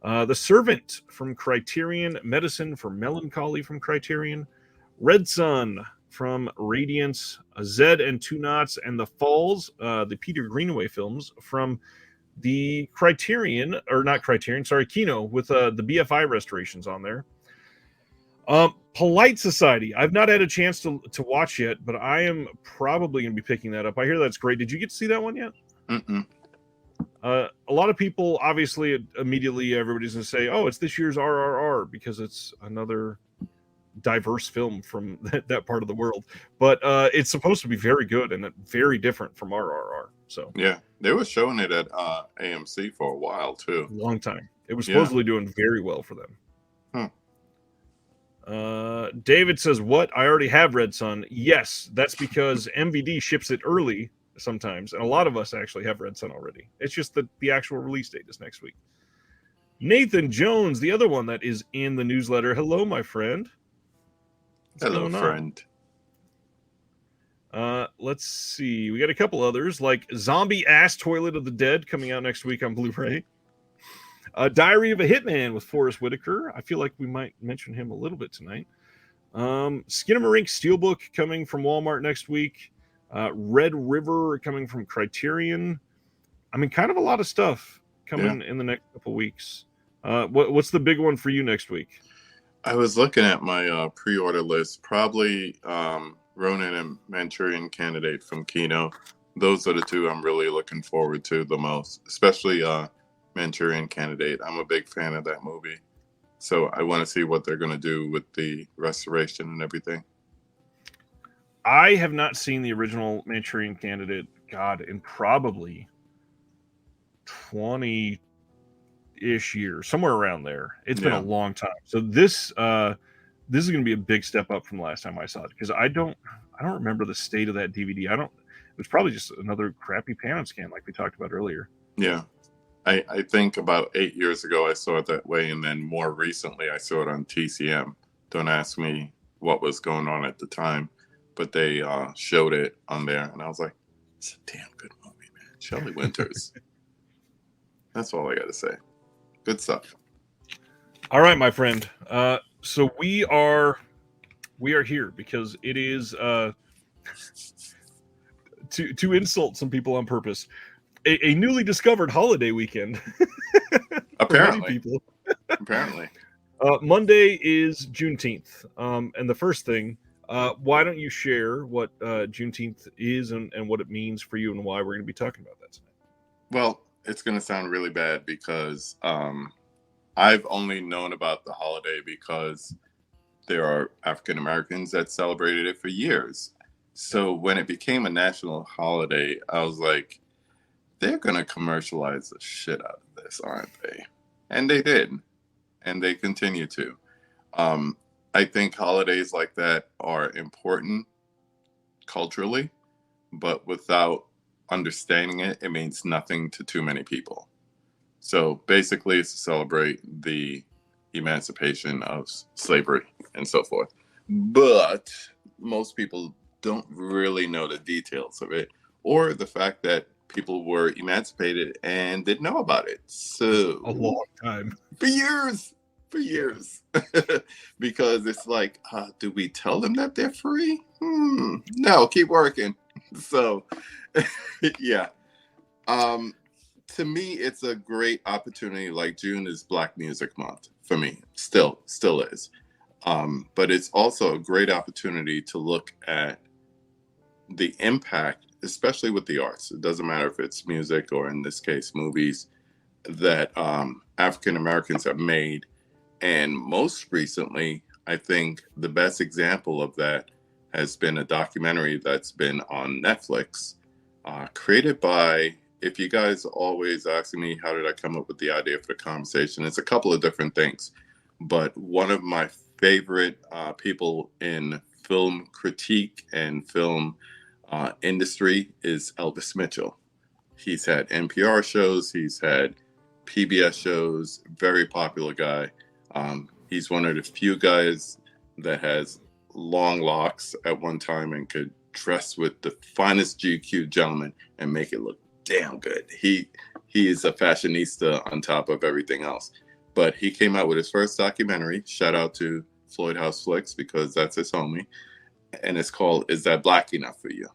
S1: The Servant from Criterion, Medicine for Melancholy from Criterion, Red Sun from Radiance, Zed and Two Knots, and The Falls, the Peter Greenaway films from the Criterion, or not Criterion, sorry, Kino, with the BFI restorations on there. Polite Society. I've not had a chance to watch yet, but I am probably going to be picking that up. I hear that's great. Did you get to see that one yet?
S2: Mm-mm.
S1: A lot of people, obviously, immediately everybody's going to say, oh, it's this year's RRR because it's another diverse film from that part of the world. But it's supposed to be very good and very different from RRR. So
S2: yeah, they were showing it at AMC for a while, too.
S1: Long time. It was supposedly doing very well for them. David says, what? I already have Red Sun. Yes, that's because MVD ships it early sometimes, and a lot of us actually have Red Sun already. It's just that the actual release date is next week. Nathan Jones, the other one that is in the newsletter. Hello, my friend. What's
S2: Hello, friend.
S1: Let's see. We got a couple others, like Zombie Ass Toilet of the Dead coming out next week on Blu-ray. Diary of a Hitman with Forrest Whitaker. I feel like we might mention him a little bit tonight. Skinamarink Steelbook coming from Walmart next week. Red River coming from Criterion. I mean, kind of a lot of stuff coming in the next couple weeks. What's the big one for you next week?
S2: I was looking at my pre-order list. Probably Ronin and Manchurian Candidate from Kino. Those are the two I'm really looking forward to the most, especially Manchurian Candidate. I'm a big fan of that movie. So I want to see what they're going to do with the restoration and everything.
S1: I have not seen the original Manchurian Candidate, God, in probably 20-ish years, somewhere around there. It's been a long time. So this is going to be a big step up from the last time I saw it, because I don't remember the state of that DVD. It was probably just another crappy Pan scan like we talked about earlier.
S2: Yeah. I think about 8 years ago I saw it that way, and then more recently I saw it on TCM. Don't ask me what was going on at the time, but they showed it on there, and I was like, it's a damn good movie, man. Shelley Winters. That's all I got to say. Good stuff.
S1: All right, my friend. So we are here because it is to insult some people on purpose. A newly discovered holiday weekend.
S2: Apparently.
S1: For many people.
S2: Apparently.
S1: Monday is Juneteenth. And the first thing, why don't you share what Juneteenth is and what it means for you and why we're going to be talking about that tonight?
S2: Well, it's going to sound really bad because I've only known about the holiday because there are African Americans that celebrated it for years. So when it became a national holiday, I was like, they're going to commercialize the shit out of this, aren't they? And they did. And they continue to. I think holidays like that are important culturally, but without understanding it, it means nothing to too many people. So basically, it's to celebrate the emancipation of slavery and so forth. But most people don't really know the details of it, or the fact that people were emancipated and didn't know about it. So
S1: a long time.
S2: For years. Because it's like, do we tell them that they're free? No, keep working. So, yeah. To me, it's a great opportunity. Like, June is Black Music Month for me. Still is. But it's also a great opportunity to look at the impact, especially with the arts. It doesn't matter if it's music or, in this case, movies, that African Americans have made. And most recently, I think the best example of that has been a documentary that's been on Netflix, created by, if you guys always asking me, how did I come up with the idea for the conversation? It's a couple of different things. But one of my favorite people in film critique and film industry is Elvis Mitchell. He's had NPR shows, he's had PBS shows, very popular guy. He's one of the few guys that has long locks at one time and could dress with the finest GQ gentleman and make it look damn good. He is a fashionista on top of everything else. But he came out with his first documentary. Shout out to Floyd House Flicks, because that's his homie. And it's called Is That Black Enough for You?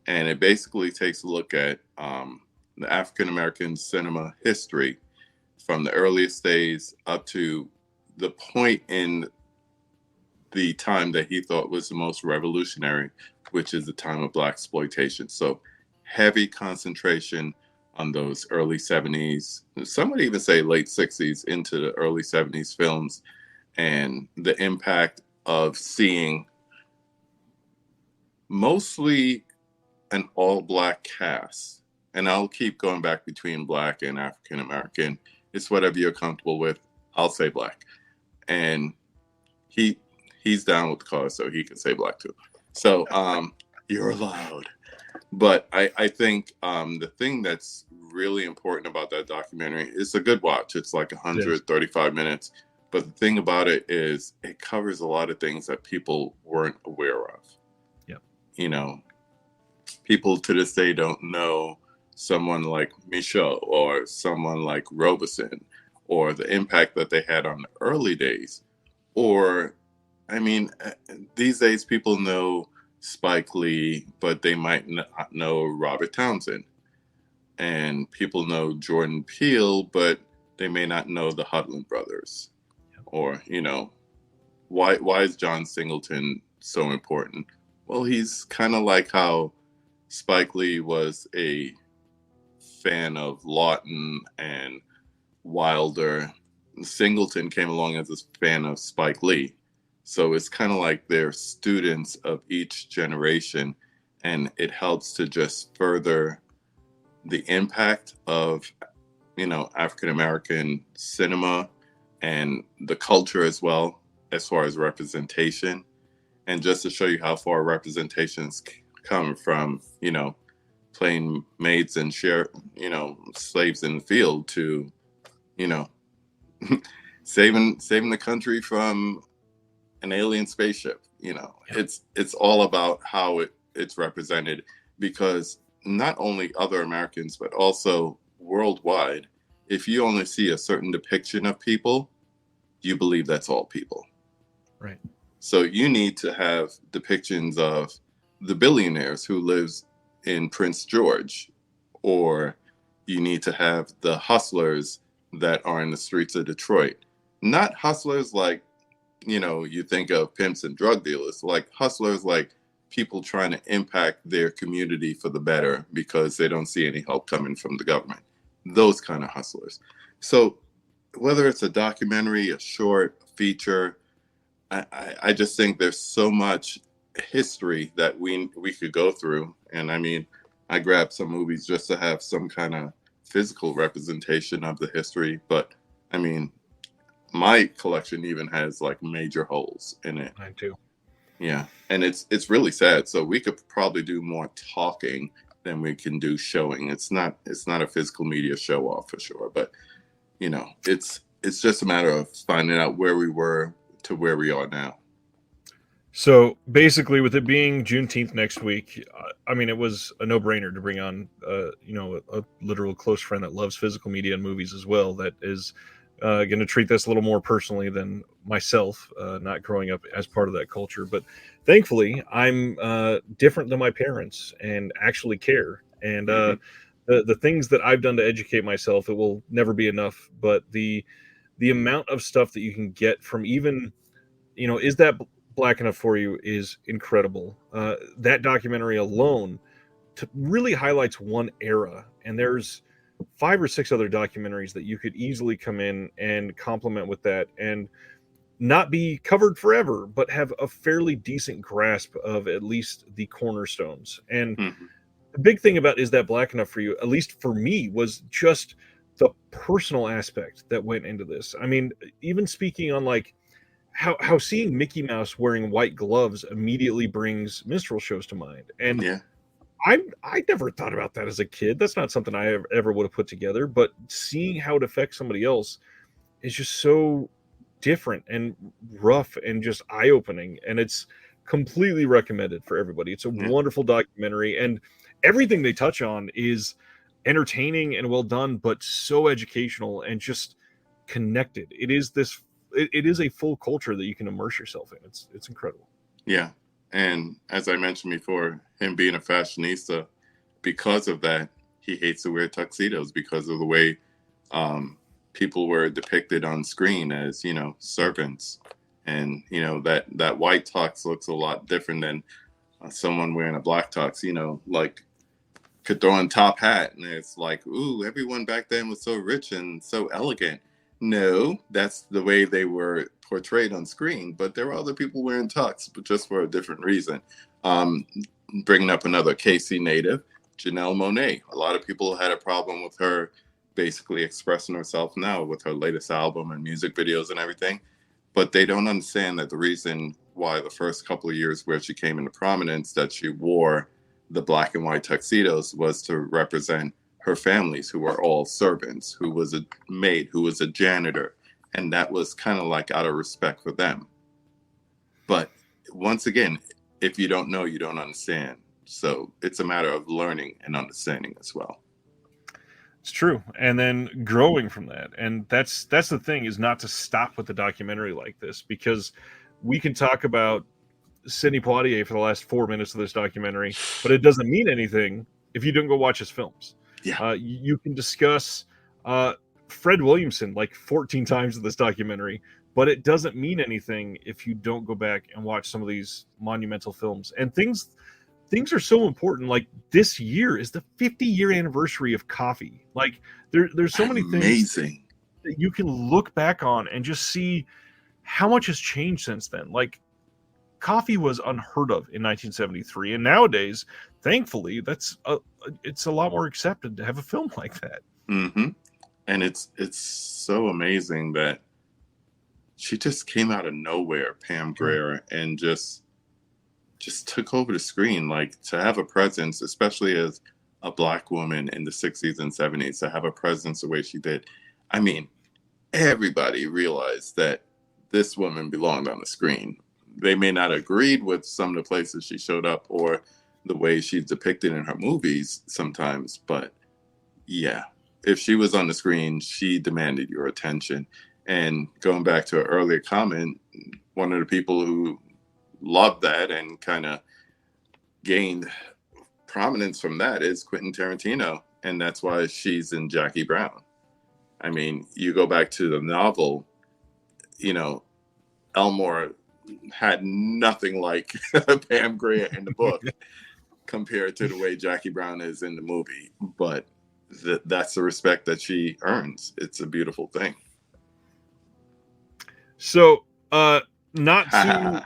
S2: And it basically takes a look at the African-American cinema history from the earliest days up to the point in the time that he thought was the most revolutionary, which is the time of Black exploitation. So heavy concentration on those early 70s, some would even say late 60s into the early 70s films, and the impact of seeing mostly an all-Black cast. And I'll keep going back between Black and African-American. It's whatever you're comfortable with. I'll say Black. And he's down with the cause, so he can say Black too. So you're allowed. But I think the thing that's really important about that documentary is a good watch. It's like 135 minutes. But the thing about it is it covers a lot of things that people weren't aware of.
S1: Yep.
S2: You know, people to this day don't know someone like Michaud or someone like Robeson, or the impact that they had on the early days, or I mean, these days people know Spike Lee, but they might not know Robert Townsend. And people know Jordan Peele, but they may not know the Hudlin brothers. Or, why is John Singleton so important? Well, he's kind of like how Spike Lee was a fan of Lawton and Wilder. Singleton came along as a fan of Spike Lee. So it's kind of like they're students of each generation, and it helps to just further the impact of, African American cinema and the culture as well, as far as representation. And just to show you how far representations come from, playing maids and slaves in the field to, saving the country from an alien spaceship. It's all about how it's represented, because not only other Americans, but also worldwide, if you only see a certain depiction of people, you believe that's all people.
S1: Right.
S2: So you need to have depictions of the billionaires who lives in Prince George, or you need to have the hustlers that are in the streets of Detroit. Not hustlers like, you think of pimps and drug dealers, like hustlers like people trying to impact their community for the better because they don't see any help coming from the government. Those kind of hustlers. So whether it's a documentary, a short, a feature, I just think there's so much history that we could go through. And I mean, I grabbed some movies just to have some kind of physical representation of the history. But I mean, my collection even has like major holes in it.
S1: Mine too.
S2: Yeah, and it's really sad. So we could probably do more talking than we can do showing. It's not a physical media show off for sure, but it's just a matter of finding out where we were to where we are now.
S1: So basically, with it being Juneteenth next week, I mean, it was a no-brainer to bring on, a literal close friend that loves physical media and movies as well. That is going to treat this a little more personally than myself, not growing up as part of that culture. But thankfully, I'm different than my parents and actually care. And the things that I've done to educate myself, it will never be enough. But the amount of stuff that you can get from even, is that Black Enough for You is incredible. That documentary alone really highlights one era, and there's 5 or 6 other documentaries that you could easily come in and complement with that and not be covered forever, but have a fairly decent grasp of at least the cornerstones. And the big thing about Is That Black Enough for You, at least for me, was just the personal aspect that went into this. I mean, even speaking on like how seeing Mickey Mouse wearing white gloves immediately brings minstrel shows to mind. And
S2: Yeah.
S1: I never thought about that as a kid. That's not something I ever would have put together. But seeing how it affects somebody else is just so different and rough and just eye-opening. And it's completely recommended for everybody. It's a wonderful documentary, and everything they touch on is entertaining and well done, but so educational and just connected. It is a full culture that you can immerse yourself in. It's incredible.
S2: Yeah. And as I mentioned before, him being a fashionista, because of that, he hates to wear tuxedos because of the way people were depicted on screen as, servants. And, that white tux looks a lot different than someone wearing a black tux, like could throw on top hat. And it's like, ooh, everyone back then was so rich and so elegant. No, that's the way they were portrayed on screen, but there were other people wearing tux, but just for a different reason. Bringing up another KC native, Janelle Monáe. A lot of people had a problem with her basically expressing herself now with her latest album and music videos and everything, but they don't understand that the reason why the first couple of years where she came into prominence that she wore the black and white tuxedos was to represent her families, who were all servants, who was a maid, who was a janitor. And that was kind of like out of respect for them. But once again, if you don't know, you don't understand. So it's a matter of learning and understanding as well.
S1: It's true. And then growing from that. And that's the thing, is not to stop with a documentary like this, because we can talk about Sidney Poitier for the last 4 minutes of this documentary, but it doesn't mean anything if you don't go watch his films.
S2: Yeah.
S1: You can discuss Fred Williamson like 14 times in this documentary, but it doesn't mean anything if you don't go back and watch some of these monumental films. And things are so important. Like this year is the 50-year anniversary of coffee. Like there's so many things that you can look back on and just see how much has changed since then. Like coffee was unheard of in 1973, and nowadays, thankfully, it's a lot more accepted to have a film like that.
S2: Mm-hmm. And it's so amazing that she just came out of nowhere, Pam Grier, and just took over the screen. Like, to have a presence, especially as a Black woman in the 60s and 70s, to have a presence the way she did. I mean, everybody realized that this woman belonged on the screen. They may not have agreed with some of the places she showed up or the way she's depicted in her movies sometimes, but yeah, if she was on the screen, she demanded your attention. And going back to an earlier comment, one of the people who loved that and kind of gained prominence from that is Quentin Tarantino, and that's why she's in Jackie Brown. I mean, you go back to the novel, you know, Elmore had nothing like Pam Grier in the book compared to the way Jackie Brown is in the movie, but that's the respect that she earns. It's a beautiful thing.
S1: So, not to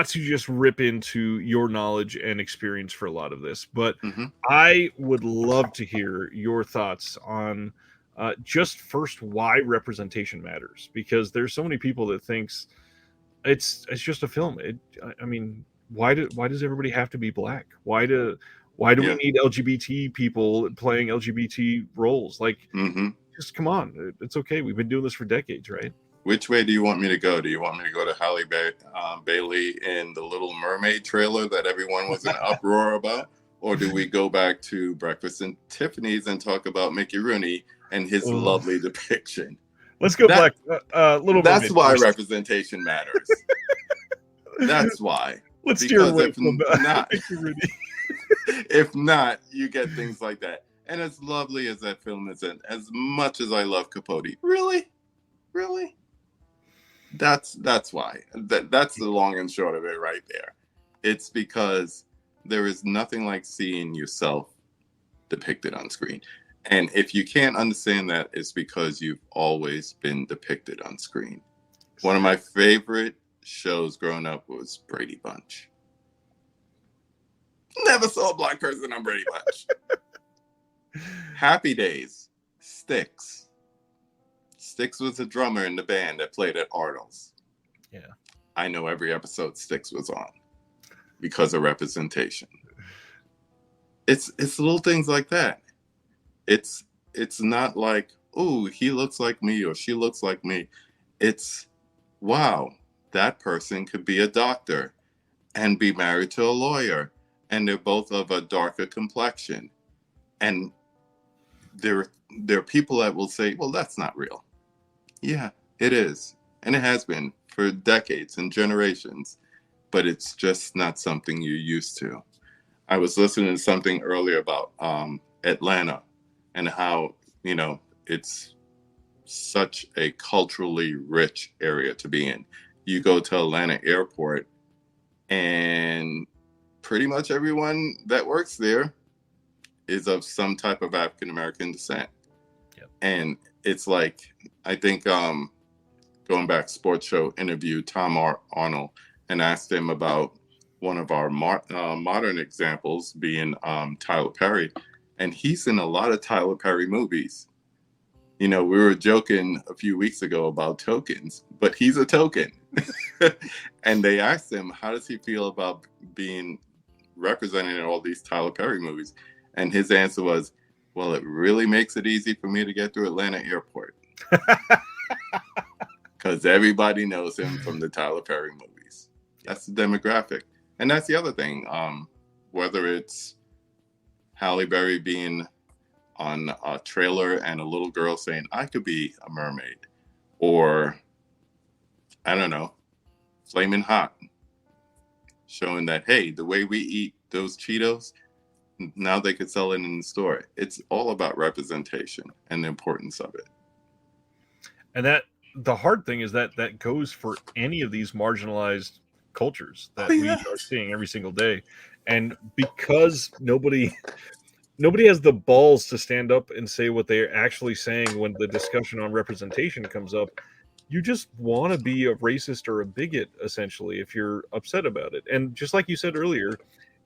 S1: just rip into your knowledge and experience for a lot of this, but I would love to hear your thoughts on just first why representation matters, because there's so many people that thinks it's just a film. I mean, why does everybody have to be Black? Why do we need LGBT people playing LGBT roles? Like, just come on, it's okay. We've been doing this for decades, right?
S2: Which way do you want me to go? Do you want me to go to Halle Bailey in the Little Mermaid trailer that everyone was in uproar about? Or do we go back to Breakfast at Tiffany's and talk about Mickey Rooney and his lovely depiction?
S1: Let's go back. Little
S2: That's
S1: Mermaid
S2: why
S1: first.
S2: Representation matters. That's why.
S1: Let's steer away from
S2: if not, you get things like that. And as lovely as that film is, and as much as I love Capote, really? That's why. That's the long and short of it right there. It's because there is nothing like seeing yourself depicted on screen. And if you can't understand that, it's because you've always been depicted on screen. One of my favorite shows growing up was Brady Bunch. Never saw a Black person on Brady Bunch. Happy Days, Styx. Styx was a drummer in the band that played at Arnold's.
S1: Yeah.
S2: I know every episode Styx was on because of representation. It's little things like that. It's not like, oh, he looks like me or she looks like me. It's, wow, that person could be a doctor and be married to a lawyer, and they're both of a darker complexion. And there are people that will say, well, that's not real. Yeah, it is. And it has been for decades and generations, but it's just not something you're used to. I was listening to something earlier about Atlanta and how, it's such a culturally rich area to be in. You go to Atlanta Airport and pretty much everyone that works there is of some type of African-American descent.
S1: Yep. And
S2: it's like, I think going back, Sports Show interviewed Tom Arnold and asked him about one of our modern examples being Tyler Perry. And he's in a lot of Tyler Perry movies. We were joking a few weeks ago about tokens, but he's a token. And they asked him, how does he feel about being represented in all these Tyler Perry movies? And his answer was, well, it really makes it easy for me to get through Atlanta Airport. Because everybody knows him from the Tyler Perry movies. That's the demographic. And that's the other thing. Whether it's Halle Berry being on a trailer and a little girl saying, I could be a mermaid. Or, I don't know, Flamin' Hot, showing that, hey, the way we eat those Cheetos, now they could sell it in the store. It's all about representation and the importance of it.
S1: And that the hard thing is that that goes for any of these marginalized cultures that we are seeing every single day. And because nobody has the balls to stand up and say what they're actually saying when the discussion on representation comes up, you just want to be a racist or a bigot, essentially, if you're upset about it. And just like you said earlier,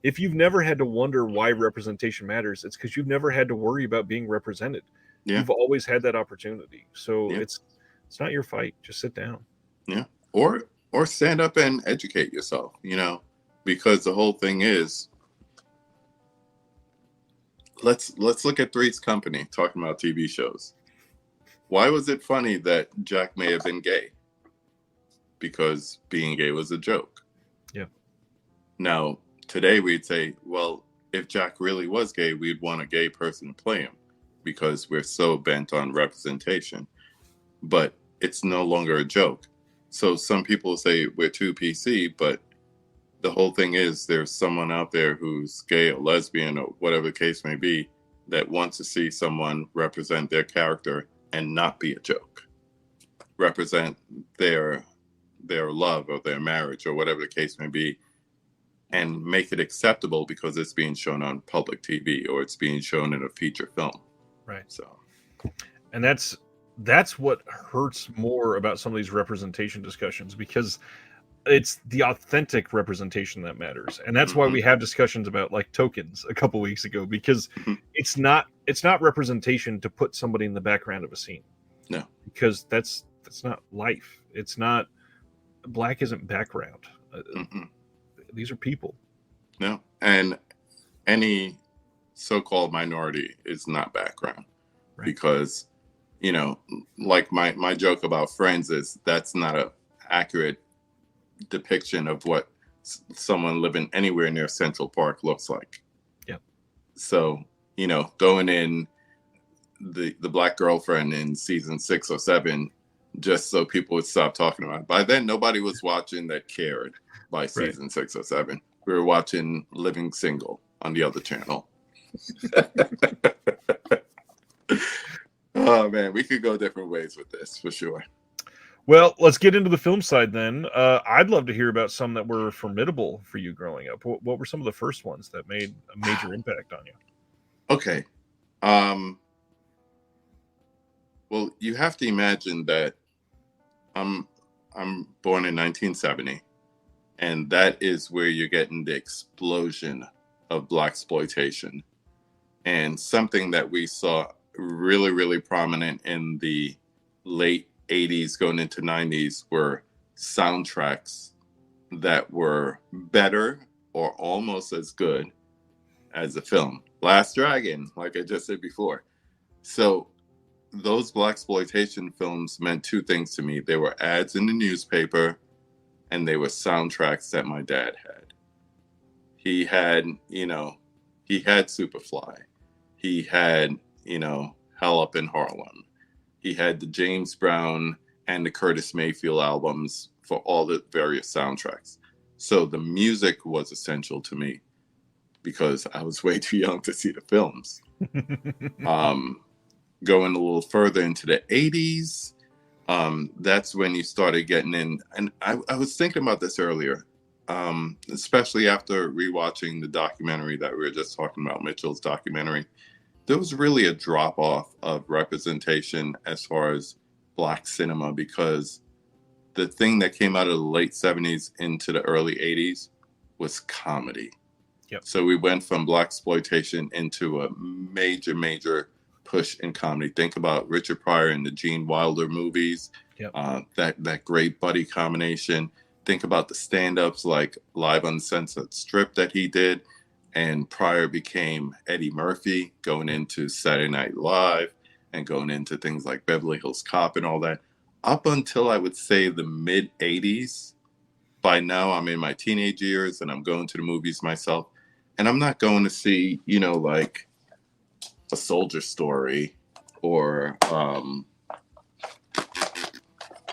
S1: if you've never had to wonder why representation matters, it's because you've never had to worry about being represented.
S2: Yeah.
S1: You've always had that opportunity. So
S2: Yeah.
S1: it's not your fight. Just sit down.
S2: Yeah. Or stand up and educate yourself, because the whole thing is, let's look at Three's Company talking about TV shows. Why was it funny that Jack may have been gay? Because being gay was a joke.
S1: Yeah.
S2: Now, today we'd say, well, if Jack really was gay, we'd want a gay person to play him because we're so bent on representation. But it's no longer a joke. So some people say we're too PC, but the whole thing is there's someone out there who's gay or lesbian or whatever the case may be that wants to see someone represent their character and not be a joke. Represent their love or their marriage or whatever the case may be, and make it acceptable because it's being shown on public TV or it's being shown in a feature film.
S1: Right.
S2: So,
S1: and that's what hurts more about some of these representation discussions, because it's the authentic representation that matters. And that's why we have discussions about like tokens a couple weeks ago, because it's not representation to put somebody in the background of a scene.
S2: No,
S1: because that's not life. It's not, black isn't background. These are people.
S2: No, and any so-called minority is not background. Right. Because, like my joke about Friends is that's not a accurate depiction of what someone living anywhere near Central Park looks like.
S1: Yeah.
S2: So, going in the black girlfriend in season 6 or 7, just so people would stop talking about it. By then, nobody was watching that cared by season 6 or 7. We were watching Living Single on the other channel. Oh, man, we could go different ways with this, for sure.
S1: Well, let's get into the film side then. I'd love to hear about some that were formidable for you growing up. What were some of the first ones that made a major impact on you?
S2: Okay. Well, you have to imagine that I'm born in 1970, and that is where you're getting the explosion of blaxploitation, and something that we saw really, really prominent in the late 80s going into 90s were soundtracks that were better or almost as good as the film. Last Dragon, like I just said before. So those blaxploitation films meant two things to me. They were ads in the newspaper, and they were soundtracks that my dad had. He had Superfly. He had, Hell Up in Harlem. He had the James Brown and the Curtis Mayfield albums for all the various soundtracks. So the music was essential to me because I was way too young to see the films. Going a little further into the 80s, that's when you started getting in. And I was thinking about this earlier, especially after rewatching the documentary that we were just talking about, Mitchell's documentary. There was really a drop-off of representation as far as Black cinema, because the thing that came out of the late 70s into the early 80s was comedy.
S1: Yep. So
S2: we went from blaxploitation into a major, major push in comedy. Think about Richard Pryor and the Gene Wilder movies.
S1: Yep.
S2: That great buddy combination. Think about the stand-ups like Live Uncensored Strip that he did. And Pryor became Eddie Murphy, going into Saturday Night Live and going into things like Beverly Hills Cop and all that. Up until I would say the mid-'80s, by now I'm in my teenage years and I'm going to the movies myself. And I'm not going to see, like A Soldier Story or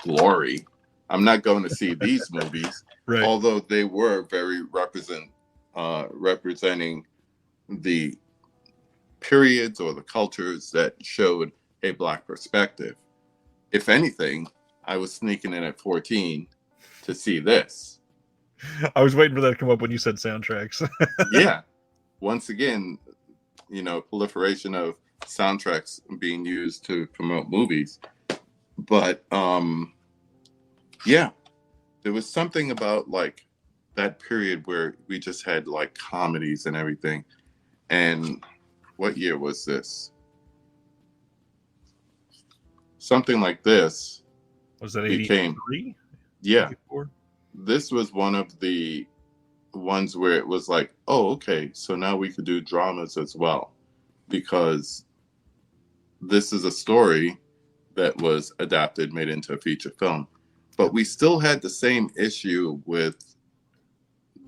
S2: Glory. I'm not going to see these movies,
S1: Right.
S2: although they were very representing the periods or the cultures that showed a Black perspective. If anything, I was sneaking in at 14 to see this.
S1: I was waiting for that to come up when you said soundtracks.
S2: Yeah. Once again, proliferation of soundtracks being used to promote movies. But yeah, there was something about like that period where we just had like comedies and everything. And what year was this? Something like this.
S1: Was that
S2: became
S1: 83?
S2: Yeah.
S1: 84?
S2: This was one of the ones where it was like, oh, okay, so now we could do dramas as well, because this is a story that was adapted, made into a feature film. But we still had the same issue with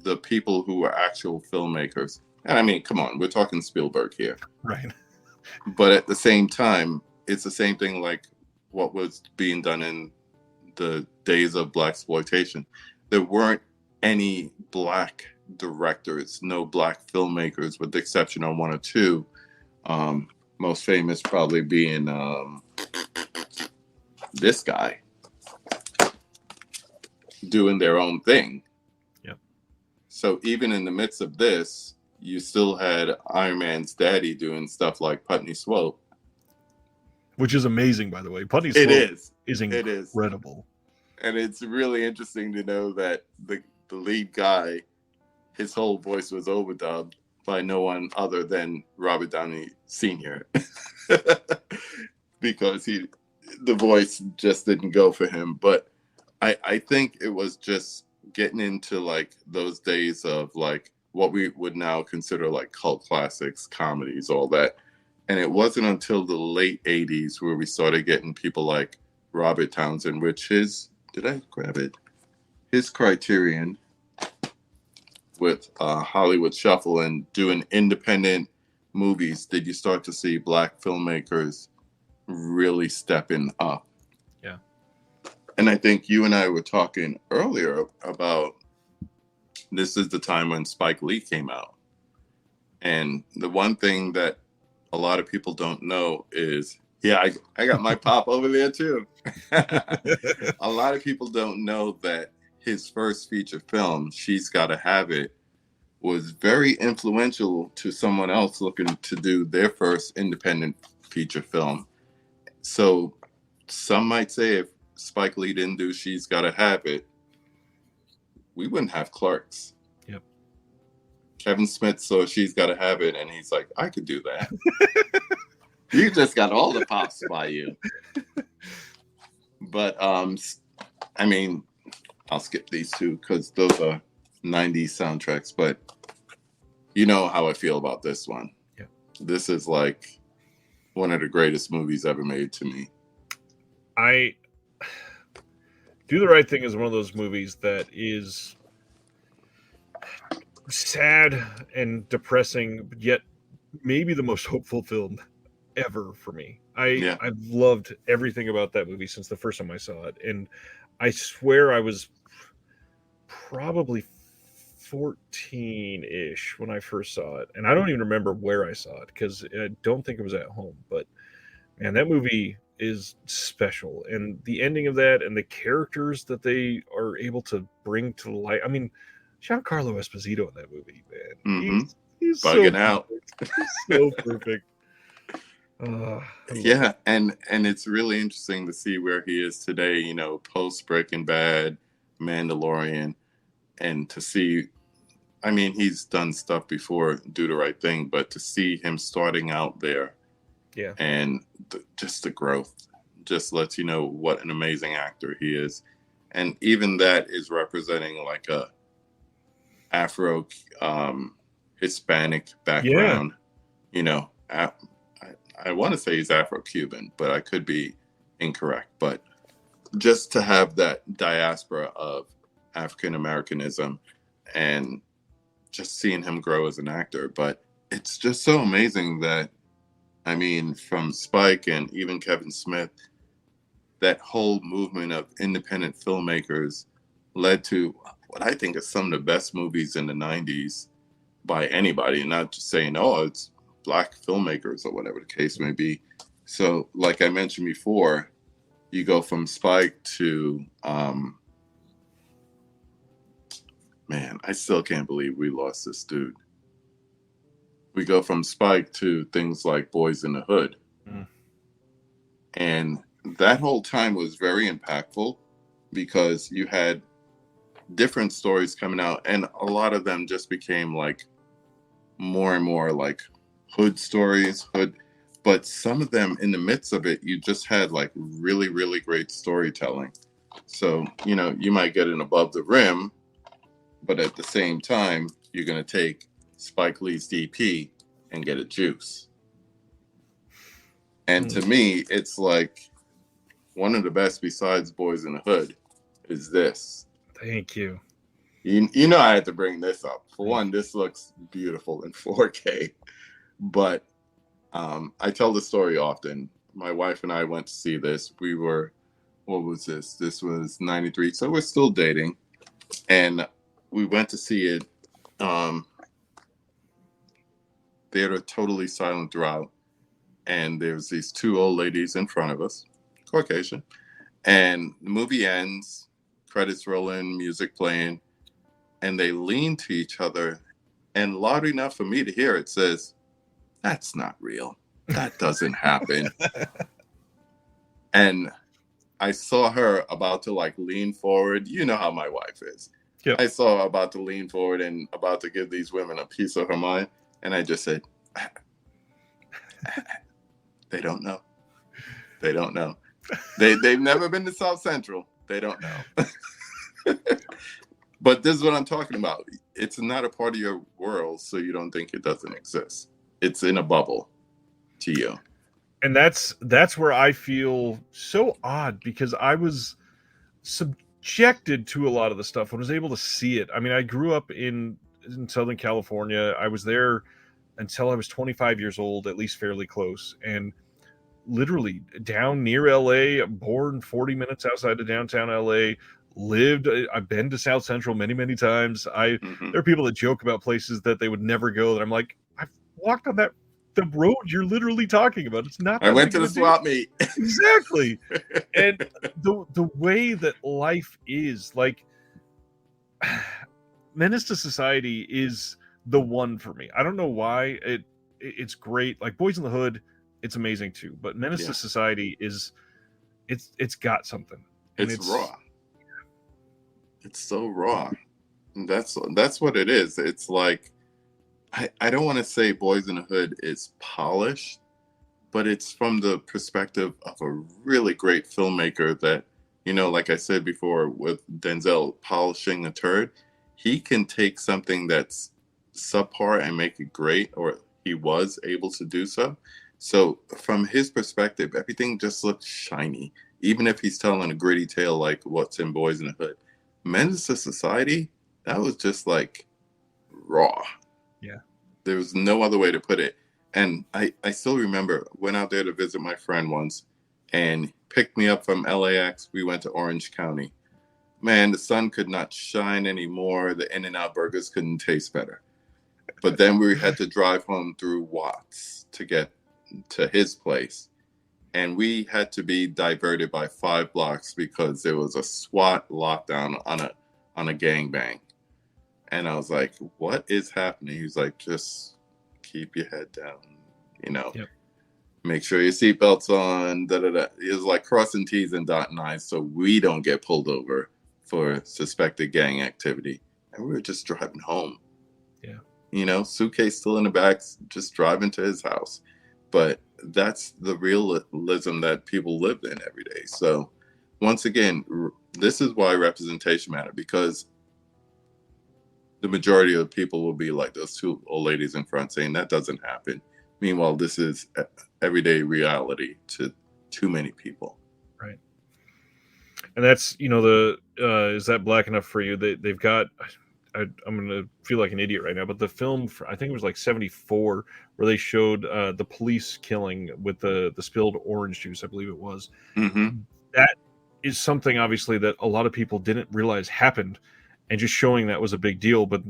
S2: the people who were actual filmmakers. And I mean, come on, we're talking Spielberg here.
S1: Right.
S2: But at the same time, it's the same thing like what was being done in the days of Blaxploitation. There weren't any Black directors, no Black filmmakers, with the exception of one or two. Most famous probably being this guy doing their own thing.
S1: Yep.
S2: So even in the midst of this, you still had Iron Man's daddy doing stuff like Putney Swope.
S1: Which is amazing, by the way. Putney
S2: It
S1: Swope
S2: is.
S1: is incredible.
S2: And it's really interesting to know that the lead guy, his whole voice was overdubbed by no one other than Robert Downey Sr. because the voice just didn't go for him. But I think it was just getting into like those days of like what we would now consider like cult classics, comedies, all that. And it wasn't until the late 80s where we started getting people like Robert Townsend, which did I grab it? His Criterion with Hollywood Shuffle and doing independent movies, did you start to see Black filmmakers really stepping up?
S1: Yeah.
S2: And I think you and I were talking earlier about this is the time when Spike Lee came out. And the one thing that a lot of people don't know is, yeah, I got my pop over there too. A lot of people don't know that his first feature film, She's Gotta Have It, was very influential to someone else looking to do their first independent feature film. So some might say if Spike Lee didn't do She's Gotta Have It, we wouldn't have Clerks.
S1: Yep.
S2: Kevin Smith saw She's Gotta Have It, and he's like, I could do that. You just got all the pops by you. But, I mean, I'll skip these two because those are 90s soundtracks, but you know how I feel about this one.
S1: Yeah.
S2: This is like one of the greatest movies ever made to me.
S1: Do the Right Thing is one of those movies that is sad and depressing, but yet maybe the most hopeful film ever for me. I've loved everything about that movie since the first time I saw it, and I swear I was probably 14-ish when I first saw it, and I don't even remember where I saw it because I don't think it was at home. But man, that movie is special, and the ending of that and the characters that they are able to bring to light. I mean, Giancarlo Esposito in that movie, man,
S2: Mm-hmm.
S1: he's
S2: bugging
S1: so
S2: out.
S1: He's so perfect.
S2: Yeah, and it's really interesting to see where he is today, you know, post Breaking Bad, Mandalorian, and to see, I mean, he's done stuff before Do the Right Thing, but to see him starting out there,
S1: yeah,
S2: and just the growth just lets you know what an amazing actor he is. And even that is representing like a Afro Hispanic background. Yeah. You know, I want to say he's Afro-Cuban, but I could be incorrect. But just to have that diaspora of African Americanism and just seeing him grow as an actor. But it's just so amazing that, I mean, from Spike and even Kevin Smith, that whole movement of independent filmmakers led to what I think is some of the best movies in the 90s by anybody, and not just saying, oh, it's Black filmmakers or whatever the case may be. So, like I mentioned before, you go from Spike to, man, I still can't believe we lost this dude. We go from Spike to things like Boys in the Hood. Mm. And that whole time was very impactful because you had different stories coming out, and a lot of them just became like more and more like hood stories, but some of them in the midst of it, you just had like really, really great storytelling. So, you know, you might get an Above the Rim, but at the same time, you're going to take Spike Lee's DP and get a Juice. And to me, it's like one of the best besides Boys in the Hood is this.
S1: Thank you.
S2: You know I had to bring this up. For one, this looks beautiful in 4K. But I tell the story often. My wife and I went to see this. We were, what was this? This was 93. So we're still dating. And we went to see it. Theater totally silent throughout. And there's these two old ladies in front of us, Caucasian. And the movie ends, credits rolling, music playing. And they lean to each other, and loud enough for me to hear it says, "That's not real. That doesn't happen." And I saw her about to like lean forward. You know how my wife is. Yep. I saw her about to lean forward and about to give these women a piece of her mind. And I just said, they don't know. They don't know. They've never been to South Central. They don't know. But this is what I'm talking about. It's not a part of your world, so you don't think it doesn't exist. It's in a bubble to you.
S1: And that's where I feel so odd, because I was subjected to a lot of the stuff. I was able to see it. I mean, I grew up in Southern California. I was there until I was 25 years old, at least fairly close. And literally down near LA, born 40 minutes outside of downtown LA, lived. I've been to South Central many, many times. There are people that joke about places that they would never go, that I'm like, I've walked on the road you're literally talking about. It's not.
S2: I went to the swap meet.
S1: Exactly. And the way that life is, like, Menace to Society is the one for me. I don't know why. It's great. Like Boys in the Hood, it's amazing too. But Menace to Society is, it's got something.
S2: It's raw. It's so raw. And that's what it is. It's like, I don't want to say Boys in the Hood is polished, but it's from the perspective of a really great filmmaker that, you know, like I said before with Denzel polishing a turd, he can take something that's subpar and make it great, or he was able to do so. So from his perspective, everything just looks shiny, even if he's telling a gritty tale like what's in Boys in the Hood. Menace to Society, that was just like raw.
S1: Yeah.
S2: There was no other way to put it. And I still remember, went out there to visit my friend once and picked me up from LAX. We went to Orange County. Man, the sun could not shine anymore. The In-N-Out burgers couldn't taste better. But then we had to drive home through Watts to get to his place. And we had to be diverted by 5 blocks because there was a SWAT lockdown on a gangbang. And I was like, what is happening? He's like, just keep your head down, you know. Yep. Make sure your seatbelt's on, da-da-da. It was like crossing T's and dotting I's so we don't get pulled over for suspected gang activity. And we were just driving home.
S1: Yeah.
S2: You know, suitcase still in the back, just driving to his house. But that's the realism that people lived in every day. So once again, this is why representation matters, because the majority of people will be like those two old ladies in front saying that doesn't happen. Meanwhile, this is everyday reality to too many people.
S1: Right. And that's, you know, is that black enough for you? They've got, I'm going to feel like an idiot right now, but the film, I think it was like 74, where they showed the police killing with the spilled orange juice, I believe it was.
S2: Mm-hmm.
S1: that is something obviously that a lot of people didn't realize happened, and just showing that was a big deal. But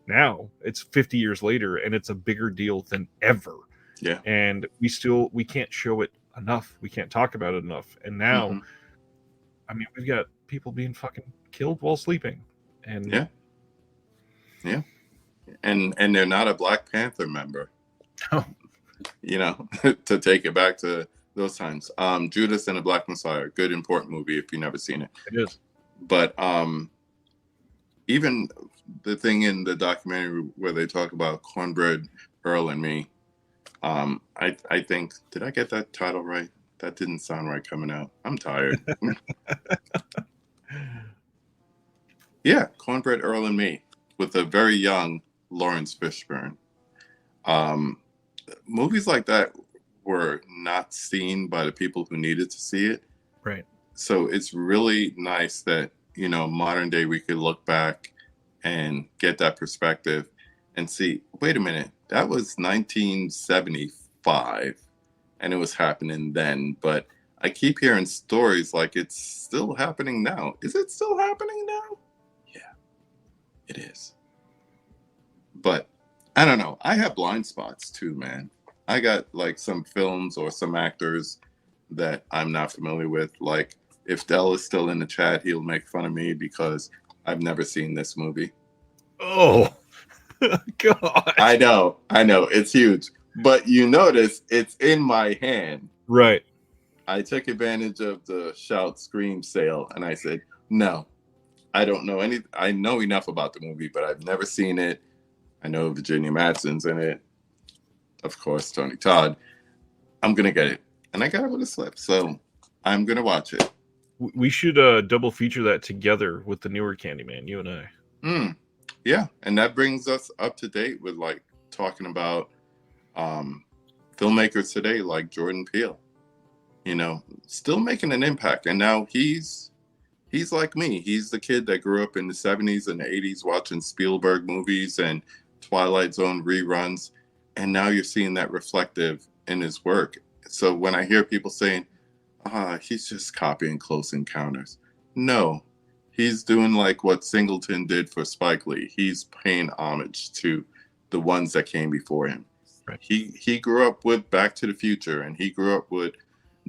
S1: now it's 50 years later and it's a bigger deal than ever.
S2: Yeah.
S1: And we can't show it enough. We can't talk about it enough. And now, I mean, we've got people being fucking killed while sleeping. And
S2: yeah. And they're not a Black Panther member.
S1: No.
S2: You know, to take it back to those times. Judas and the Black Messiah, good important movie if you've never seen it.
S1: It is.
S2: But even the thing in the documentary where they talk about Cornbread Earl and Me, I think, did I get that title right? That didn't sound right coming out. I'm tired. Yeah, Cornbread Earl and Me with a very young Lawrence Fishburne. Movies like that were not seen by the people who needed to see it.
S1: Right.
S2: So it's really nice that, you know, modern day we could look back and get that perspective and see, wait a minute, that was 1975 and it was happening then. But I keep hearing stories like it's still happening now. Is it still happening now? Yeah, it is. But I don't know. I have blind spots too, man. I got like some films or some actors that I'm not familiar with. Like if Dell is still in the chat, he'll make fun of me because I've never seen this movie.
S1: Oh, God.
S2: I know. It's huge. But you notice it's in my hand.
S1: Right.
S2: I took advantage of the shout scream sale and I said, no, I don't know any. I know enough about the movie, but I've never seen it. I know Virginia Madsen's in it. Of course, Tony Todd. I'm going to get it. And I got it with a slip. So I'm going to watch it.
S1: We should double feature that together with the newer Candyman, you and I.
S2: Yeah. And that brings us up to date with like talking about filmmakers today like Jordan Peele. You know, still making an impact. And now he's like me. He's the kid that grew up in the 70s and the 80s watching Spielberg movies and Twilight Zone reruns. And now you're seeing that reflective in his work. So when I hear people saying, he's just copying Close Encounters. No, he's doing like what Singleton did for Spike Lee. He's paying homage to the ones that came before him.
S1: Right.
S2: He grew up with Back to the Future, and he grew up with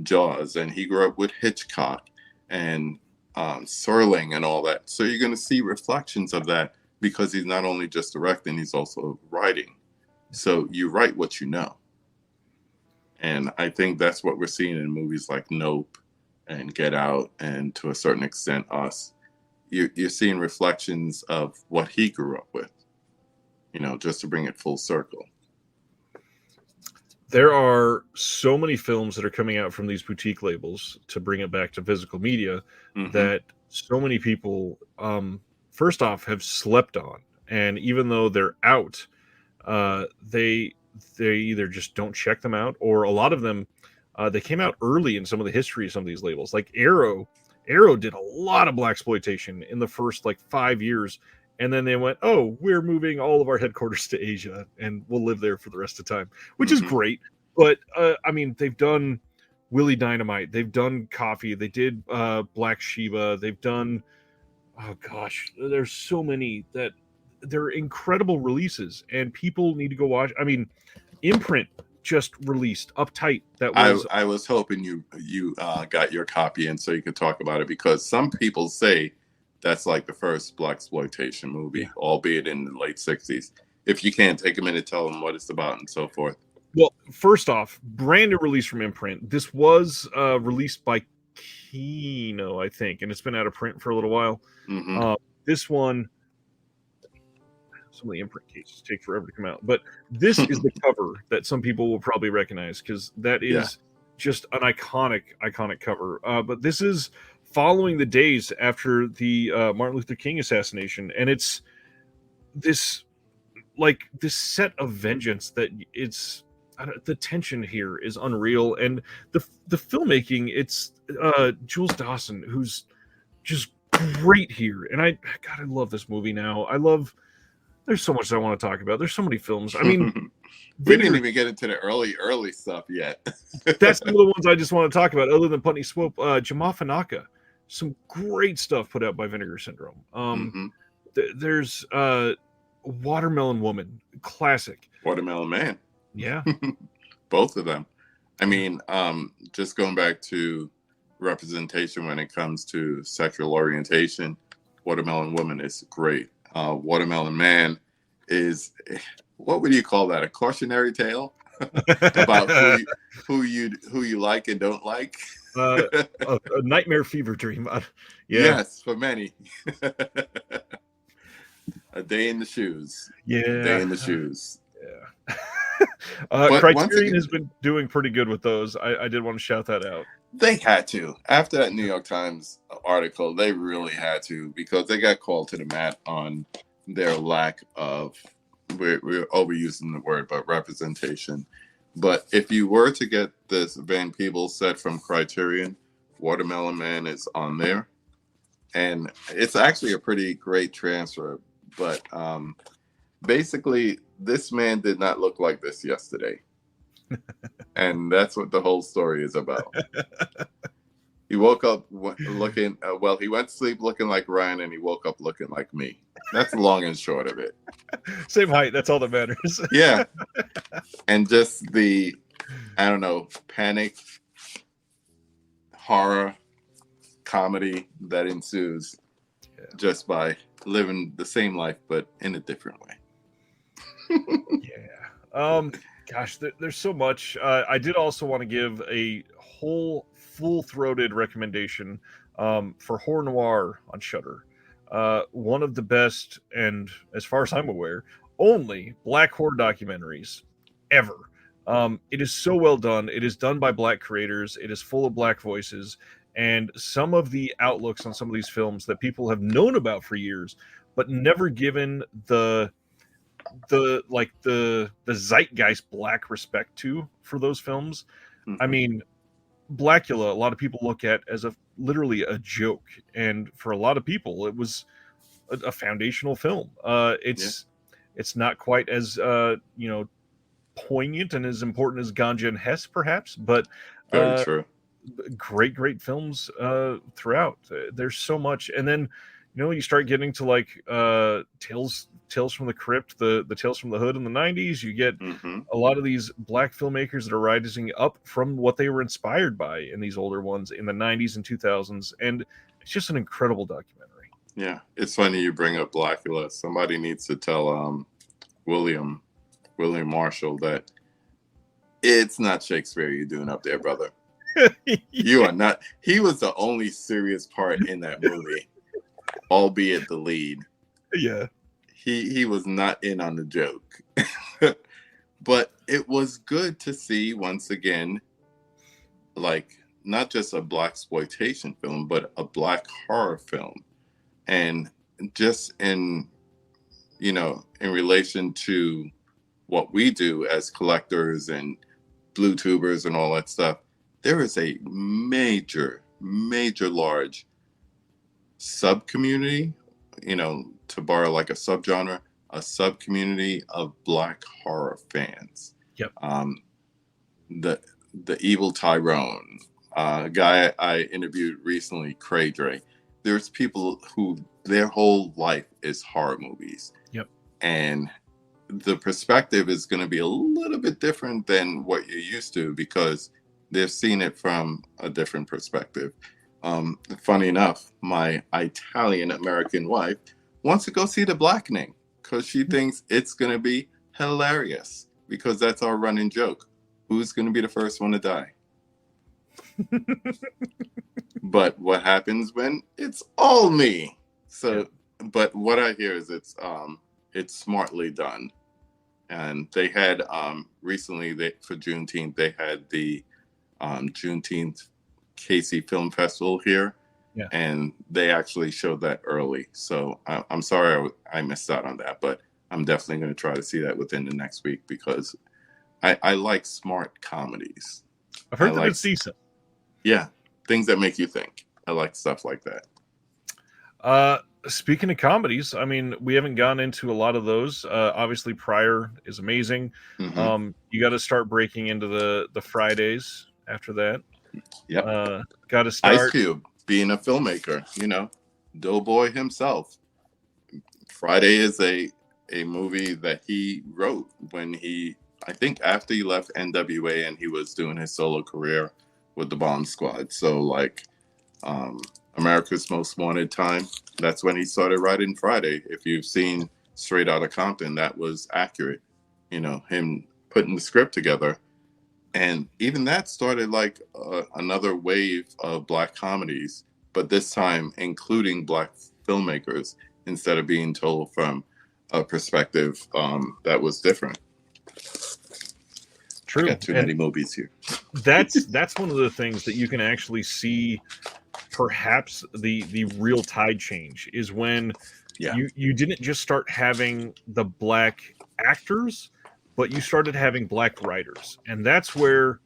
S2: Jaws, and he grew up with Hitchcock and Serling and all that. So you're going to see reflections of that because he's not only just directing, he's also writing. So you write what you know. And I think that's what we're seeing in movies like Nope and Get Out, and to a certain extent, Us. You're seeing reflections of what he grew up with, you know, just to bring it full circle.
S1: There are so many films that are coming out from these boutique labels to bring it back to physical media that so many people, first off, have slept on. And even though they're out, they either just don't check them out, or a lot of them, they came out early in some of the history of some of these labels. Like Arrow did a lot of blaxploitation in the first like 5 years, and then they went, oh, we're moving all of our headquarters to Asia and we'll live there for the rest of the time, which is great. But I mean, they've done Willie Dynamite, they've done Coffee, they did Black Shiva, they've done, oh gosh, there's so many that they're incredible releases, and people need to go watch. I mean, Imprint just released Uptight. That was
S2: I was hoping you got your copy in so you could talk about it, because some people say that's like the first blaxploitation movie, albeit in the late 60s. If you can't take a minute, tell them what it's about and so forth.
S1: Well, first off, brand new release from Imprint. This was released by Kino, I think, and it's been out of print for a little while. This one, some of the Imprint cases take forever to come out, but this is the cover that some people will probably recognize, because that is just an iconic cover. But this is following the days after the Martin Luther King assassination, and it's this set of vengeance that the tension here is unreal, and the filmmaking, it's Jules Dawson, who's just great here, and I love this movie now. I love There's so much I want to talk about. There's so many films. I mean,
S2: We didn't
S1: Vinegar,
S2: even get into the early stuff yet.
S1: that's some of the ones I just want to talk about, other than Putney Swope. Jamal Fanaka, some great stuff put out by Vinegar Syndrome.
S2: Hmm.
S1: There's Watermelon Woman, classic.
S2: Watermelon Man.
S1: Yeah.
S2: Both of them. I mean, just going back to representation when it comes to sexual orientation, Watermelon Woman is great. Watermelon Man is, what would you call that? A cautionary tale about who you like and don't like.
S1: A nightmare fever dream. Yeah.
S2: Yes, for many. A day in the shoes.
S1: Yeah.
S2: A day in the shoes.
S1: Yeah.
S2: But
S1: Criterion has been doing pretty good with those. I did want to shout that out.
S2: They had to. After that New York Times article, they really had to, because they got called to the mat on their lack of, we're overusing the word, but representation. But if you were to get this Van Peebles set from Criterion, Watermelon Man is on there. And it's actually a pretty great transfer. But basically, this man did not look like this yesterday. And that's what the whole story is about. He woke up looking, he went to sleep looking like Ryan, and he woke up looking like me. That's the long and short of it.
S1: Same height. That's all that matters.
S2: Yeah. And just the, I don't know, panic, horror, comedy that ensues just by living the same life, but in a different way.
S1: Yeah. Gosh, there's so much. I did also want to give a whole full-throated recommendation for Horror Noir on Shudder. One of the best, and as far as I'm aware, only black horror documentaries ever. It is so well done. It is done by black creators. It is full of black voices, and some of the outlooks on some of these films that people have known about for years, but never given the zeitgeist black respect to for those films.
S2: Mm-hmm.
S1: I mean, Blackula, a lot of people look at as literally a joke, and for a lot of people, it was a foundational film. It's not quite as poignant and as important as Ganja and Hess, perhaps, but
S2: very true.
S1: Great films throughout. There's so much, and then you start getting to like Tales from the Crypt, the Tales from the Hood in the 90s. You get a lot of these black filmmakers that are rising up from what they were inspired by in these older ones in the 90s and 2000s, and it's just an incredible documentary.
S2: Yeah, it's funny you bring up Blackula. Somebody needs to tell William Marshall that it's not Shakespeare you're doing up there, brother. You are not. He was the only serious part in that movie, albeit the lead.
S1: Yeah.
S2: He was not in on the joke. But it was good to see once again, like, not just a blaxploitation film, but a black horror film. And just in relation to what we do as collectors and blue tubers and all that stuff, there is a major large sub-community, to borrow like a subgenre, a sub-community of black horror fans.
S1: Yep.
S2: The Evil Tyrone, a guy I interviewed recently, Cray Dre. There's people who their whole life is horror movies.
S1: Yep. And
S2: the perspective is going to be a little bit different than what you're used to, because they've seen it from a different perspective. Funny enough, my Italian-American wife wants to go see The Blackening because she thinks it's going to be hilarious, because that's our running joke. Who's going to be the first one to die? But what happens when it's all me? So, but what I hear is it's smartly done. And they had recently, for Juneteenth, they had the Juneteenth KC Film Festival here.
S1: Yeah.
S2: And they actually showed that early. So I'm sorry I missed out on that, but I'm definitely going to try to see that within the next week, because I like smart comedies.
S1: I've heard that it's decent.
S2: Yeah, things that make you think. I like stuff like that.
S1: speaking of comedies, I mean, we haven't gone into a lot of those. Obviously, Pryor is amazing.
S2: Hmm.
S1: You got to start breaking into the Fridays after that.
S2: Yep.
S1: Got to
S2: Ice
S1: start.
S2: Cube being a filmmaker, Doughboy himself. Friday is a movie that he wrote when I think after he left NWA and he was doing his solo career with the Bomb Squad. So like America's Most Wanted time, that's when he started writing Friday. If you've seen Straight Outta Compton, that was accurate. Him putting the script together. And even that started like another wave of black comedies, but this time including black filmmakers instead of being told from a perspective that was different.
S1: True.
S2: I got too many movies here.
S1: That's one of the things that you can actually see. Perhaps the real tide change is when you didn't just start having the black actors, but you started having black writers, and that's where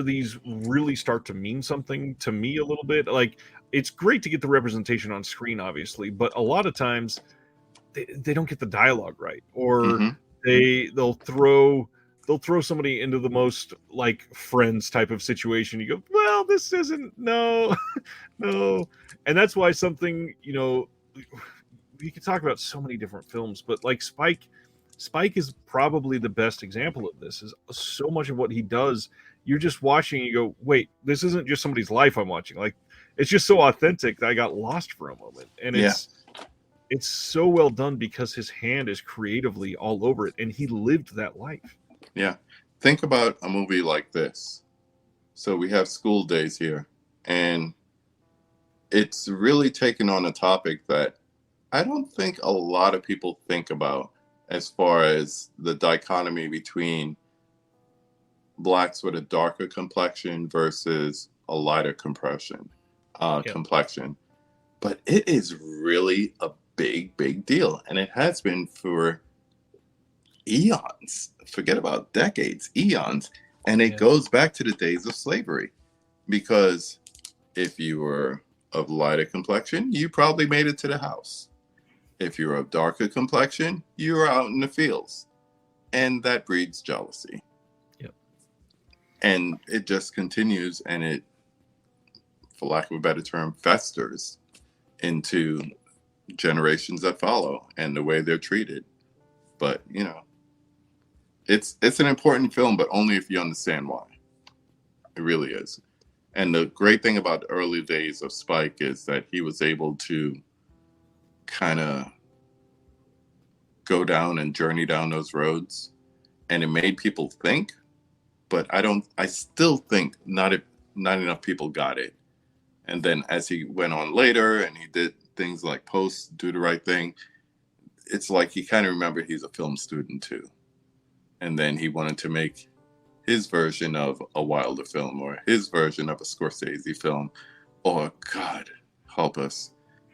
S1: these really start to mean something to me a little bit. Like, it's great to get the representation on screen, obviously, but a lot of times they don't get the dialogue right, or they'll throw somebody into the most like Friends type of situation. You go, well, this isn't, no, no. And that's why something, we could talk about so many different films, but like Spike is probably the best example of this. Is so much of what he does, you're just watching and you go, wait, this isn't just somebody's life I'm watching. Like, it's just so authentic that I got lost for a moment. And it's so well done because his hand is creatively all over it, and he lived that life.
S2: Yeah. Think about a movie like this. So we have School Days here, and it's really taken on a topic that I don't think a lot of people think about, as far as the dichotomy between blacks with a darker complexion versus a lighter complexion. But it is really a big deal, and it has been for eons. Forget about decades, eons. And it goes back to the days of slavery, because if you were of lighter complexion, you probably made it to the house. If you're of darker complexion, you were out in the fields, and that breeds jealousy.
S1: Yep.
S2: And it just continues, and it, for lack of a better term, festers into generations that follow and the way they're treated. But it's an important film, but only if you understand why. It really is. And the great thing about the early days of Spike is that he was able to kind of go down and journey down those roads, and it made people think, but I still think not enough people got it. And then as he went on later and he did things like Post, Do the Right Thing, it's like he kind of remembered he's a film student too. And then he wanted to make his version of a Wilder film, or his version of a Scorsese film, or, God help us,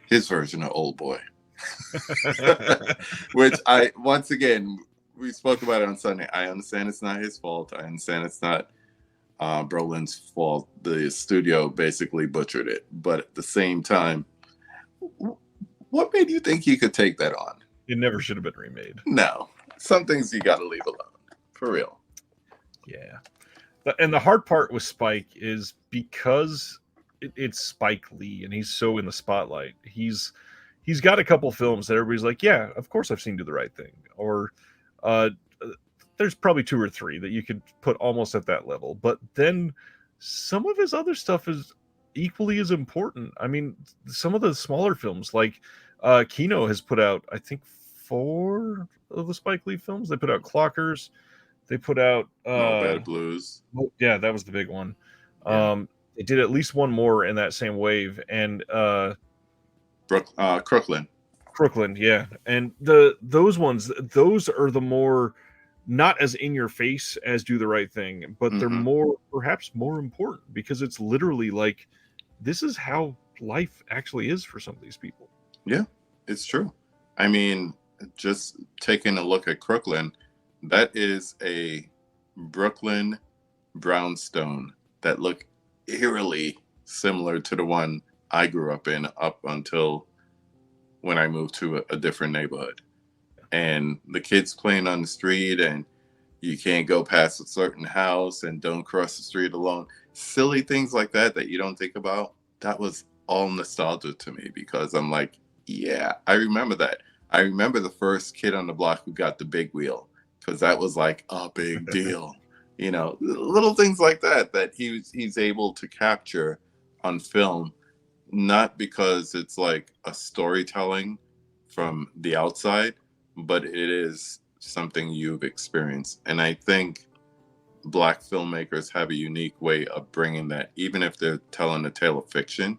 S2: his version of Old Boy. Which once again, we spoke about it on Sunday. I understand it's not his fault. I understand it's not Brolin's fault. The studio basically butchered it. But at the same time, what made you think you could take that on?
S1: It never should have been remade.
S2: No. Some things you got to leave alone. For real.
S1: Yeah. And the hard part with Spike is because it's Spike Lee and he's so in the spotlight. He's got a couple films that everybody's like, yeah, of course I've seen Do the Right Thing. Or there's probably 2 or 3 that you could put almost at that level. But then some of his other stuff is equally as important. I mean, some of the smaller films, like Kino has put out, I think, 4 of the Spike Lee films. They put out Clockers. They put out
S2: No Bad Blues.
S1: Yeah, that was the big one.
S2: Yeah.
S1: They did at least one more in that same wave, and
S2: Crooklyn,
S1: yeah. And those ones, those are the more not as in your face as Do the Right Thing, but they're perhaps more important, because it's literally like, this is how life actually is for some of these people.
S2: Yeah, it's true. I mean, just taking a look at Crooklyn, that is a Brooklyn brownstone that look eerily similar to the one I grew up in up until when I moved to a different neighborhood. And the kids playing on the street, and you can't go past a certain house and don't cross the street alone. Silly things like that that you don't think about. That was all nostalgia to me, because I'm like, yeah, I remember that. I remember the first kid on the block who got the big wheel, because that was like a big deal. You know, little things like that that he's able to capture on film, not because it's like a storytelling from the outside, but it is something you've experienced. And I think Black filmmakers have a unique way of bringing that, even if they're telling a tale of fiction,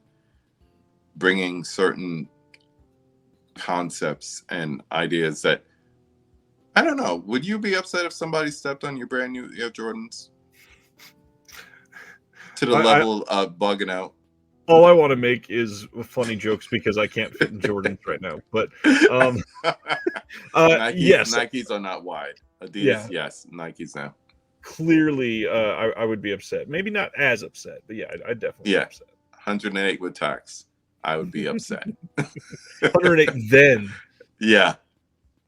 S2: bringing certain concepts and ideas that, I don't know, would you be upset if somebody stepped on your brand new Air Jordans to the level of bugging out?
S1: All I want to make is funny jokes because I can't fit in Jordans right now. But yes,
S2: Nikes are not wide. Adidas, yes, Nikes now.
S1: Clearly, I would be upset. Maybe not as upset, but yeah, I'd definitely be upset.
S2: 108 with tax, I would be upset.
S1: 108 then.
S2: Yeah,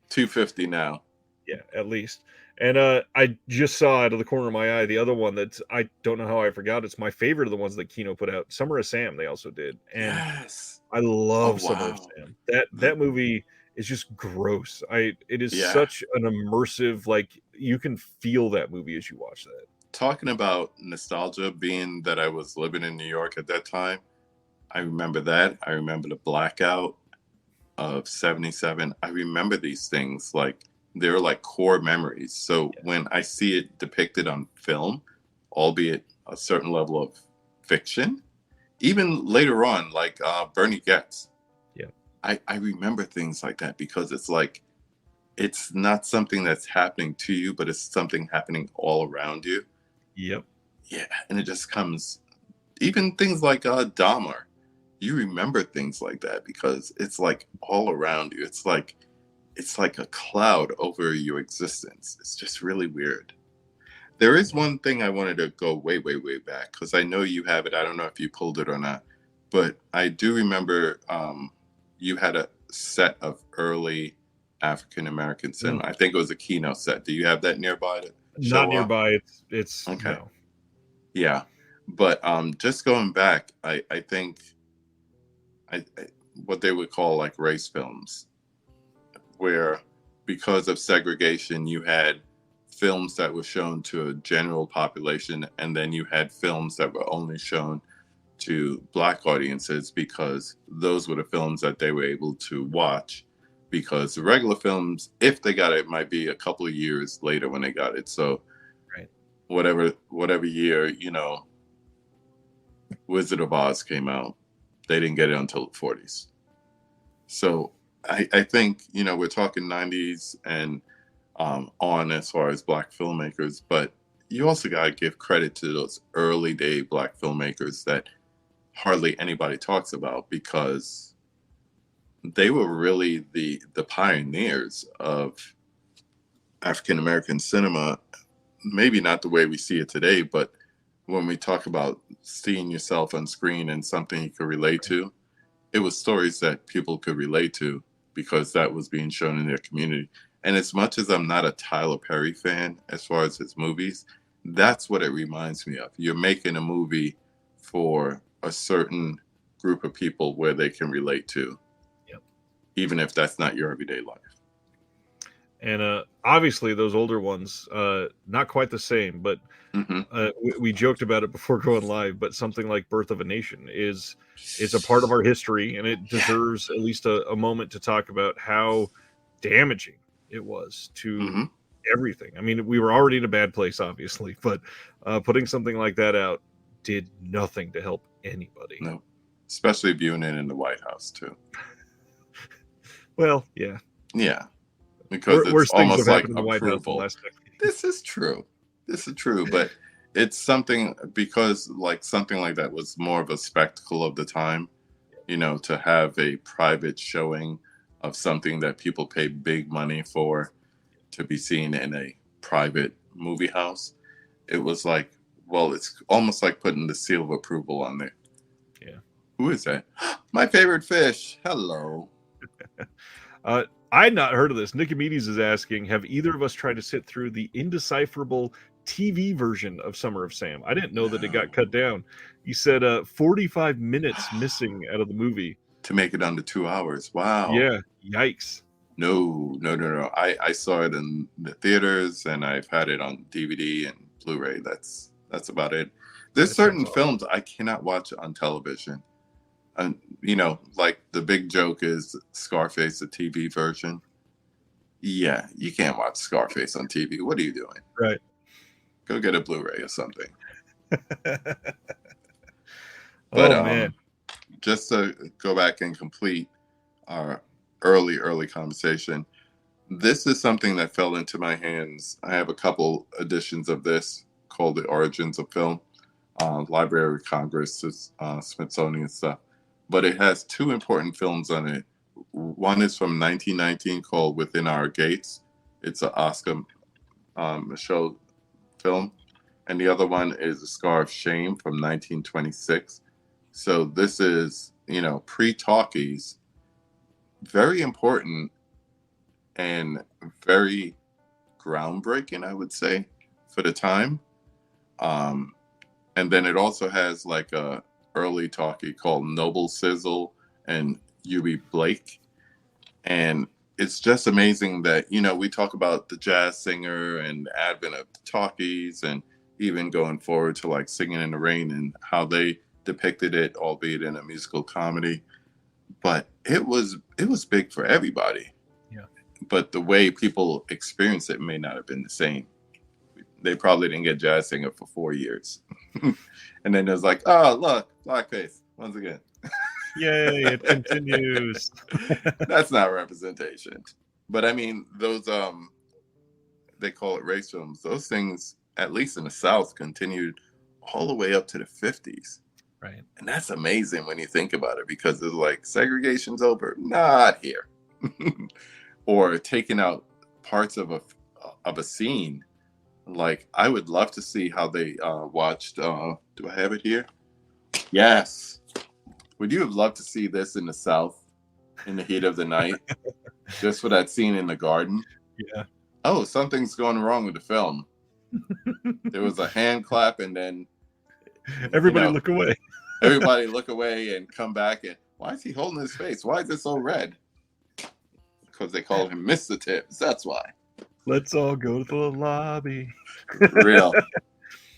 S2: 250 now.
S1: Yeah, at least. And I just saw out of the corner of my eye the other one that I don't know how I forgot. It's my favorite of the ones that Kino put out. Summer of Sam, they also did. And
S2: yes,
S1: I love Summer of Sam. That movie is just gross. It is such an immersive, like, you can feel that movie as you watch that.
S2: Talking about nostalgia, being that I was living in New York at that time, I remember that. I remember the blackout of 77. I remember these things like they're like core memories. So when I see it depicted on film, albeit a certain level of fiction, even later on, like Bernie Getz, I remember things like that, because it's like, it's not something that's happening to you, but it's something happening all around you.
S1: Yep.
S2: Yeah, and it just comes, even things like Dahmer, you remember things like that because it's like all around you. It's like a cloud over your existence. It's just really weird. There is one thing I wanted to go way, way, way back, because I know you have it. I don't know if you pulled it or not, but I do remember you had a set of early African American cinema. I think it was a Kino set. Do you have that nearby to show
S1: Not nearby. It's
S2: okay.
S1: No.
S2: Yeah, but just going back, I think I what they would call like race films, where because of segregation, you had films that were shown to a general population, and then you had films that were only shown to Black audiences, because those were the films that they were able to watch, because the regular films, if they got it, might be a couple of years later when they got it. So whatever year, you know, Wizard of Oz came out, they didn't get it until the 40s. So I think, you know, we're talking 90s and on as far as Black filmmakers, but you also got to give credit to those early day Black filmmakers that hardly anybody talks about, because they were really the pioneers of African American cinema. Maybe not the way we see it today, but when we talk about seeing yourself on screen and something you could relate to, it was stories that people could relate to because that was being shown in their community. And as much as I'm not a Tyler Perry fan as far as his movies, that's what it reminds me of. You're making a movie for a certain group of people where they can relate to, even if that's not your everyday life.
S1: And obviously those older ones, not quite the same, but we joked about it before going live, but something like Birth of a Nation is a part of our history, and it deserves at least a moment to talk about how damaging it was to everything. I mean, we were already in a bad place, obviously, but putting something like that out did nothing to help anybody.
S2: No, especially viewing it in the White House too.
S1: Well, yeah.
S2: Because it's almost like
S1: in the White House the last decade.
S2: This is true, but it's something, because like something like that was more of a spectacle of the time, you know, to have a private showing of something that people pay big money for to be seen in a private movie house. It was like, well, it's almost like putting the seal of approval on there.
S1: Yeah.
S2: Who is that? My favorite fish. Hello.
S1: I had not heard of this. Nicomedes is asking, have either of us tried to sit through the indecipherable TV version of Summer of Sam? I didn't know that it got cut down. He said 45 minutes missing out of the movie.
S2: To make it under 2 hours. Wow.
S1: Yeah, yikes.
S2: No. I saw it in the theaters, and I've had it on DVD and Blu-ray. That's about it. There's certain films I cannot watch on television. And like the big joke is Scarface, the TV version. Yeah, you can't watch Scarface on TV. What are you doing?
S1: Right.
S2: Go get a Blu-ray or something.
S1: But man,
S2: just to go back and complete our early conversation, this is something that fell into my hands. I have a couple editions of this called The Origins of Film, Library of Congress, Smithsonian stuff. But it has two important films on it. One is from 1919 called Within Our Gates. It's an Oscar show film. And the other one is A Scar of Shame from 1926. So this is, pre-talkies, very important and very groundbreaking, I would say, for the time. And then it also has like a early talkie called Noble Sizzle and Eubie Blake. And it's just amazing that, we talk about the jazz singer and the advent of talkies, and even going forward to like Singing in the Rain and how they depicted it, albeit in a musical comedy. But it was big for everybody.
S1: Yeah.
S2: But the way people experienced it may not have been the same. They probably didn't get jazz singer for 4 years. And then there's like, oh, look, blackface once again.
S1: Yay, it continues.
S2: That's not representation. But I mean, those they call it race films. Those things, at least in the South, continued all the way up to the 50s.
S1: Right. And
S2: that's amazing when you think about it, because it's like segregation's over, not here. Or taking out parts of a scene. Like, I would love to see how they watched, do I have it here? Yes. Would you have loved to see this in the South in the heat of the night? Just for that scene in the garden?
S1: Yeah.
S2: Oh, something's going wrong with the film. There was a hand clap, and then
S1: everybody look away.
S2: Everybody look away and come back, and why is he holding his face? Why is it so red? Because they call him Mr. Tibbs. That's why.
S1: Let's all go to the lobby.
S2: Real.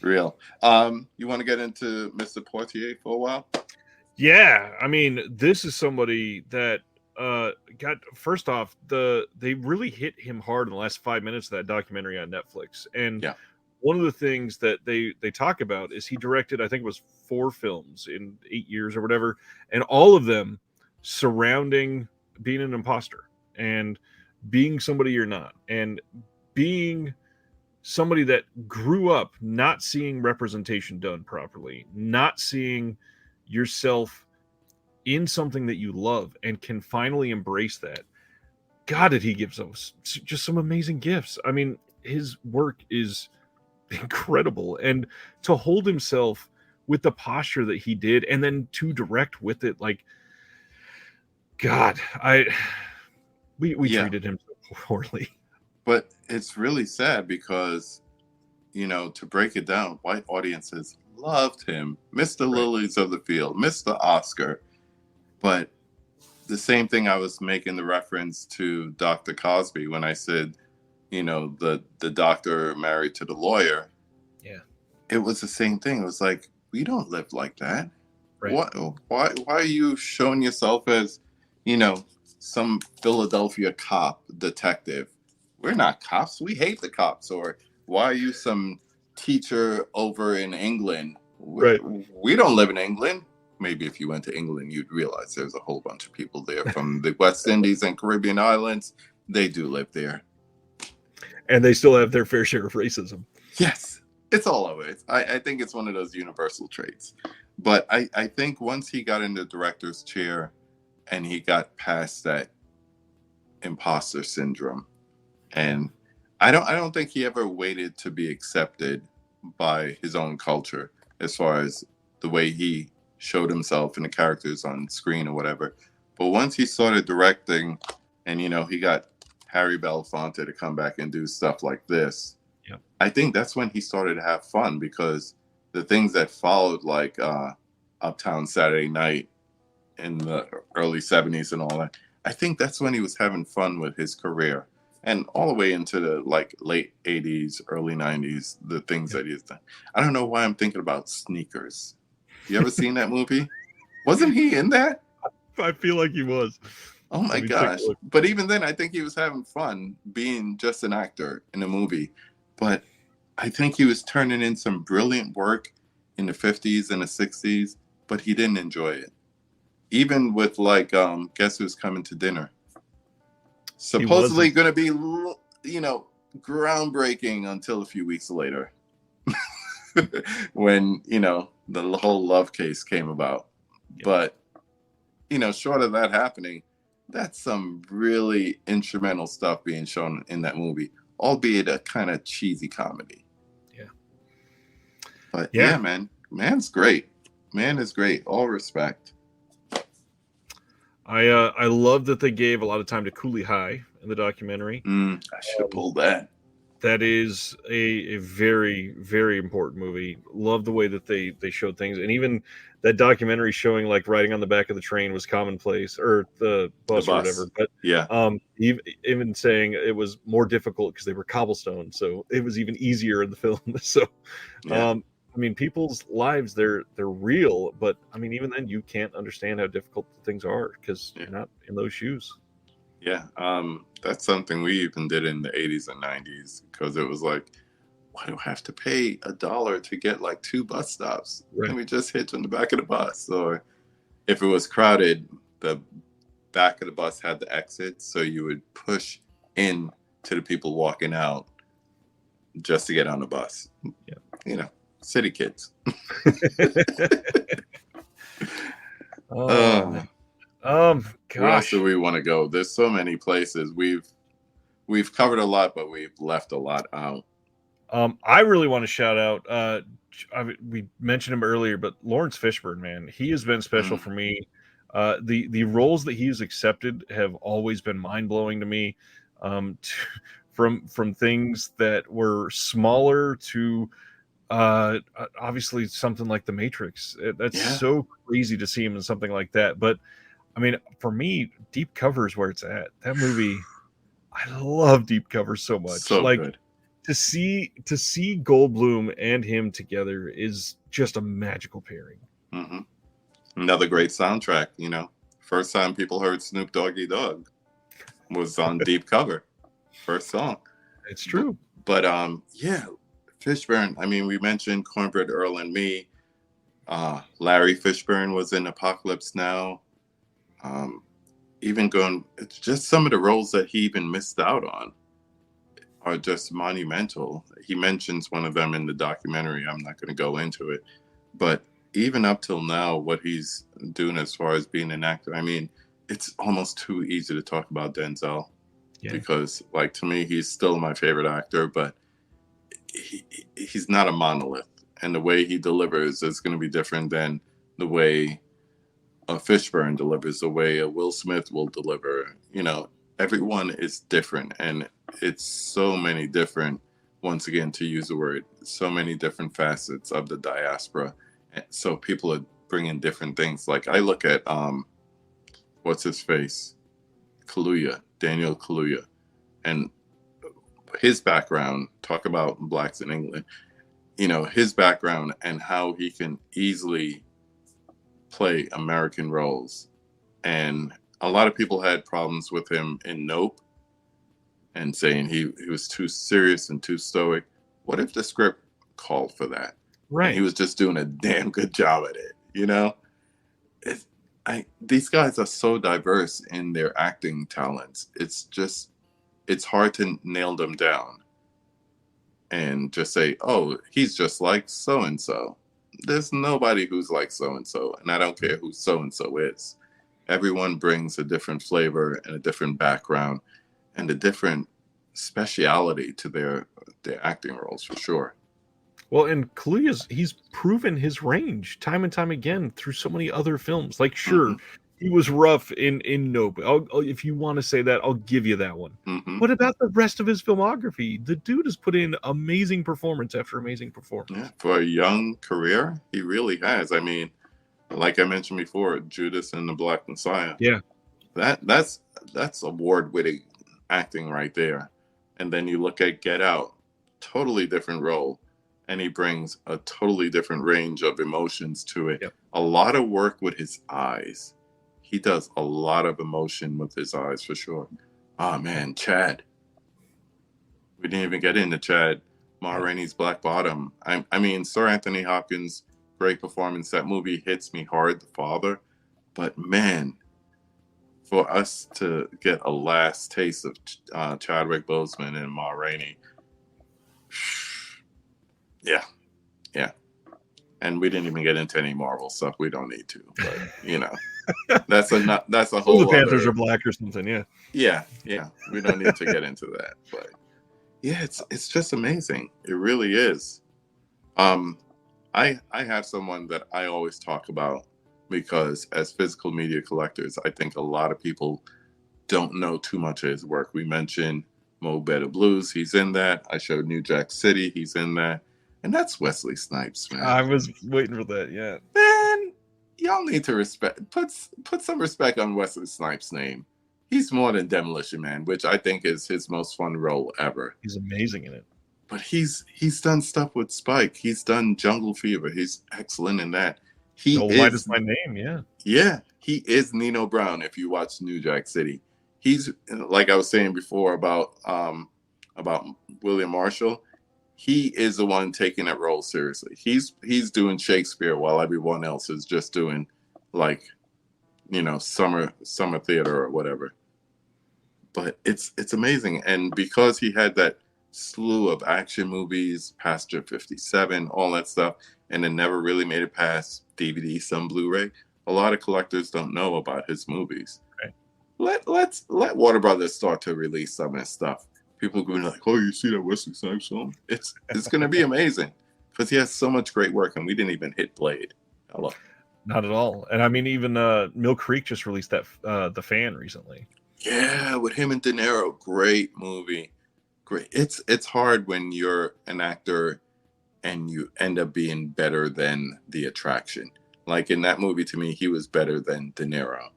S2: You want to get into Mr. Poitier for a while?
S1: Yeah, I mean, this is somebody that got, first off, they really hit him hard in the last 5 minutes of that documentary on Netflix. And
S2: yeah.
S1: One of the things that they talk about is he directed, I think it was 4 films in 8 years or whatever, and all of them surrounding being an imposter and being somebody you're not, and being somebody that grew up not seeing representation done properly, not seeing yourself in something that you love, and can finally embrace that. God, did he give us just some amazing gifts. I mean, his work is incredible, and to hold himself with the posture that he did, and then to direct with it, like, God, we treated him so poorly.
S2: But it's really sad because, to break it down, white audiences loved him, Mr. Right. Lilies of the Field, Mr. Oscar. But the same thing, I was making the reference to Dr. Cosby when I said, the doctor married to the lawyer.
S1: Yeah.
S2: It was the same thing. It was like, we don't live like that.
S1: Right.
S2: Why are you showing yourself as, some Philadelphia cop detective? We're not cops. We hate the cops. Or why are you some teacher over in England?
S1: Right.
S2: We don't live in England. Maybe if you went to England, you'd realize there's a whole bunch of people there from the West Indies and Caribbean islands. They do live there.
S1: And they still have their fair share of racism.
S2: Yes. It's all over it. I think it's one of those universal traits. But I think once he got in the director's chair and he got past that imposter syndrome, and I don't think he ever waited to be accepted by his own culture as far as the way he showed himself and the characters on screen or whatever. But once he started directing, and he got Harry Belafonte to come back and do stuff like this,
S1: Yeah.
S2: I think that's when he started to have fun, because the things that followed, like Uptown Saturday Night in the early 70s and all that, I think that's when he was having fun with his career. And all the way into the late 80s, early 90s, the things that he's done. I don't know why I'm thinking about Sneakers. You ever seen that movie? Wasn't he in that?
S1: I feel like he was.
S2: Oh my gosh. But even then, I think he was having fun being just an actor in a movie. But I think he was turning in some brilliant work in the 50s and the 60s, but he didn't enjoy it. Even with Guess Who's Coming to Dinner. Supposedly going to be, groundbreaking until a few weeks later. When, the whole love case came about. Yeah. But, short of that happening, that's some really instrumental stuff being shown in that movie, albeit a kind of cheesy comedy.
S1: Yeah.
S2: But yeah, man's great. Man is great. All respect.
S1: I love that they gave a lot of time to Cooley High in the documentary.
S2: I should have pulled that.
S1: That is a very, very important movie. Love the way that they showed things. And even that documentary showing like riding on the back of the train was commonplace, or the bus or whatever. But
S2: yeah,
S1: even saying it was more difficult because they were cobblestone. So it was even easier in the film. So, I mean, people's lives, they're real. But I mean, even then you can't understand how difficult things are because you're not in those shoes.
S2: Yeah, that's something we even did in the 80s and 90s, because it was like, why do I have to pay $1 to get like 2 bus stops?
S1: Right.
S2: Let me just hitch on the back of the bus. Or if it was crowded, the back of the bus had the exit, so you would push in to the people walking out just to get on the bus.
S1: Yeah.
S2: City kids.
S1: Gosh.
S2: Where else do we want to go? There's so many places. We've covered a lot, but we've left a lot out.
S1: I really want to shout out. We mentioned him earlier, but Lawrence Fishburne, man, he has been special for me. The roles that he's accepted have always been mind blowing to me. From things that were smaller to obviously something like The Matrix. That's so crazy to see him in something like that. But I mean, for me, Deep Cover is where it's at. That movie, I love Deep Cover so much.
S2: So good.
S1: To see Goldblum and him together is just a magical pairing.
S2: Mm-hmm. Another great soundtrack. First time people heard Snoop Doggy Dogg was on Deep Cover. First song.
S1: It's true.
S2: But Fishburne. I mean, we mentioned Cornbread Earl and Me. Larry Fishburne was in Apocalypse Now. It's just some of the roles that he even missed out on are just monumental. He mentions one of them in the documentary. I'm not going to go into it, but even up till now, what he's doing as far as being an actor, I mean, it's almost too easy to talk about Denzel, because to me, he's still my favorite actor, but he's not a monolith, and the way he delivers is going to be different than the way a Fishburne delivers, the way a Will Smith will deliver. Everyone is different, and it's so many different, once again, to use the word, so many different facets of the diaspora. And so people are bringing different things. Like I look at, what's his face? Daniel Kaluuya, and his background, talk about blacks in England, his background and how he can easily play American roles. And a lot of people had problems with him in Nope and saying he was too serious and too stoic. What if the script called for that?
S1: Right.
S2: And he was just doing a damn good job at it, these guys are so diverse in their acting talents. It's hard to nail them down and just say, oh, he's just like so-and-so. There's nobody who's like so-and-so, and I don't care who so-and-so is. Everyone brings a different flavor and a different background and a different speciality to their acting roles, for sure.
S1: Well, and Kaluuya's, he's proven his range time and time again through so many other films. Like, sure, He was rough in Nope. If you want to say that, I'll give you that one.
S2: Hmm.
S1: What about the rest of his filmography? The dude has put in amazing performance after amazing performance.
S2: Yeah, for a young career, he really has. I mean, like I mentioned before, Judas and the Black Messiah.
S1: Yeah.
S2: That's award-winning acting right there. And then you look at Get Out, totally different role, and he brings a totally different range of emotions to it.
S1: Yep.
S2: A lot of work with his eyes. He does a lot of emotion with his eyes for sure. Oh man, Chad. We didn't even get into Chad. Ma Rainey's Black Bottom. I mean, Sir Anthony Hopkins, great performance. That movie hits me hard, The Father. But man, for us to get a last taste of Chadwick Boseman and Ma Rainey, yeah. And we didn't even get into any Marvel stuff. We don't need to, but that's a whole.
S1: The Panthers
S2: other,
S1: are black or something. Yeah.
S2: Yeah. We don't need to get into that, but yeah, it's just amazing. It really is. I have someone that I always talk about because as physical media collectors, I think a lot of people don't know too much of his work. We mentioned Mo Better Blues, he's in that. I showed New Jack City, he's in that. And that's Wesley Snipes, man.
S1: I was waiting for that, yeah.
S2: Man, y'all need to put some respect on Wesley Snipes' name. He's more than Demolition Man, which I think is his most fun role ever.
S1: He's amazing in it.
S2: But he's done stuff with Spike. He's done Jungle Fever. He's excellent in that.
S1: White is My Name, yeah.
S2: Yeah, he is Nino Brown if you watch New Jack City. He's, like I was saying before about William Marshall, he is the one taking that role seriously. He's doing Shakespeare while everyone else is just doing summer theater or whatever. But it's amazing. And because he had that slew of action movies, Passenger 57, all that stuff, and it never really made it past DVD, some Blu-ray, a lot of collectors don't know about his movies. Right. Let Warner Brothers start to release some of his stuff. People are going to be like, oh, you see that Wesley Snipes film? It's going to be amazing because he has so much great work, and we didn't even hit Blade. Hello.
S1: Not at all. And I mean, even Mill Creek just released that The Fan recently.
S2: Yeah, with him and De Niro, great movie. Great. It's hard when you're an actor and you end up being better than the attraction. Like in that movie, to me, he was better than De Niro.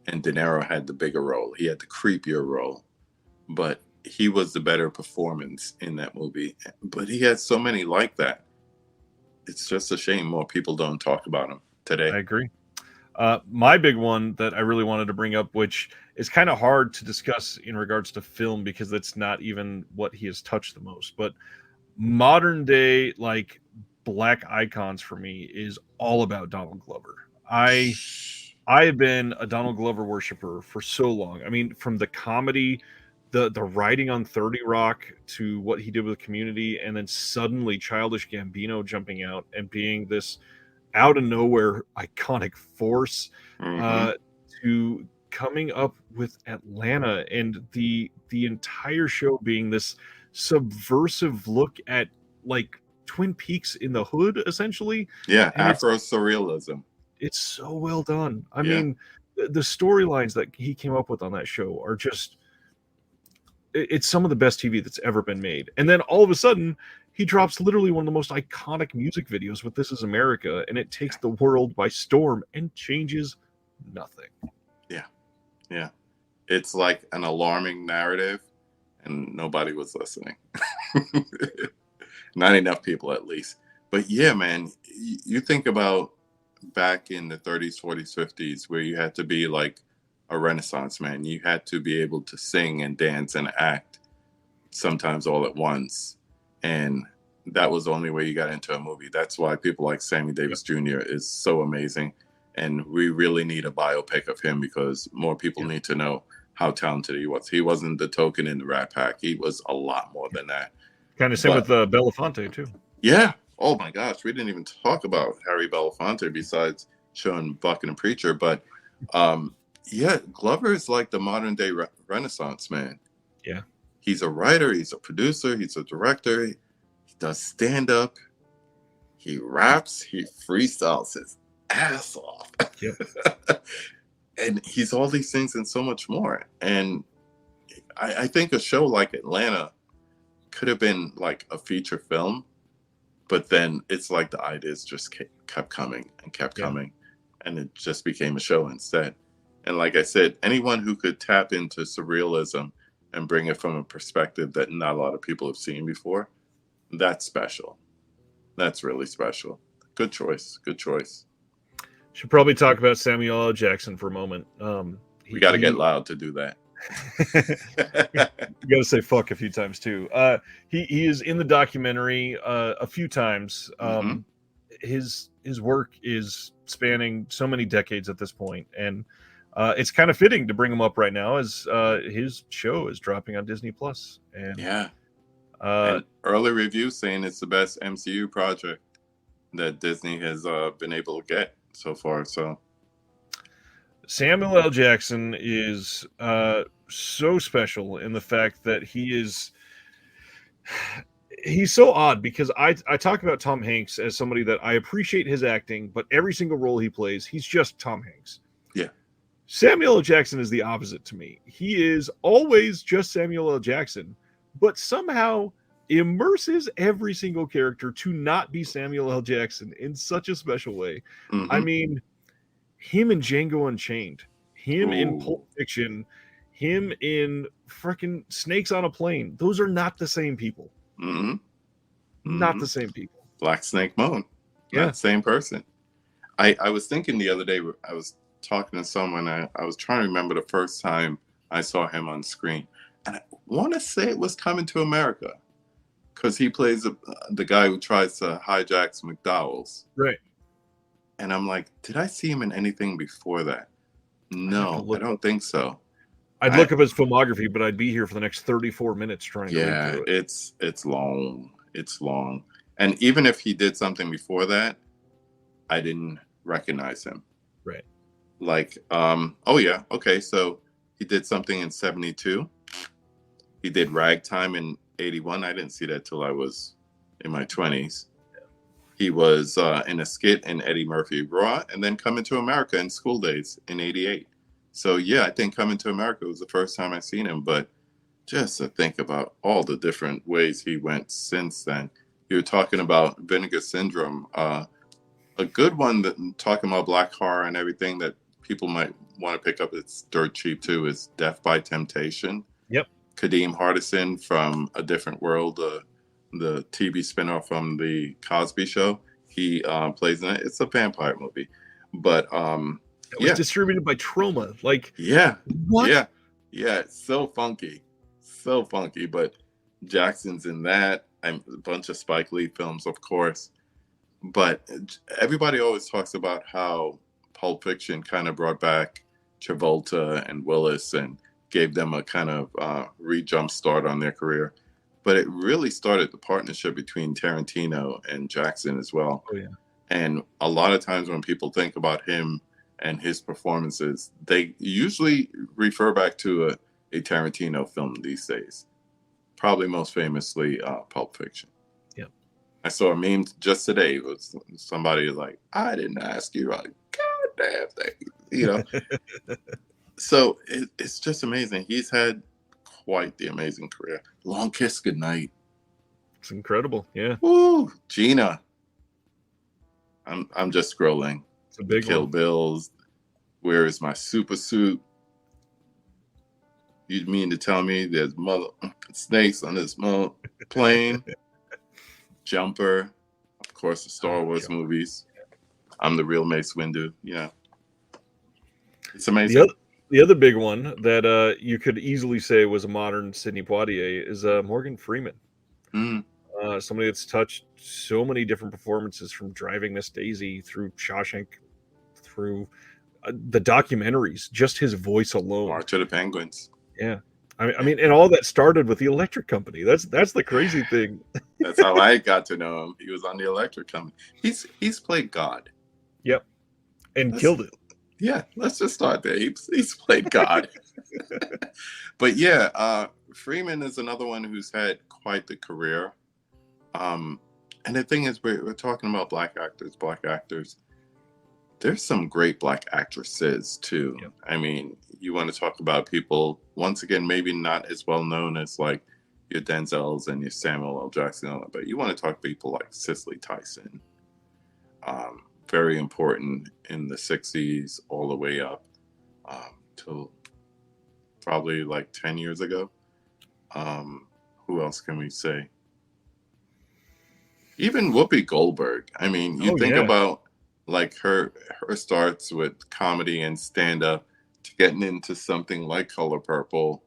S2: And De Niro had the bigger role. He had the creepier role. But he was the better performance in that movie. But he had so many like that. It's just a shame more people don't talk about him today.
S1: I agree. My big one that I really wanted to bring up, which is kind of hard to discuss in regards to film because that's not even what he has touched the most, but modern day like black icons for me is all about Donald Glover. I have been a Donald Glover worshiper for so long. I mean, from the comedy, the writing on 30 Rock to what he did with Community, and then suddenly Childish Gambino jumping out and being this out of nowhere iconic force, to coming up with Atlanta and the entire show being this subversive look at like Twin Peaks in the hood, essentially.
S2: Yeah, Afro surrealism.
S1: It's so well done. I mean, the storylines that he came up with on that show are just, it's some of the best TV that's ever been made. And then all of a sudden, he drops literally one of the most iconic music videos with This Is America, and it takes the world by storm and changes nothing.
S2: Yeah. It's like an alarming narrative, and nobody was listening. Not enough people, at least. But yeah, man, you think about back in the 30s, 40s, 50s, where you had to be like a Renaissance man. You had to be able to sing and dance and act sometimes all at once. And that was the only way you got into a movie. That's why people like Sammy Davis Jr. is so amazing. And we really need a biopic of him because more people need to know how talented he was. He wasn't the token in the Rat Pack. He was a lot more than that.
S1: Kind of same with Belafonte, too.
S2: Yeah. Oh, my gosh. We didn't even talk about Harry Belafonte besides showing Buck and the Preacher. But, yeah, Glover is like the modern-day Renaissance man.
S1: Yeah.
S2: He's a writer. He's a producer. He's a director. He does stand-up. He raps. He freestyles his ass off.
S1: Yep.
S2: And he's all these things and so much more. And I think a show like Atlanta could have been like a feature film, but then it's like the ideas just kept coming and kept
S1: Yeah.
S2: coming, and it just became a show instead. And like I said, anyone who could tap into surrealism and bring it from a perspective that not a lot of people have seen before, that's special. That's really special. Good choice. Good choice.
S1: Should probably talk about Samuel L. Jackson for a moment.
S2: We got to get loud to do that.
S1: You got to say fuck a few times too. He is in the documentary a few times. His work is spanning so many decades at this point, and it's kind of fitting to bring him up right now as his show is dropping on Disney Plus. And
S2: yeah, and early reviews saying it's the best MCU project that Disney has been able to get so far. So
S1: Samuel L. Jackson is so special in the fact that he's so odd, because I talk about Tom Hanks as somebody that I appreciate his acting, but every single role he plays, he's just Tom Hanks.
S2: Yeah.
S1: Samuel L. Jackson is the opposite to me. He is always just Samuel L. Jackson, but somehow immerses every single character to not be Samuel L. Jackson in such a special way. I mean, him in Django Unchained, him in Pulp Fiction, him in freaking Snakes on a Plane. Those are not the same people. Not the same people.
S2: Black Snake Moan.
S1: Yeah.
S2: Not the same person. I was thinking the other day, I was talking to someone, I was trying to remember the first time I saw him on screen. And I want to say it was Coming to America, because he plays the guy who tries to hijack McDowell's.
S1: Right.
S2: And I'm like, did I see him in anything before that? No, I don't think so.
S1: I'd look up his filmography, but I'd be here for the next 34 minutes trying to read through it.
S2: It's long. It's long. And even if he did something before that, I didn't recognize him.
S1: Right.
S2: Like, oh yeah, okay, so he did something in 72. He did Ragtime in 81. I didn't see that till I was in my 20s. He was in a skit in Eddie Murphy Raw, and then Coming to America in School Days in 88. So yeah, I think Coming to America was the first time I seen him, but just to think about all the different ways he went since then. You were talking about Vinegar Syndrome. A good one that talking about black horror and everything that people might want to pick up, it's dirt cheap too, is Death by Temptation.
S1: Yep.
S2: Kadeem Hardison from A Different World, the TV spinoff from the Cosby Show. He plays in it. It's a vampire movie, but
S1: it was distributed by Troma. Like,
S2: what? Yeah, it's so funky, But Jackson's in that, and a bunch of Spike Lee films, of course. But everybody always talks about how Pulp Fiction kind of brought back Travolta and Willis and gave them a kind of re-jump start on their career. But it really started the partnership between Tarantino and Jackson as well.
S1: Oh, yeah.
S2: And a lot of times when people think about him and his performances, they usually refer back to a Tarantino film these days. Probably most famously Pulp Fiction.
S1: Yeah.
S2: I saw a meme just today. It was somebody like, I didn't ask you. Like, God damn thing. You know? So it's just amazing. He's had quite the amazing career. Long Kiss Goodnight.
S1: It's incredible. Yeah.
S2: Woo, Gina. I'm just scrolling.
S1: It's a big
S2: Kill
S1: one.
S2: Bills. Where is my super suit? You mean to tell me there's mother snakes on this plane? Jumper. Of course, the Star Wars movies. I'm the real Mace Windu. Yeah. It's amazing.
S1: The other big one that you could easily say was a modern Sidney Poitier is Morgan Freeman. Somebody that's touched so many different performances, from Driving Miss Daisy through Shawshank, through the documentaries. Just his voice alone.
S2: March of the Penguins.
S1: Yeah. I mean, and all that started with the Electric Company. That's the crazy thing.
S2: That's how I got to know him. He was on the Electric Company. He's played God.
S1: Yep. And killed it.
S2: Yeah, let's just start there. He's played God. But yeah, Freeman is another one who's had quite the career. And the thing is, we're talking about black actors. there's some great black actresses too.
S1: Yep.
S2: I mean, you want to talk about people, once again, maybe not as well known as like your Denzels and your Samuel L. Jackson, but you want to talk people like Cicely Tyson. Very important in the 60s all the way up till probably like 10 years ago. Who else can we say? Even Whoopi Goldberg. I mean, you think about like her starts with comedy and stand up to getting into something like Color Purple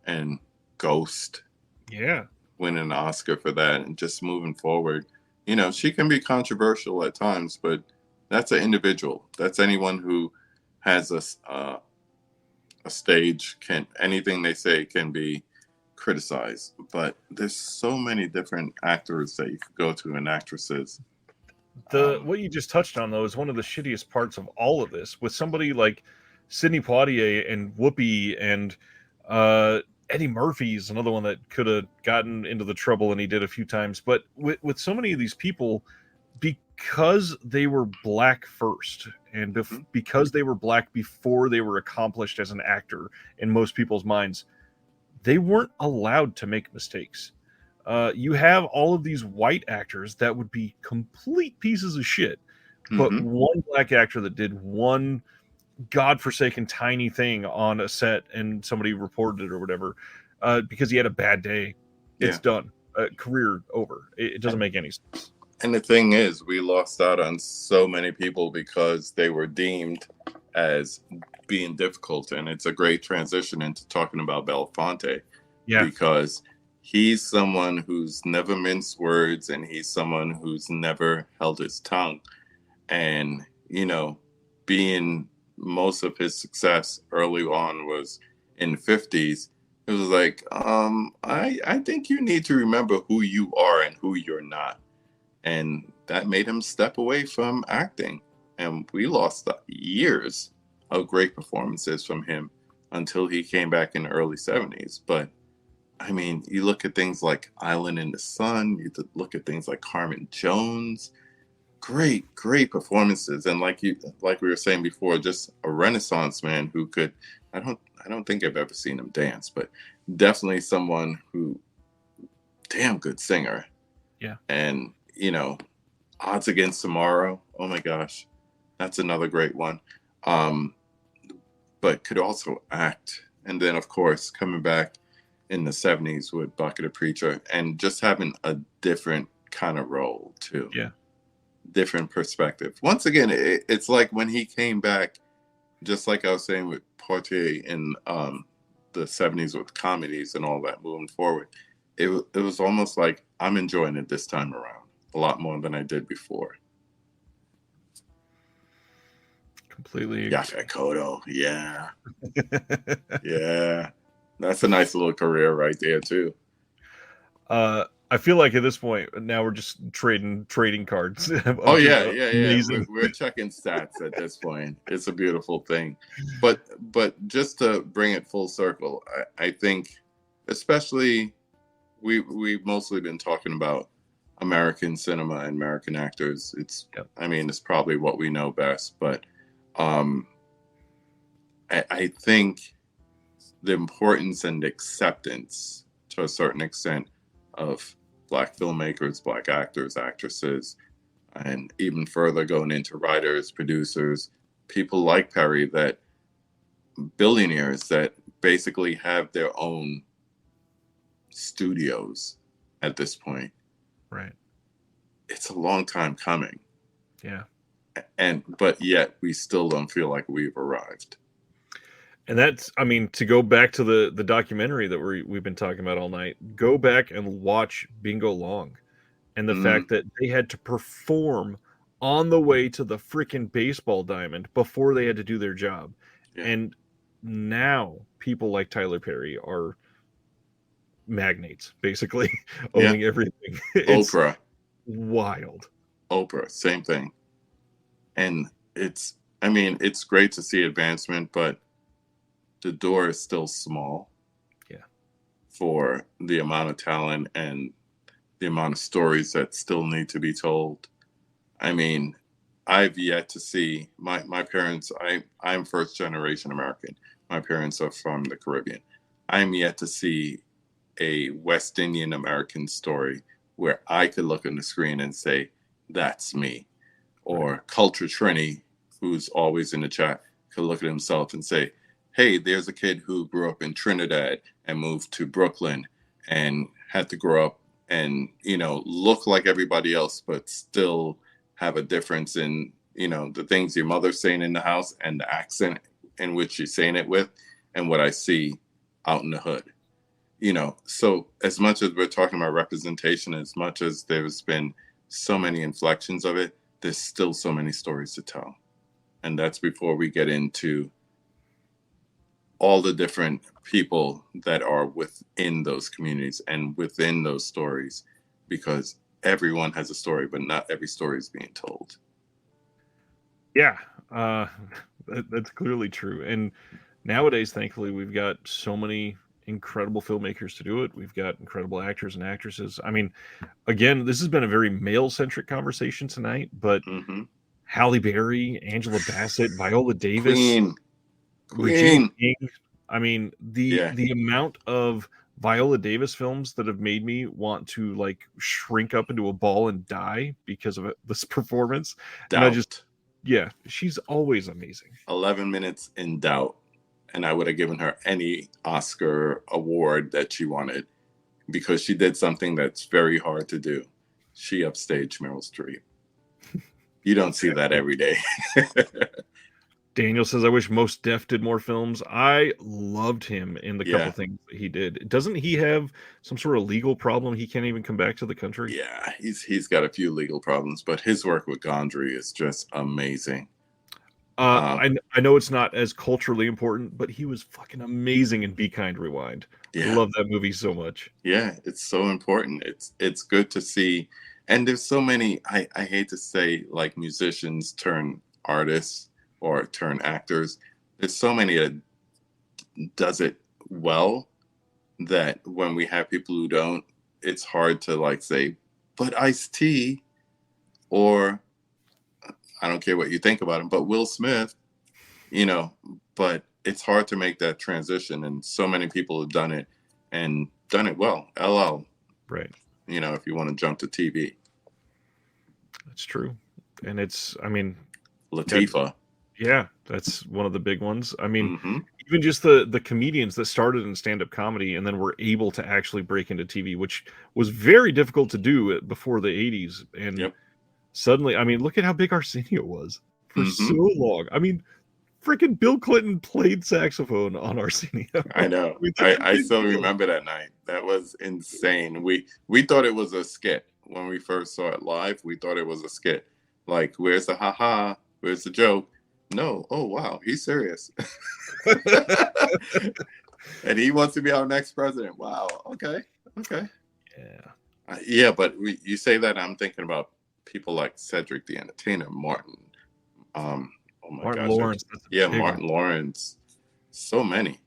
S2: and Ghost.
S1: Yeah.
S2: Winning an Oscar for that and just moving forward. You know, she can be controversial at times, but that's an individual. That's anyone who has a stage. Anything they say can be criticized. But there's so many different actors that you could go to and actresses.
S1: What you just touched on, though, is one of the shittiest parts of all of this. With somebody like Sidney Poitier and Whoopi and Eddie Murphy's another one that could have gotten into the trouble, and he did a few times. But with so many of these people, because they were black first, and because they were black before they were accomplished as an actor in most people's minds, they weren't allowed to make mistakes. You have all of these white actors that would be complete pieces of shit, but one black actor that did one godforsaken tiny thing on a set and somebody reported it or whatever, because he had a bad day, it's done. Career over. It doesn't make any sense.
S2: And the thing is, we lost out on so many people because they were deemed as being difficult. And it's a great transition into talking about Belafonte.
S1: Yeah.
S2: Because he's someone who's never minced words, and he's someone who's never held his tongue. And, you know, being most of his success early on was in the 50s. It was like, I think you need to remember who you are and who you're not. And that made him step away from acting. And we lost years of great performances from him until he came back in the early 70s. But I mean, you look at things like Island in the Sun, you look at things like Carmen Jones, great performances. And like we were saying before, just a Renaissance man who could, I don't think I've ever seen him dance, but definitely someone who, damn good singer.
S1: Yeah.
S2: And, you know, Odds Against Tomorrow, oh my gosh, that's another great one. But could also act. And then, of course, coming back in the 70s with Bucket of Preacher, and just having a different kind of role too.
S1: Yeah.
S2: Different perspective. Once again, it's like when he came back, just like I was saying with Poitier in the 70s with comedies and all that moving forward, it was almost like I'm enjoying it this time around a lot more than I did before.
S1: Completely.
S2: Yaphet Kotto, yeah. Yeah. That's a nice little career right there too.
S1: I feel like at this point now we're just trading cards.
S2: Oh yeah. We're checking stats at this point. It's a beautiful thing. But just to bring it full circle, I think, especially we've mostly been talking about American cinema and American actors. I mean, it's probably what we know best. But I think the importance and acceptance to a certain extent of Black filmmakers, Black actors, actresses, and even further going into writers, producers, people like Perry, that billionaires that basically have their own studios at this point.
S1: Right.
S2: It's a long time coming.
S1: Yeah.
S2: But yet we still don't feel like we've arrived.
S1: And that's, I mean, to go back to the documentary that we've been talking about all night, go back and watch Bingo Long, and the fact that they had to perform on the way to the freaking baseball diamond before they had to do their job. Yeah. And now people like Tyler Perry are magnates, basically, owning everything. It's
S2: Oprah.
S1: Wild.
S2: Oprah, same thing. And it's great to see advancement, but the door is still small.
S1: Yeah.
S2: For the amount of talent and the amount of stories that still need to be told. I mean, I've yet to see my parents. I'm first generation American. My parents are from the Caribbean. I'm yet to see a West Indian American story where I could look on the screen and say, "That's me," or Culture Trini, who's always in the chat, could look at himself and say, "Hey, there's a kid who grew up in Trinidad and moved to Brooklyn and had to grow up and look like everybody else, but still have a difference in the things your mother's saying in the house and the accent in which she's saying it with, and what I see out in the hood." So as much as we're talking about representation, as much as there's been so many inflections of it, there's still so many stories to tell. And that's before we get into all the different people that are within those communities and within those stories, because everyone has a story, but not every story is being told.
S1: Yeah, that's clearly true. And nowadays, thankfully, we've got so many incredible filmmakers to do it. We've got incredible actors and actresses. I mean, again, this has been a very male-centric conversation tonight, but
S2: Mm-hmm.
S1: Halle Berry, Angela Bassett, Viola Davis,
S2: Queen.
S1: Regina King. I mean,
S2: Yeah.
S1: the amount of Viola Davis films that have made me want to like shrink up into a ball and die because of this performance. And I just, yeah, she's always amazing.
S2: 11 Minutes in Doubt. And I would have given her any Oscar award that she wanted, because she did something that's very hard to do. She upstaged Meryl Streep. You don't see that every day.
S1: Daniel says, I wish Mos Def did more films. I loved him in the couple things that he did. Doesn't he have some sort of legal problem? He can't even come back to the country?
S2: Yeah, he's got a few legal problems, but his work with Gondry is just amazing.
S1: I know it's not as culturally important, but he was fucking amazing in Be Kind, Rewind.
S2: Yeah.
S1: I love that movie so much.
S2: Yeah, it's so important. It's good to see. And there's so many, I hate to say, like, musicians turn artists or turn actors. There's so many that does it well that when we have people who don't, it's hard to like say, but Ice-T, or I don't care what you think about him, but Will Smith, but it's hard to make that transition. And so many people have done it and done it well. LL.
S1: Right.
S2: If you want to jump to TV.
S1: That's true. And it's, I mean,
S2: Latifah.
S1: Yeah, that's one of the big ones. I mean, even just the comedians that started in stand-up comedy and then were able to actually break into TV, which was very difficult to do before the 80s. And suddenly, I mean, look at how big Arsenio was for so long. I mean, freaking Bill Clinton played saxophone on Arsenio.
S2: I know. I still remember that night. That was insane. We thought it was a skit when we first saw it live. We thought it was a skit. Like, where's the haha? Where's the joke? No. Oh, wow. He's serious. And he wants to be our next president. Wow. Okay. Yeah. But you say that, I'm thinking about people like Cedric the Entertainer, Martin.
S1: Martin Lawrence.
S2: Yeah, Martin Lawrence. So many.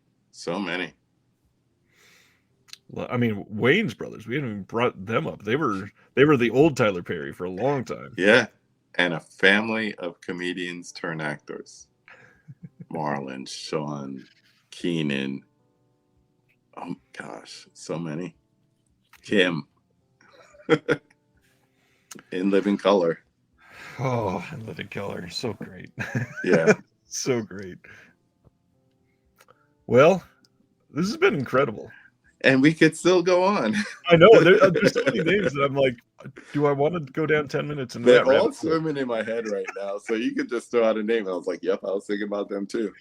S1: Well, I mean, Wayne's brothers. We haven't even brought them up. They were the old Tyler Perry for a long time.
S2: Yeah. And a family of comedians turned actors. Marlon, Sean, Keenan. Oh gosh, so many. Kim. In Living Color.
S1: Oh, In Living Color. So great.
S2: Yeah.
S1: So great. Well, this has been incredible.
S2: And we could still go on.
S1: I know. There's so many names that I'm like, do I want to go down 10 minutes? And
S2: they're all swimming in my head right now. So you could just throw out a name. And I was like, yep, I was thinking about them too.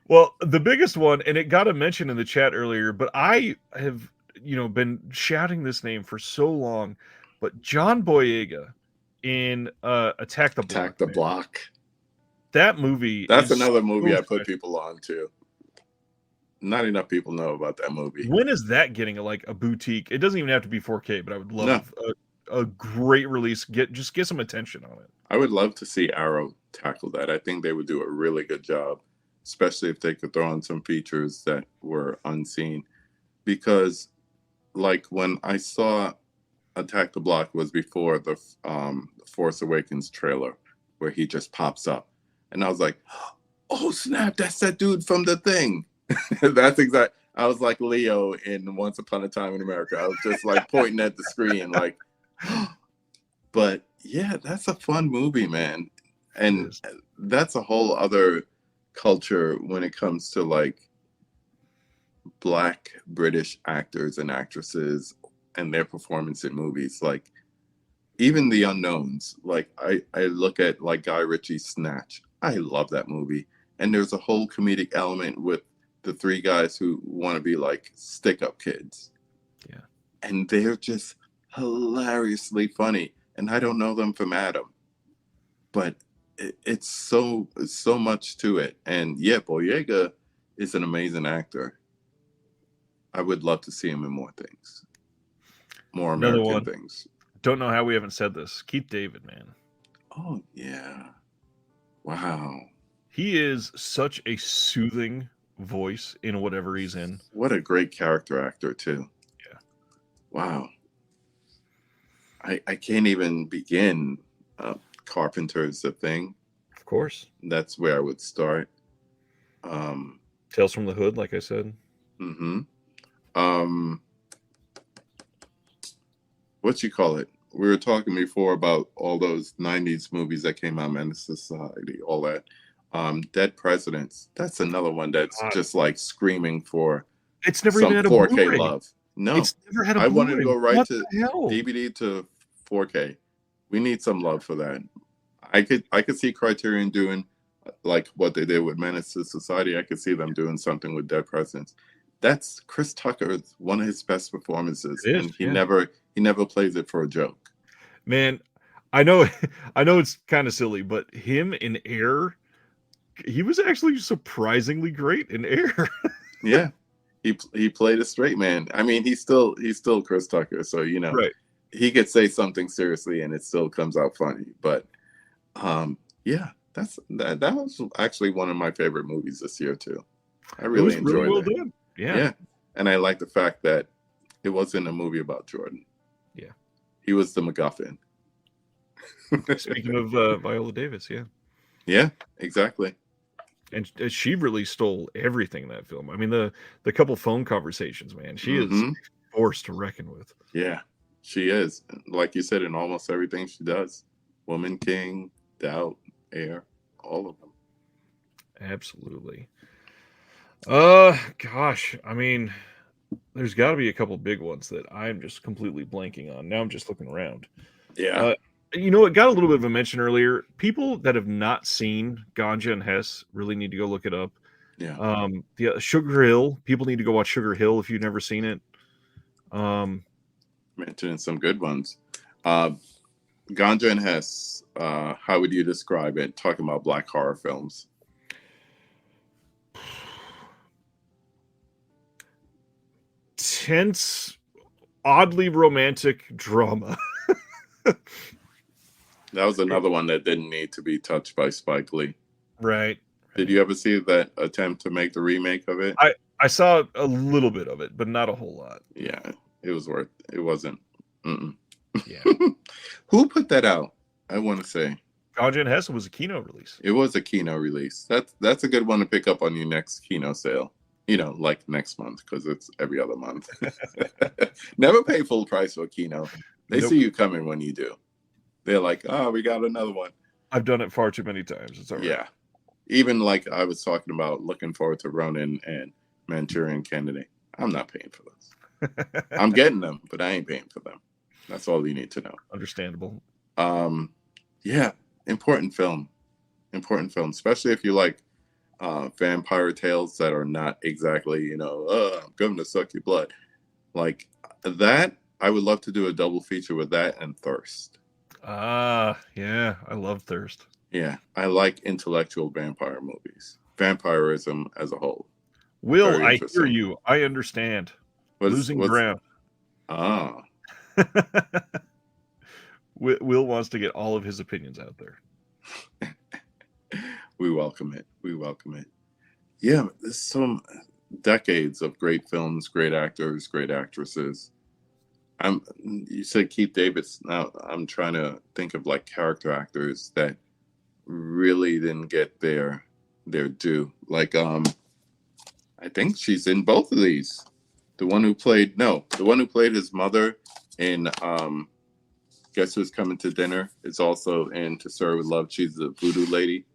S1: Well, the biggest one, and it got a mention in the chat earlier, but I have, been shouting this name for so long, but John Boyega in Attack the
S2: Block.
S1: That movie.
S2: That's another movie I put people on too. Not enough people know about that movie.
S1: When is that getting a boutique? It doesn't even have to be 4K, but I would love a great release. Get some attention on it.
S2: I would love to see Arrow tackle that. I think they would do a really good job, especially if they could throw in some features that were unseen. Because, like, when I saw Attack the Block was before the Force Awakens trailer where he just pops up. And I was like, oh snap, that's that dude from The Thing. That's exact. I was like Leo in Once Upon a Time in America. I was just like pointing at the screen, like, but yeah, that's a fun movie, man. And that's a whole other culture when it comes to like Black British actors and actresses and their performance in movies. Like, even The Unknowns, like I look at like Guy Ritchie's Snatch. I love that movie. And there's a whole comedic element with the three guys who want to be like stick-up kids.
S1: Yeah.
S2: And they're just hilariously funny. And I don't know them from Adam. But it's so much to it. And yeah, Boyega is an amazing actor. I would love to see him in more things. More American things.
S1: Don't know how we haven't said this. Keith David, man.
S2: Oh, yeah. Wow.
S1: He is such a soothing voice in whatever he's in.
S2: What a great character actor, too.
S1: Yeah.
S2: Wow. I can't even begin. Carpenter's The Thing.
S1: Of course.
S2: That's where I would start.
S1: Tales from the Hood, like I said.
S2: Mm-hmm. What you call it? We were talking before about all those 90s movies that came out, Menace to Society, all that. Dead Presidents. That's another one that's just like screaming for
S1: it's never
S2: some
S1: even had a
S2: 4K
S1: Blu-ray.
S2: love. No,
S1: it's never had a
S2: I
S1: Blu-ray.
S2: wanted to go right
S1: what
S2: to DVD to 4K. We need some love for that. I could see Criterion doing like what they did with Menace to Society. I could see them doing something with Dead Presidents. That's Chris Tucker's one of his best performances, and he never plays it for a joke.
S1: Man, I know it's kind of silly, but him in Air, he was actually surprisingly great in Air.
S2: Yeah, he played a straight man. I mean, he's still Chris Tucker, so you know,
S1: right.
S2: He could say something seriously and it still comes out funny. But yeah, that was actually one of my favorite movies this year too. I really enjoyed
S1: it. Done. Yeah.
S2: And I like the fact that it wasn't a movie about Jordan.
S1: Yeah.
S2: He was the MacGuffin.
S1: Speaking of Viola Davis, yeah.
S2: Yeah, exactly.
S1: And she really stole everything in that film. I mean, the couple phone conversations, man. She is a force to reckon with.
S2: Yeah, she is. Like you said, in almost everything she does. Woman King, Doubt, Air, all of them.
S1: Absolutely. Gosh, I mean, there's got to be a couple big ones that I'm just completely blanking on. Now I'm just looking around.
S2: Yeah.
S1: You know, it got a little bit of a mention earlier. People that have not seen Ganja and Hess really need to go look it up.
S2: Yeah.
S1: The Sugar Hill. People need to go watch Sugar Hill if you've never seen it.
S2: Mentioning some good ones. Ganja and Hess. How would you describe it? Talking about Black horror films.
S1: Tense, oddly romantic drama.
S2: That was another one that didn't need to be touched by Spike Lee.
S1: Right.
S2: Did you ever see that attempt to make the remake of it?
S1: I saw a little bit of it, but not a whole lot.
S2: Yeah, it wasn't.
S1: Yeah.
S2: Who put that out? I want to say.
S1: Ganja and Hess was a Kino release.
S2: It was a Kino release. That's a good one to pick up on your next Kino sale. You know, like next month, because it's every other month. Never pay full price for Kino. They see you coming when you do. They're like, oh, we got another one.
S1: I've done it far too many times. It's all right.
S2: Yeah. Even like I was talking about looking forward to Ronin and Manchurian Candidate. I'm not paying for those. I'm getting them, but I ain't paying for them. That's all you need to know.
S1: Understandable.
S2: Yeah. Important film, especially if you like vampire tales that are not exactly, you know, I'm going to suck your blood. Like that, I would love to do a double feature with that and Thirst.
S1: Yeah, I love Thirst.
S2: Yeah, I like intellectual vampire movies. Vampirism as a whole.
S1: Will, I hear you. I understand. Losing ground.
S2: Ah.
S1: Will wants to get all of his opinions out there.
S2: We welcome it. Yeah, there's some decades of great films, great actors, great actresses. You said Keith David. Now I'm trying to think of like character actors that really didn't get their due. Like I think she's in both of these. The one who played his mother in Guess Who's Coming to Dinner is also in To Serve with Love. She's the voodoo lady.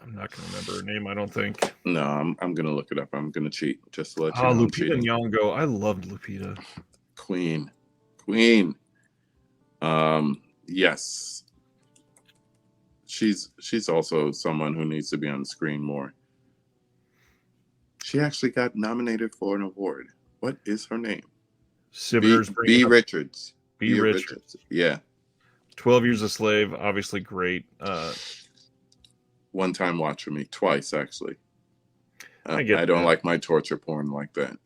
S1: I'm not going to remember her name, I don't think.
S2: No, I'm going to look it up. I'm going to cheat just to let you know.
S1: Lupita Nyong'o. I loved Lupita.
S2: Queen. Yes. She's also someone who needs to be on the screen more. She actually got nominated for an award. What is her name? B. Richards.
S1: B. Richards.
S2: Yeah.
S1: 12 Years a Slave, obviously great.
S2: One-time watch for me. Twice, actually. I don't
S1: that.
S2: like my torture porn like that.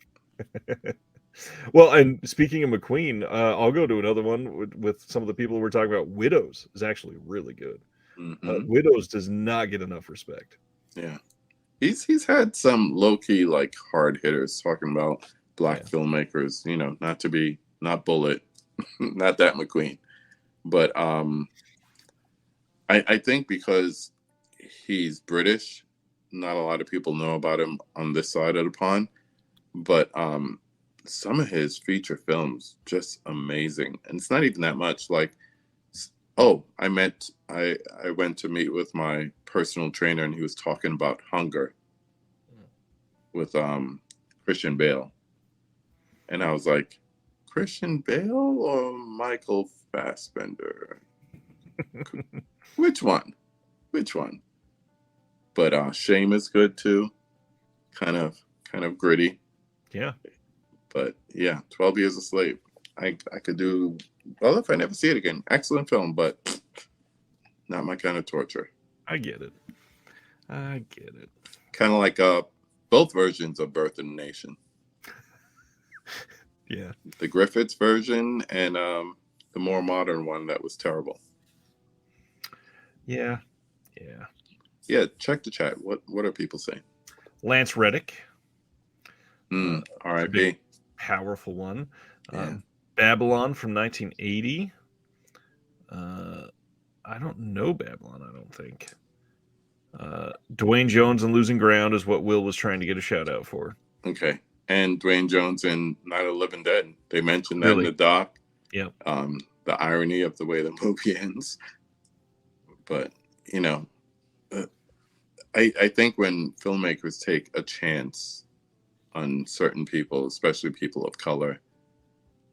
S1: Well, and speaking of McQueen, I'll go to another one with some of the people we're talking about. Widows is actually really good.
S2: Mm-hmm.
S1: Widows does not get enough respect.
S2: Yeah. He's had some low-key, like, hard hitters talking about black filmmakers, not Bullet, not that McQueen. But I think because he's British, not a lot of people know about him on this side of the pond. But some of his feature films, just amazing. And it's not even that much. Like, I went to meet with my personal trainer, and he was talking about Hunger with Christian Bale. And I was like, Christian Bale or Michael Fassbender? Which one? But Shame is good too. Kind of gritty.
S1: Yeah.
S2: But yeah, 12 Years a Slave. I could do well if I never see it again. Excellent film, but not my kind of torture.
S1: I get it.
S2: Kind of like both versions of Birth of a Nation.
S1: Yeah.
S2: The Griffiths version and the more modern one that was terrible.
S1: Yeah.
S2: Yeah, check the chat. What are people saying?
S1: Lance Reddick.
S2: R.I.P.
S1: Powerful one.
S2: Yeah.
S1: Babylon from 1980. I don't know Babylon, I don't think. Dwayne Jones in Losing Ground is what Will was trying to get a shout out for.
S2: Okay. And Dwayne Jones in Night of the Living Dead. They mentioned that in the doc.
S1: Yeah.
S2: The irony of the way the movie ends. But, I think when filmmakers take a chance on certain people, especially people of color,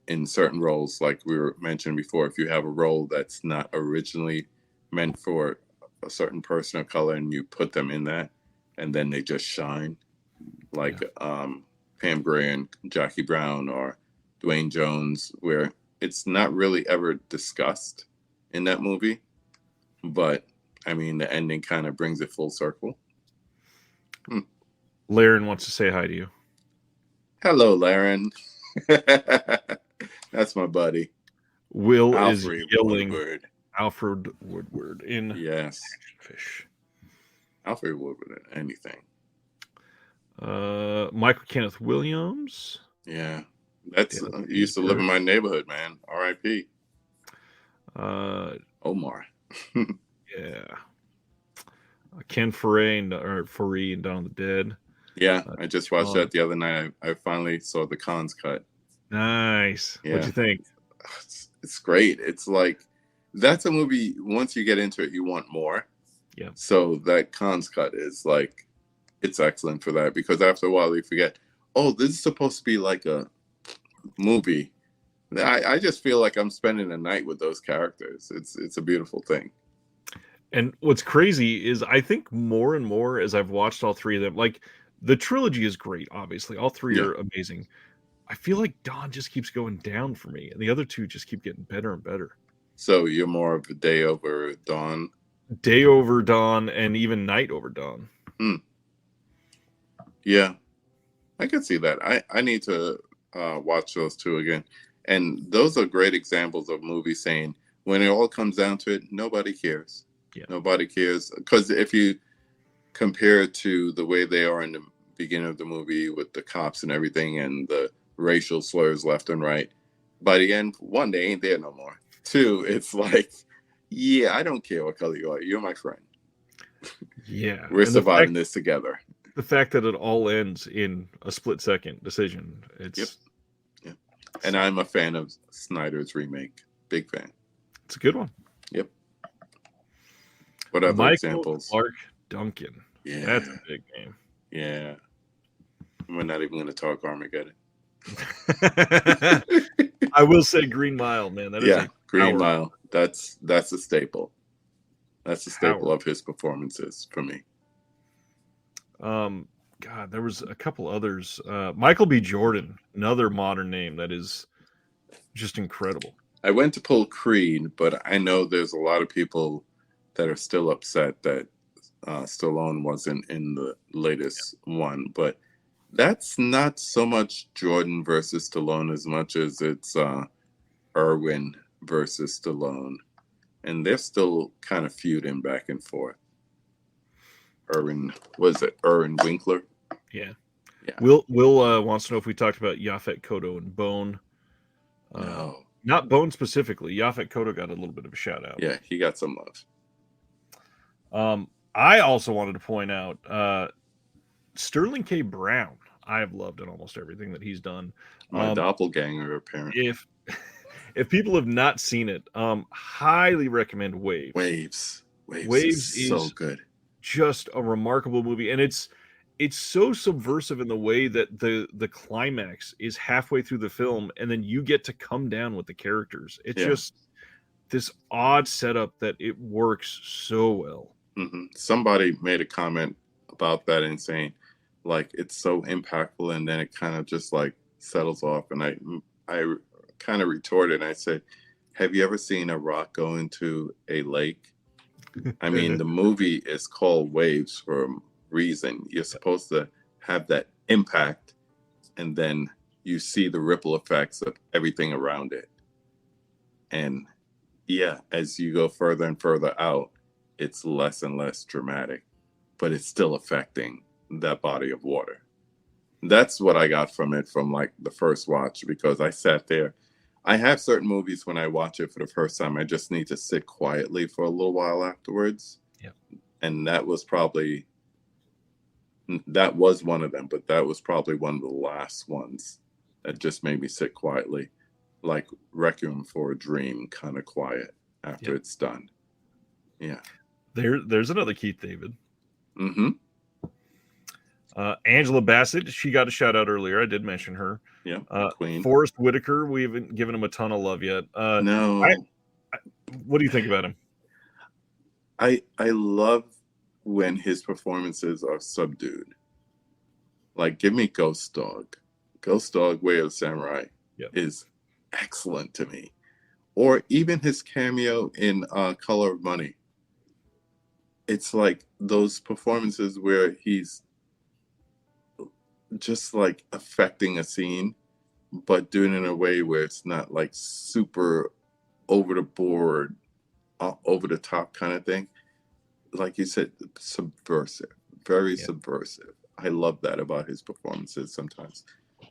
S2: in certain roles, like we were mentioned before, if you have a role that's not originally meant for a certain person of color and you put them in that, and then they just shine, like Pam Grier and Jackie Brown or Dwayne Jones, where it's not really ever discussed in that movie, but I mean, the ending kind of brings it full circle.
S1: Laren wants to say hi to you.
S2: Hello, Laren. That's my buddy.
S1: Will
S2: Alfred
S1: is yelling
S2: Woodward.
S1: Alfred Woodward in
S2: Yes.
S1: Action Fish.
S2: Alfred Woodward in anything.
S1: Michael Kenneth Williams.
S2: Yeah. That's he used to live in my neighborhood, man. R.I.P. Omar.
S1: Yeah. Ken Foree and Dawn of the Dead.
S2: Yeah, I just watched that the other night. I finally saw the Cons cut.
S1: Nice.
S2: Yeah.
S1: What'd you think?
S2: It's great. It's like, that's a movie, once you get into it, you want more.
S1: Yeah.
S2: So that Cons cut is like, it's excellent for that, because after a while you forget, this is supposed to be like a movie. I just feel like I'm spending a night with those characters. It's a beautiful thing.
S1: And what's crazy is I think more and more as I've watched all three of them, like the trilogy is great, obviously. All three are amazing. I feel like Dawn just keeps going down for me, and the other two just keep getting better and better.
S2: So you're more of a Day over Dawn?
S1: Day over Dawn and even Night over Dawn.
S2: Yeah, I can see that. I need to watch those two again. And those are great examples of movies saying, when it all comes down to it, nobody cares.
S1: Yeah.
S2: Nobody cares. Because if you compare it to the way they are in the beginning of the movie with the cops and everything and the racial slurs left and right, by the end, one, they ain't there no more. Two, it's like, Yeah, I don't care what color you are. You're my friend.
S1: Yeah,
S2: We're
S1: and
S2: surviving this together.
S1: the fact that it all ends in a split-second decision,
S2: Yep.
S1: it's
S2: Yep. And I'm a fan of Snyder's remake. Big fan.
S1: it's a good one.
S2: Yep. What other
S1: Michael
S2: examples?
S1: Clark Duncan.
S2: Yeah.
S1: That's a big name.
S2: Yeah. We're not even going to talk Armageddon.
S1: I will say Green Mile, man. That is
S2: Yeah,
S1: a
S2: Green
S1: power.
S2: Mile. That's a staple. That's a staple
S1: Power.
S2: of his performances for me.
S1: God, there was a couple others. Michael B. Jordan, another modern name that is just incredible.
S2: I went to pull Creed, but I know there's a lot of people that are still upset that Stallone wasn't in the latest one. But that's not so much Jordan versus Stallone as much as it's Irwin versus Stallone. And they're still kind of feuding back and forth. Irwin Winkler?
S1: Yeah.
S2: Yeah.
S1: Will wants to know if we talked about Yaphet Kotto and Bone.
S2: No.
S1: Not Bone specifically. Yaphet Kotto got a little bit of a shout out.
S2: Yeah, he got some love.
S1: I also wanted to point out Sterling K. Brown. I have loved in almost everything that he's done.
S2: My doppelganger, apparently.
S1: If people have not seen it, highly recommend Waves.
S2: Waves is so good.
S1: Just a remarkable movie, and it's so subversive in the way that the climax is halfway through the film, and then you get to come down with the characters. It's just this odd setup that it works so well.
S2: Mm-hmm. Somebody made a comment about that and saying, like, it's so impactful, and then it kind of just like settles off. And I kind of retorted, and I said, "Have you ever seen a rock go into a lake?" I mean, the movie is called Waves for a reason. You're supposed to have that impact, and then you see the ripple effects of everything around it. And yeah, as you go further and further out, it's less and less dramatic, but it's still affecting that body of water. That's what I got from it from like the first watch, because I sat there. I have certain movies when I watch it for the first time, I just need to sit quietly for a little while afterwards.
S1: Yeah.
S2: And that was one of them, but that was probably one of the last ones that just made me sit quietly, like Requiem for a Dream, kind of quiet after it's done. Yeah.
S1: There's another Keith David.
S2: Mm-hmm.
S1: Angela Bassett, she got a shout out earlier. I did mention her.
S2: Yeah, Queen.
S1: Forrest Whitaker, we haven't given him a ton of love yet.
S2: No.
S1: What do you think about him?
S2: I love when his performances are subdued. Like, give me Ghost Dog. Ghost Dog, Way of the Samurai is excellent to me. Or even his cameo in Color of Money. It's like those performances where he's just like affecting a scene, but doing it in a way where it's not like super over the board, over the top kind of thing. Like you said, subversive, very subversive. I love that about his performances sometimes.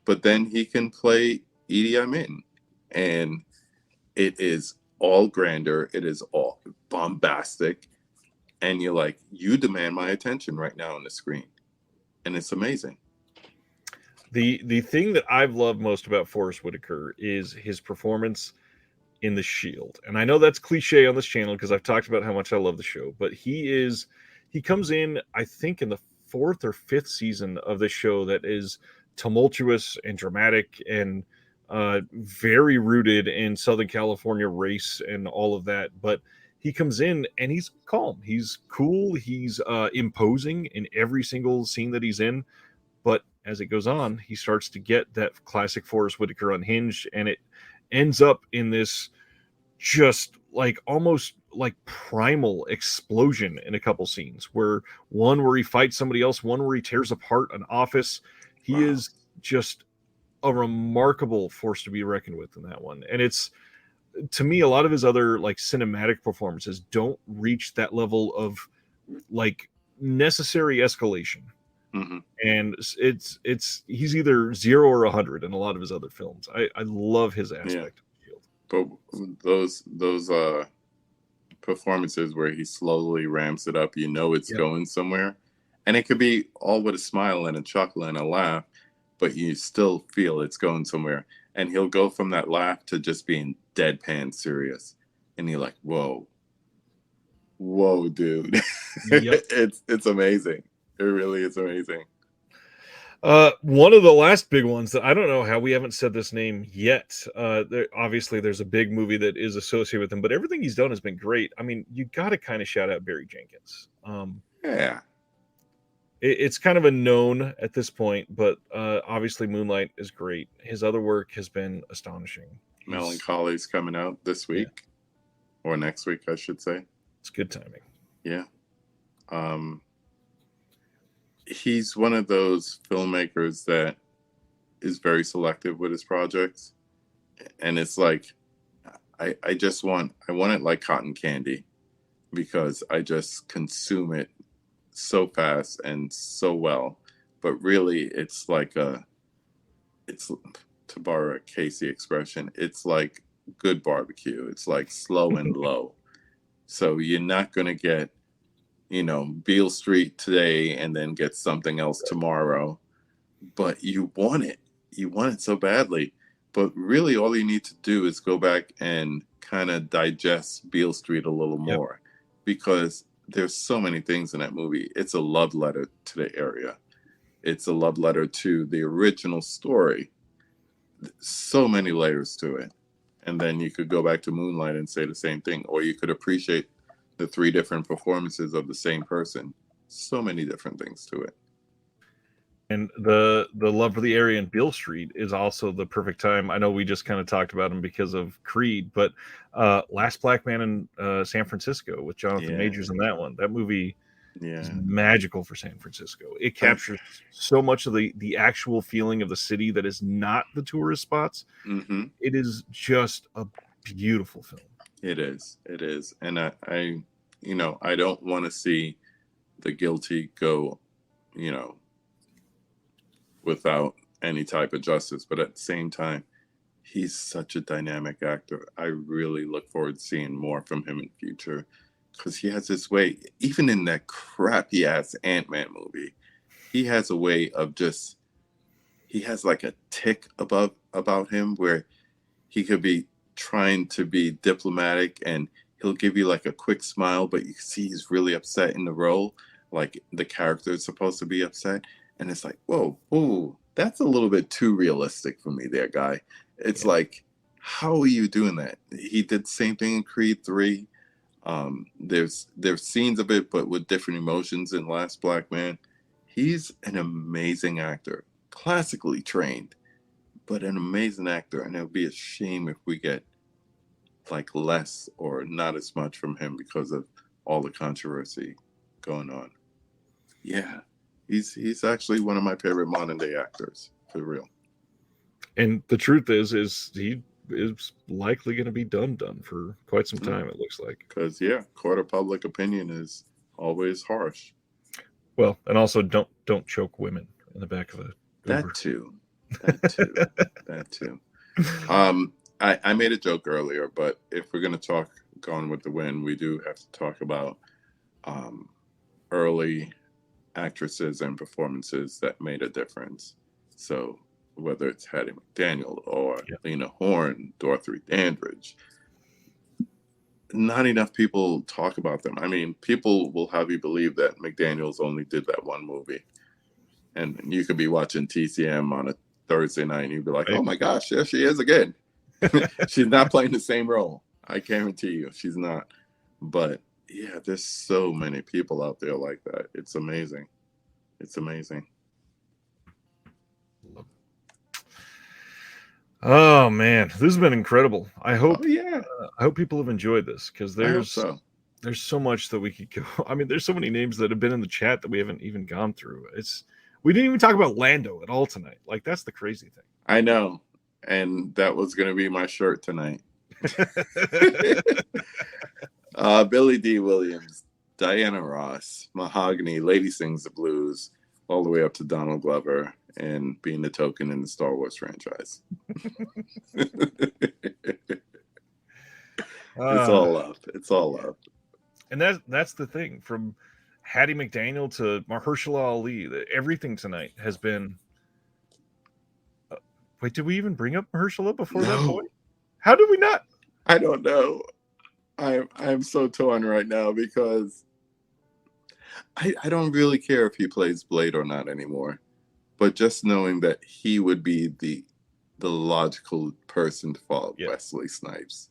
S2: But then he can play Idi Amin, and it is all grandeur. It is all bombastic. And you're like, you demand my attention right now on the screen. And it's amazing.
S1: The thing that I've loved most about Forrest Whitaker is his performance in The Shield. And I know that's cliche on this channel because I've talked about how much I love the show, but he comes in, I think, in the 4th or 5th season of this show that is tumultuous and dramatic and very rooted in Southern California race and all of that. But he comes in and he's calm, he's cool, he's imposing in every single scene that he's in. But as it goes on, he starts to get that classic Forrest Whitaker unhinged, and it ends up in this just like almost like primal explosion in a couple scenes, where he fights somebody else, one where he tears apart an office. He is just a remarkable force to be reckoned with in that one. And it's, to me, a lot of his other like cinematic performances don't reach that level of like necessary escalation.
S2: Mm-hmm.
S1: And he's either 0 or 100 in a lot of his other films. I love his aspect of the Shield.
S2: But those performances where he slowly ramps it up. You know it's
S1: Yep.
S2: going somewhere. And it could be all with a smile and a chuckle and a laugh, but you still feel it's going somewhere. And he'll go from that laugh to just being deadpan serious. And you're like, whoa, dude.
S1: Yep.
S2: It's amazing. It really is amazing.
S1: One of the last big ones that I don't know how we haven't said this name yet. Obviously, there's a big movie that is associated with him, but everything he's done has been great. I mean, you got to kind of shout out Barry Jenkins.
S2: Yeah.
S1: It's kind of a known at this point, but obviously, Moonlight is great. His other work has been astonishing.
S2: Melancholy's coming out this week, or next week, I should say.
S1: It's good timing.
S2: Yeah. He's one of those filmmakers that is very selective with his projects, and it's like I want it like cotton candy, because I just consume it so fast and so well. But really, it's like it's, to borrow a Casey expression, it's like good barbecue. It's like slow and low. So you're not going to get, Beale Street today and then get something else tomorrow. But you want it. You want it so badly. But really, all you need to do is go back and kind of digest Beale Street a little more, because there's so many things in that movie. It's a love letter to the area. It's a love letter to the original story. So many layers to it. And then you could go back to Moonlight and say the same thing, or you could appreciate the 3 different performances of the same person. So many different things to it.
S1: And the love for the area in Beale Street is also the perfect time. I know we just kind of talked about him because of Creed, but Last Black Man in San Francisco with Jonathan Majors in that one. That movie is magical for San Francisco. It captures so much of the actual feeling of the city that is not the tourist spots.
S2: Mm-hmm.
S1: It is just a beautiful film.
S2: It is. And I don't want to see the guilty go, without any type of justice. But at the same time, he's such a dynamic actor. I really look forward to seeing more from him in the future, because he has this way, even in that crappy ass Ant-Man movie, he has a way of he has like a tick about him where he could be trying to be diplomatic and he'll give you like a quick smile, but you see he's really upset in the role. Like the character is supposed to be upset. And it's like, whoa, that's a little bit too realistic for me there, guy. It's like, how are you doing that? He did the same thing in Creed 3. There's scenes of it, but with different emotions in Last Black Man. He's an amazing actor, classically trained, but an amazing actor. And it would be a shame if we get like less or not as much from him because of all the controversy going on. Yeah. He's actually one of my favorite modern day actors, for real.
S1: And the truth is he is likely going to be done for quite some time, it looks like.
S2: Because court of public opinion is always harsh.
S1: Well, and also don't choke women in the back of a Uber.
S2: That too. I made a joke earlier, but if we're going to talk Gone with the Wind, we do have to talk about early actresses and performances that made a difference. So whether it's Hattie McDaniel or Lena Horne, Dorothy Dandridge, not enough people talk about them. I mean, people will have you believe that McDaniels only did that one movie, and you could be watching TCM on a Thursday night and you'd be like, oh my gosh, there she is again. She's not playing the same role. I guarantee you she's not. But yeah, there's so many people out there like that. It's amazing. It's amazing.
S1: Oh man, this has been incredible. I hope
S2: I
S1: hope people have enjoyed this, because there's so much that we could go. I mean, there's so many names that have been in the chat that we haven't even gone through. We didn't even talk about Lando at all tonight. Like, that's the crazy thing.
S2: I know. And that was going to be my shirt tonight. Billy D. Williams, Diana Ross, Mahogany, Lady Sings the Blues, all the way up to Donald Glover and being the token in the Star Wars franchise. It's all love. It's all love.
S1: And that's the thing. From Hattie McDaniel to Mahershala Ali, everything tonight has been. Wait, did we even bring up Mahershala before that
S2: No,
S1: point? How did we not?
S2: I don't know. I'm so torn right now because I don't really care if he plays Blade or not anymore. But just knowing that he would be the logical person to follow Wesley Snipes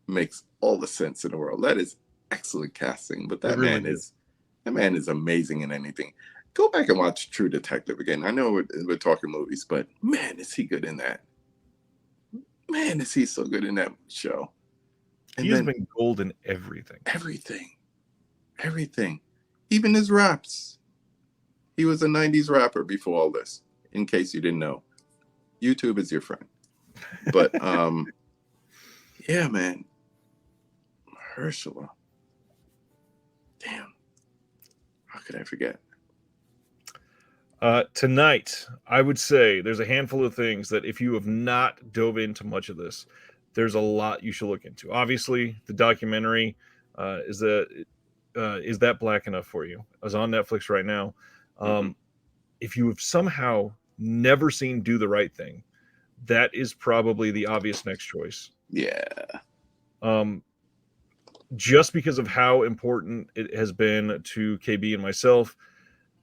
S2: makes all the sense in the world. That is excellent casting. But that
S1: really
S2: man is amazing in anything. Go back and watch True Detective again. I know we're talking movies, but man, is he good in that? Man, is he so good in that show?
S1: And he's been gold in everything.
S2: Everything. Even his raps. He was a 90s rapper before all this, in case you didn't know. YouTube is your friend. But yeah, man. Mahershala. Damn. How could I forget?
S1: Tonight, I would say there's a handful of things that if you have not dove into much of this, there's a lot you should look into. Obviously, the documentary is that black enough for you? I was on Netflix right now. If you have somehow never seen Do the Right Thing, that is probably the obvious next choice.
S2: Yeah.
S1: Just because of how important it has been to KB and myself,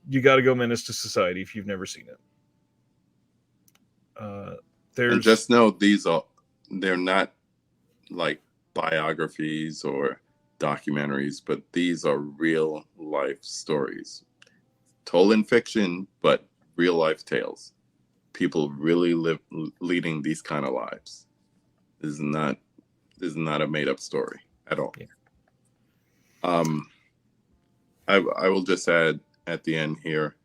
S1: you got to go Menace to Society if you've never seen it.
S2: And just know they're not like biographies or documentaries, but these are real life stories told in fiction, but real life tales. People really leading these kind of lives. This is not a made up story at all.
S1: Yeah.
S2: I will just add at the end here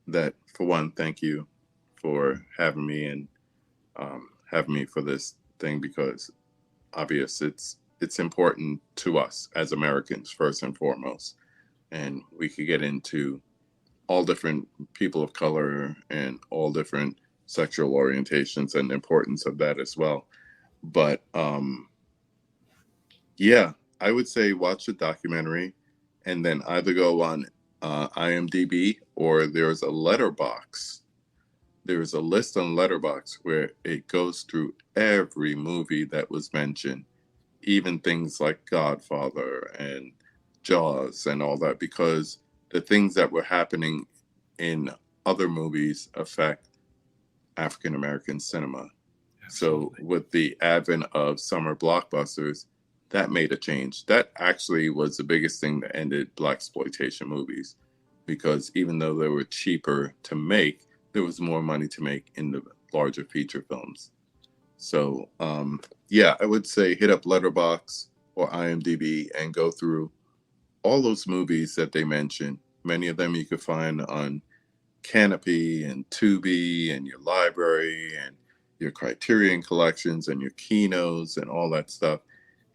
S2: that, for one, thank you for having me and having me for this thing, because obviously it's important to us as Americans first and foremost, and we could get into all different people of color and all different sexual orientations and the importance of that as well. But yeah, I would say watch the documentary and then either go on IMDb, or there's a Letterboxd. There's a list on Letterboxd where it goes through every movie that was mentioned, even things like Godfather and Jaws and all that, because the things that were happening in other movies affect African American cinema. Absolutely. So with the advent of summer blockbusters, that made a change. That actually was the biggest thing that ended blaxploitation movies, because even though they were cheaper to make, there was more money to make in the larger feature films. So yeah, I would say hit up Letterboxd or IMDb and go through all those movies that they mentioned. Many of them you could find on Canopy and Tubi and your library and your Criterion collections and your Kinos and all that stuff.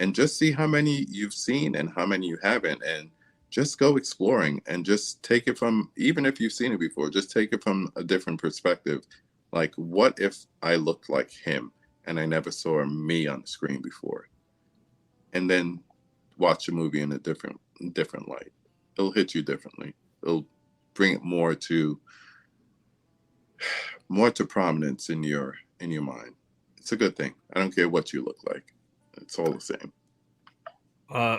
S2: And just see how many you've seen and how many you haven't. And just go exploring and just take it from, even if you've seen it before, just take it from a different perspective. Like, what if I looked like him and I never saw me on the screen before? And then watch a movie in a different light. It'll hit you differently. It'll bring it more to prominence in your mind. It's a good thing. I don't care what you look like. It's all the same.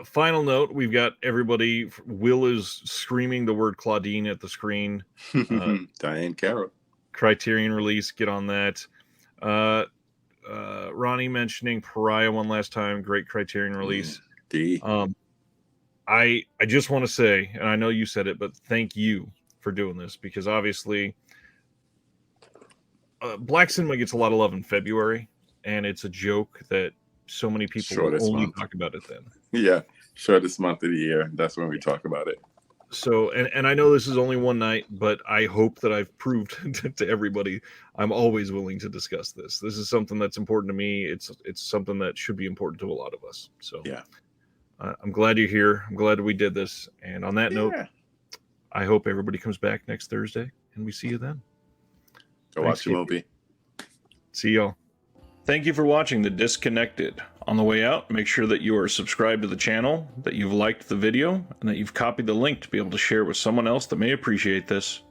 S1: Final note, we've got everybody. Will is screaming the word Claudine at the screen.
S2: Diane Carroll.
S1: Criterion release. Get on that. Ronnie mentioning Pariah one last time. Great Criterion release. I just want to say, and I know you said it, but thank you for doing this, because obviously black cinema gets a lot of love in February, and it's a joke that so many people will only talk about it then.
S2: Yeah, shortest month of the year. That's when we talk about it.
S1: So, and I know this is only one night, but I hope that I've proved to everybody I'm always willing to discuss this. This is something that's important to me. It's something that should be important to a lot of us. So
S2: yeah,
S1: I'm glad you're here. I'm glad we did this. And on that note, I hope everybody comes back next Thursday and we see you then.
S2: Go watch the movie.
S1: See y'all. Thank you for watching The Disconnected
S3: On the way out, make sure that you are subscribed to the channel, that you've liked the video, and that you've copied the link to be able to share with someone else that may appreciate this.